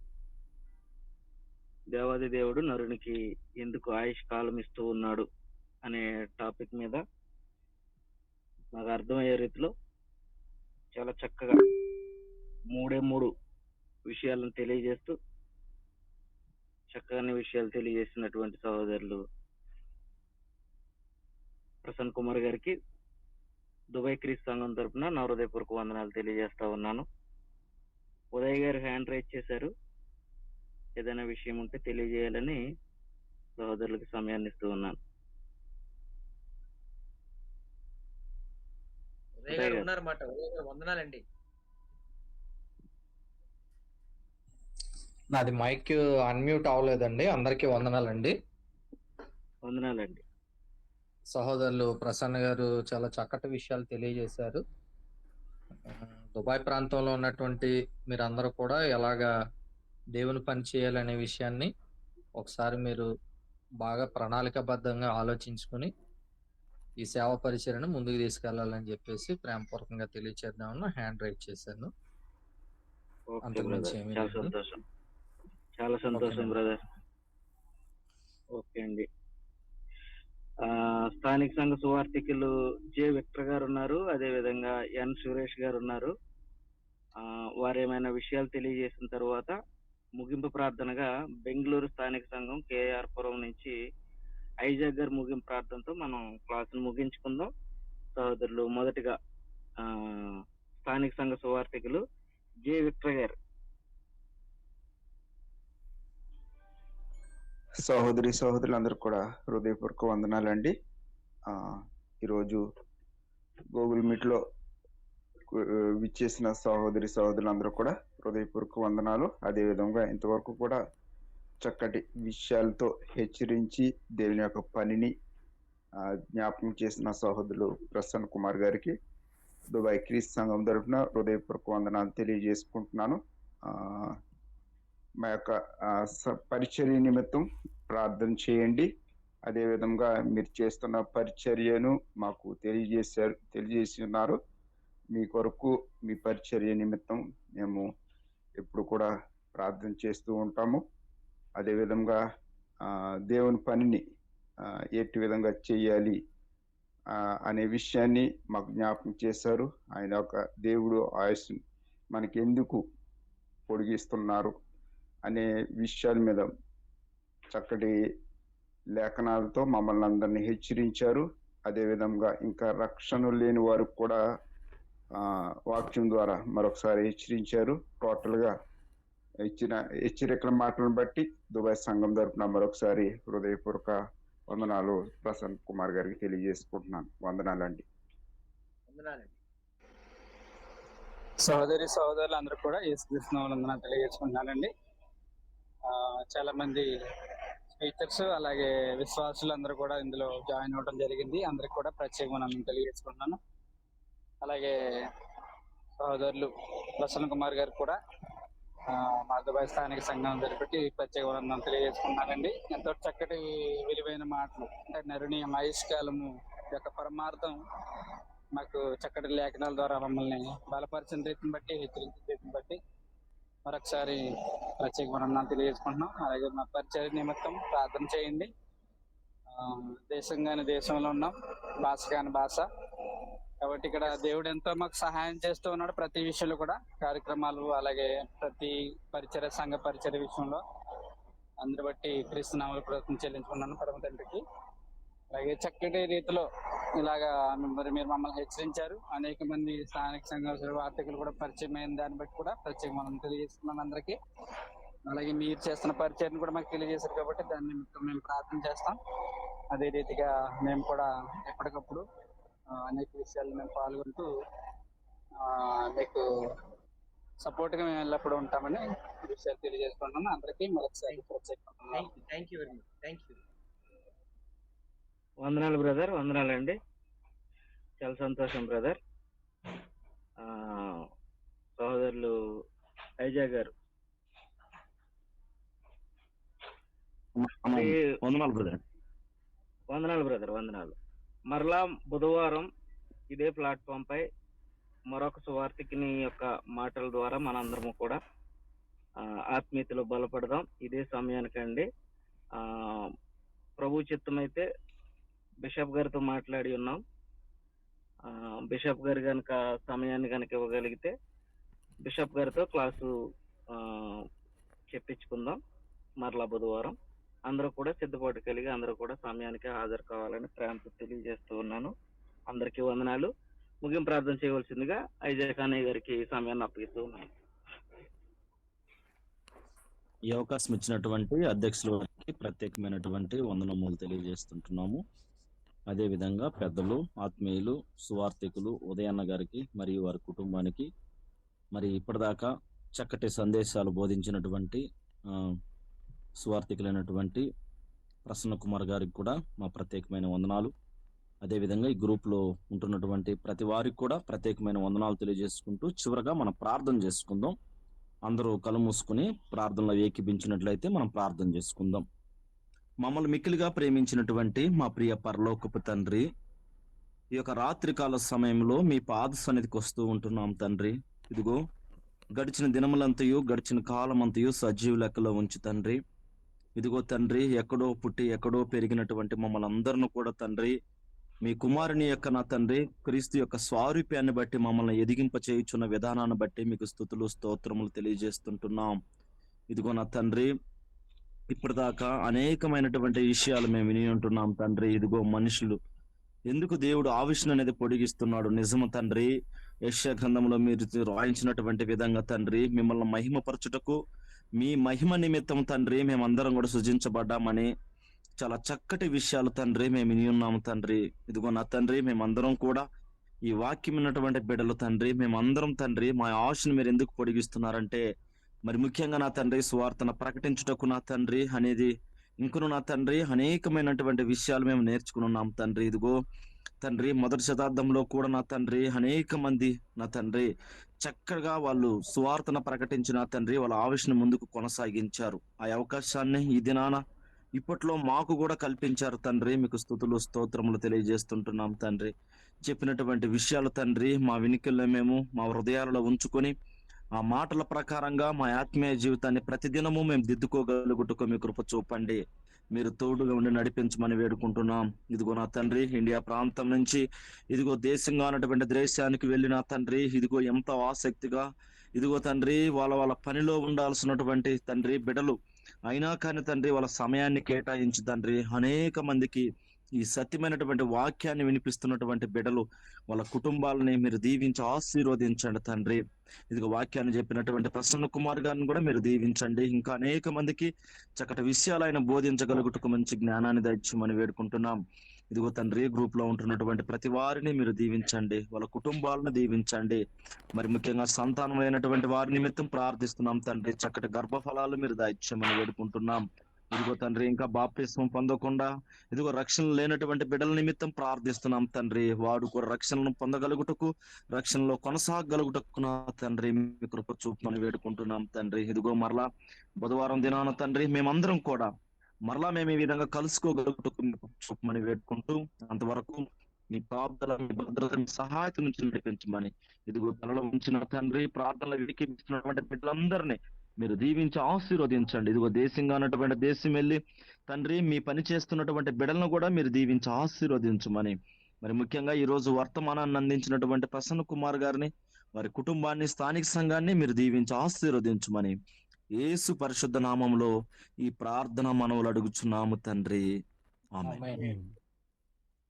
Speaker 2: దేవాది దేవుడు నరునికి ఎందుకు ఆయుష్ కాలం ఇస్తూ ఉన్నాడు అనే టాపిక్ మీద నాకు అర్థమయ్యే రీతిలో చాలా చక్కగా 3 విషయాలను తెలియజేస్తూ చక్కని విషయాలు తెలియజేసినటువంటి సహోదరులు ప్రసన్న కుమార్ గారికి దుబాయ్ క్రీస్తు సంఘం తరపున నా హృదయపూర్వక వందనాలు తెలియజేస్తా ఉన్నాను. ఉదయ్ గారు హ్యాండ్ రైజ్ చేశారు, ఏదైనా విషయం ఉంటే తెలియజేయాలని సహోదరులకు సమయాన్ని ఇస్తూ ఉన్నాను.
Speaker 5: ఉదయ్ గారు ఉన్నారన్నమాట. ఉదయ్ గారు వందనాలండి.
Speaker 10: నాది మైక్ అన్మ్యూట్ అవ్వలేదండి. అందరికీ వందనాలండి.
Speaker 2: వందనాలండి.
Speaker 10: సహోదరులు ప్రసన్న గారు చాలా చక్కటి విషయాలు తెలియజేశారు. దుబాయ్ ప్రాంతంలో ఉన్నటువంటి మీరందరూ కూడా ఎలాగా దేవుని పని చేయాలనే విషయాన్ని ఒకసారి మీరు బాగా ప్రణాళికాబద్ధంగా ఆలోచించుకుని ఈ సేవ పరిచయను ముందుకు తీసుకెళ్లాలని చెప్పేసి ప్రేమపూర్వకంగా తెలియచేద్దామని హ్యాండ్ రైజ్ చేశాను.
Speaker 2: చాలా సంతోషం బ్రదర్. ఓకే అండి. స్థానిక సంఘ సువార్థికులు జె విక్టర్ గారు ఉన్నారు, అదే విధంగా ఎన్ సురేష్ గారు ఉన్నారు. వారు ఏమైనా విషయాలు తెలియజేసిన తర్వాత ముగింపు ప్రార్థనగా బెంగళూరు స్థానిక సంఘం కేఆర్ పురం నుంచి ఐజాక్ గారు ముగింపు ప్రార్థనతో మనం క్లాసును ముగించుకుందాం. సహోదరులు మొదటిగా స్థానిక సంఘ సువార్థికులు జె విక్టర్ గారు.
Speaker 6: సహోదరులందరూ కూడా హృదయపూర్వక వందనాలండి. ఈరోజు గూగుల్ మీట్ లో విచ్చేసిన సహోదరులందరూ కూడా హృదయపూర్వక వందనాలు. అదే విధంగా ఇంతవరకు కూడా చక్కటి విషయాలతో హెచ్చరించి దేవుని యొక్క పనిని జ్ఞాపకం చేసిన సహోదరులు ప్రసన్న కుమార్ గారికి దుబాయ్ క్రీస్తు సంఘం తరఫున హృదయపూర్వక వందనాలు తెలియజేసుకుంటున్నాను. మా యొక్క పరిచర్య నిమిత్తం ప్రార్థన చేయండి. అదే విధంగా మీరు చేస్తున్న పరిచర్యను మాకు తెలియజేసి ఉన్నారు. మీ కొరకు మీ పరిచర్య నిమిత్తం మేము ఎప్పుడు కూడా ప్రార్థన చేస్తూ ఉంటాము. అదే విధంగా దేవుని పనిని ఎట్టి విధంగా చేయాలి అనే విషయాన్ని మాకు జ్ఞాపకం చేశారు. ఆయన యొక్క దేవుడు ఆయుష్ మనకి ఎందుకు పొడిగిస్తున్నారు అనే విషయాల మీద చక్కటి లేఖనాలతో మమ్మల్ని అందరినీ హెచ్చరించారు. అదేవిధంగా ఇంకా రక్షణ లేని వారికి కూడా వాక్యం ద్వారా మరొకసారి హెచ్చరించారు. టోటల్గా ఇచ్చిన హెచ్చరికల మాటలను బట్టి దుబాయ్ సంఘం తరపున మరొకసారి హృదయపూర్వక వందనాలు ప్రసన్న కుమార్ గారికి తెలియజేసుకుంటున్నాను. వందనాలండి.
Speaker 11: సహోదరులు అందరూ కూడా యేసుక్రీస్తు వందనాలు తెలియజేసుకుంటున్నానండి. చాలా మంది స్పీకర్స్ అలాగే విశ్వాసులు అందరూ కూడా ఇందులో జాయిన్ అవ్వడం జరిగింది. అందరికి కూడా ప్రత్యేకంగా నేను తెలియజేసుకుంటున్నాను. అలాగే సహోదరులు ప్రసన్న కుమార్ గారు కూడా మా దుబాయ్ స్థానిక సంఘం జరిపి ప్రత్యేక వందనం తెలియజేసుకున్నానండి. ఎంతో చక్కటి విలువైన మాటలు, అంటే నరుని ఆయుష్కాలము యొక్క పరమార్థం మాకు చక్కటి లేఖనాల ద్వారా మమ్మల్ని బలపరిచిన రీతిని బట్టి, హెచ్చరించిన రీతిని బట్టి మరొకసారి ప్రత్యేక వందనాలు తెలియజేసుకుంటున్నాం. అలాగే మా పరిచయ నిమిత్తం ప్రార్థన చేయండి. దేశం కాని దేశంలో ఉన్నాం, భాష కాని భాష, కాబట్టి ఇక్కడ దేవుడు ఎంతో మాకు సహాయం చేస్తూ ఉన్నాడు. ప్రతి విషయంలో కూడా కార్యక్రమాలు, అలాగే ప్రతి పరిచయ సంఘ పరిచయ విషయంలో అందరి బట్టి క్రీస్తు నామములో కృతజ్ఞతలు చెల్లించుకున్నాను పరమ తండ్రికి. అలాగే చక్కటి రీతిలో ఇలాగా మరి మీరు మమ్మల్ని హెచ్చరించారు. అనేక మంది స్థానిక సంఘ వార్తకులు కూడా పరిచయం అయిన దాన్ని బట్టి కూడా ప్రత్యేక మనం తెలియజేస్తున్నాను అందరికీ. అలాగే మీరు చేస్తున్న పరిచయం కూడా మాకు తెలియజేశారు కాబట్టి దాన్ని మేము ప్రార్థన చేస్తాం. అదే రీతిగా మేము కూడా ఎప్పటికప్పుడు అనేక విషయాలు మేము పాల్గొంటూ మీకు సపోర్ట్ గా మేము ఎల్లప్పుడూ ఉంటామని విషయాలు తెలియజేసుకుంటున్నాను. అందరికీ మరొకసారి
Speaker 5: thank you very much. Thank you.
Speaker 2: వందనాలు బ్రదర్, వందనాలండి. చాలా సంతోషం బ్రదర్. సహోదరులు ఐజా గారు,
Speaker 12: వందనాలు బ్రదర్.
Speaker 2: వందనాలు బ్రదర్, వందనాలు. మరలా బుధవారం ఇదే ప్లాట్ఫామ్ పై మరొక సువార్తికుని యొక్క మాటల ద్వారా మనందరము కూడా ఆత్మీయతలో బలపడదాం. ఇదే సమయానికండి. ప్రభు చిత్తం అయితే బిషప్ గారితో మాట్లాడి ఉన్నాం. బిషప్ గారు కనుక సమయాన్ని కనుక ఇవ్వగలిగితే బిషప్ గారితో క్లాసు చెప్పించుకుందాం మరలా బుధవారం. అందరూ కూడా సిద్ధపాటు కలిగి అందరూ కూడా సమయానికి హాజరు కావాలని ప్రేమతో తెలియజేస్తూ ఉన్నాను. అందరికీ వందనాలు. ముగింపు ప్రార్థన చేయవలసిందిగా ఐజాక్ అన్నయ్య గారికి సమయాన్ని అప్పగిస్తూ ఉన్నాను.
Speaker 12: ఈ అవకాశం ఇచ్చినటువంటి అధ్యక్షుల వారికి ప్రత్యేకమైనటువంటి వందనములు తెలియజేస్తుంటున్నాము. అదేవిధంగా పెద్దలు, ఆత్మీయులు, సువార్థికులు ఉదయన్న గారికి మరియు వారి కుటుంబానికి, మరి ఇప్పటిదాకా చక్కటి సందేశాలు బోధించినటువంటి సువార్థికులైనటువంటి ప్రసన్న కుమార్ గారికి కూడా మా ప్రత్యేకమైన వందనాలు. అదేవిధంగా ఈ గ్రూప్లో ఉంటున్నటువంటి ప్రతి వారికి కూడా ప్రత్యేకమైన వందనాలు తెలియజేసుకుంటూ చివరగా మనం ప్రార్థన చేసుకుందాం. అందరూ కళ్ళు మూసుకుని ప్రార్థనలో ఏకీభించినట్లయితే మనం ప్రార్థన చేసుకుందాం. మమ్మల్ని మిక్కిలిగా ప్రేమించినటువంటి మా ప్రియ పరలోకపు తండ్రి, ఈ యొక్క రాత్రికాల సమయంలో మీ పాద సన్నిధికి వస్తూ ఉంటున్నాం తండ్రి. ఇదిగో గడిచిన దినములంతయు, గడిచిన కాలమంతయు సజీవ లెక్కలో ఉంచి తండ్రి, ఇదిగో తండ్రి ఎక్కడో పుట్టి ఎక్కడో పెరిగినటువంటి మమ్మల్ని అందరిని కూడా తండ్రి మీ కుమారుని యొక్క నా తండ్రి క్రీస్తు యొక్క స్వారూప్యాన్ని బట్టి మమ్మల్ని ఎదిగింప చేయుచున్న విధానాన్ని బట్టి మీకు స్తుతులు స్తోత్రములు తెలియజేస్తుంటున్నాం. ఇదిగో నా తండ్రి ఇప్పటిదాకా అనేకమైనటువంటి విషయాలు మేము విని ఉంటున్నాం తండ్రి. ఇదిగో మనుషులు ఎందుకు దేవుడు ఆవిష్ను అనేది పొడిగిస్తున్నాడు. నిజము తండ్రి, యెషయా గ్రంథంలో మీరు రాయించినటువంటి విధంగా తండ్రి మిమ్మల్ని మహిమపరచుటకు మీ మహిమ నిమిత్తం తండ్రి మేమందరం కూడా సృజించబడ్డామని చాలా చక్కటి విషయాలు తండ్రి మేము విని ఉన్నాము తండ్రి. ఇదిగో నా తండ్రి మేమందరం కూడా ఈ వాక్యం ఉన్నటువంటి బిడ్డలు తండ్రి మేమందరం తండ్రి మా ఆశను మీరు ఎందుకు పొడిగిస్తున్నారంటే మరి ముఖ్యంగా నా తండ్రి సువార్తను ప్రకటించుటకు నా తండ్రి అనేది ఇంకను నా తండ్రి అనేకమైనటువంటి విషయాలు మేము నేర్చుకుని ఉన్నాం తండ్రి. ఇదిగో తండ్రి మొదటి శతాబ్దంలో కూడా నా తండ్రి అనేక మంది నా తండ్రి చక్కగా వాళ్ళు సువార్తను ప్రకటించిన తండ్రి వాళ్ళ ఆవిష్ను ముందుకు కొనసాగించారు. ఆ అవకాశాన్ని ఈ దినాన ఇప్పట్లో మాకు కూడా కల్పించారు తండ్రి. మీకు స్తుతులు స్తోత్రములు తెలియజేస్తుంటున్నాం తండ్రి. చెప్పినటువంటి విషయాలు తండ్రి మా వినికిల్లో మేము మా హృదయాలలో ఉంచుకొని ఆ మాటల ప్రకారంగా మా ఆత్మీయ జీవితాన్ని ప్రతిదినము మేము దిద్దుకోగలుగుటకు మీ కృప చూపండి. మీరు తోడుగా ఉండి నడిపించమని వేడుకుంటున్నాం. ఇదిగో నా తండ్రి ఇండియా ప్రాంతం నుంచి ఇదిగో దేశంగా ఉన్నటువంటి దేశానికి వెళ్ళిన తండ్రి ఇదిగో ఎంతో ఆసక్తిగా ఇదిగో తండ్రి వాళ్ళ పనిలో ఉండాల్సినటువంటి తండ్రి బిడ్డలు అయినా కానీ తండ్రి వాళ్ళ సమయాన్ని కేటాయించి తండ్రి అనేక మందికి ఈ సత్యమైనటువంటి వాక్యాన్ని వినిపిస్తున్నటువంటి బిడ్డలు వాళ్ళ కుటుంబాలని మీరు దీవించి ఆశీర్వదించండి తండ్రి. ఇదిగో వాక్యాన్ని చెప్పినటువంటి ప్రసన్న కుమార్ గారిని కూడా మీరు దీవించండి. ఇంకా అనేక మందికి చక్కటి విషయాలు ఆయన బోధించగలుగుటకు మంచి జ్ఞానాన్ని దయచేయమని వేడుకుంటున్నాం. ఇదిగో తండ్రి గ్రూప్ లో ఉంటున్నటువంటి ప్రతి వారిని మీరు దీవించండి, వాళ్ళ కుటుంబాలను దీవించండి. మరి ముఖ్యంగా సంతానమైనటువంటి వారి నిమిత్తం ప్రార్థిస్తున్నాం తండ్రి. చక్కటి గర్భఫలాలు మీరు దయచేయమని వేడుకుంటున్నాం. ఇదిగో తండ్రి ఇంకా బాప్తిస్మం పొందకుండా ఇదిగో రక్షణ లేనటువంటి బిడ్డల నిమిత్తం ప్రార్థిస్తున్నాం తండ్రి. వాడు కూడా రక్షణను పొందగలుగుటకు, రక్షణలో కొనసాగలుగుటకు నా తండ్రి మీ కృప చూపమని వేడుకుంటున్నాం తండ్రి. ఇదిగో మరలా బుధవారం దినాన తండ్రి మేమందరం కూడా మరలా మేము ఈ విధంగా కలుసుకోగలుగుటకు మీ కృప చూపమని వేడుకుంటూ, అంతవరకు మీ కాపుదల, మీ భద్రత, మీ సహాయత నుంచి నడిపించమని ఇదిగో తలలో ఉంచిన తండ్రి ప్రార్థనలు విడికిస్తున్నటువంటి బిడ్డలందరినీ మీరు దీవించి ఆశీర్వదించండి. ఇదిగో దేశంగా ఉన్నటువంటి దేశం వెళ్ళి తండ్రి మీ పని చేస్తున్నటువంటి బిడ్డలను కూడా మీరు దీవించి ఆశీర్వదించమని, మరి ముఖ్యంగా ఈ రోజు వర్తమానాన్ని అందించినటువంటి ప్రసన్న కుమార్ గారిని, వారి కుటుంబాన్ని, స్థానిక సంఘాన్ని మీరు దీవించి ఆశీర్వదించమని యేసు పరిశుద్ధ నామంలో ఈ ప్రార్థన మనవులు అడుగుచున్నాము తండ్రి. ఆమేన్.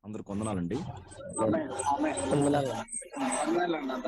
Speaker 12: అందరికి వందనాలండి.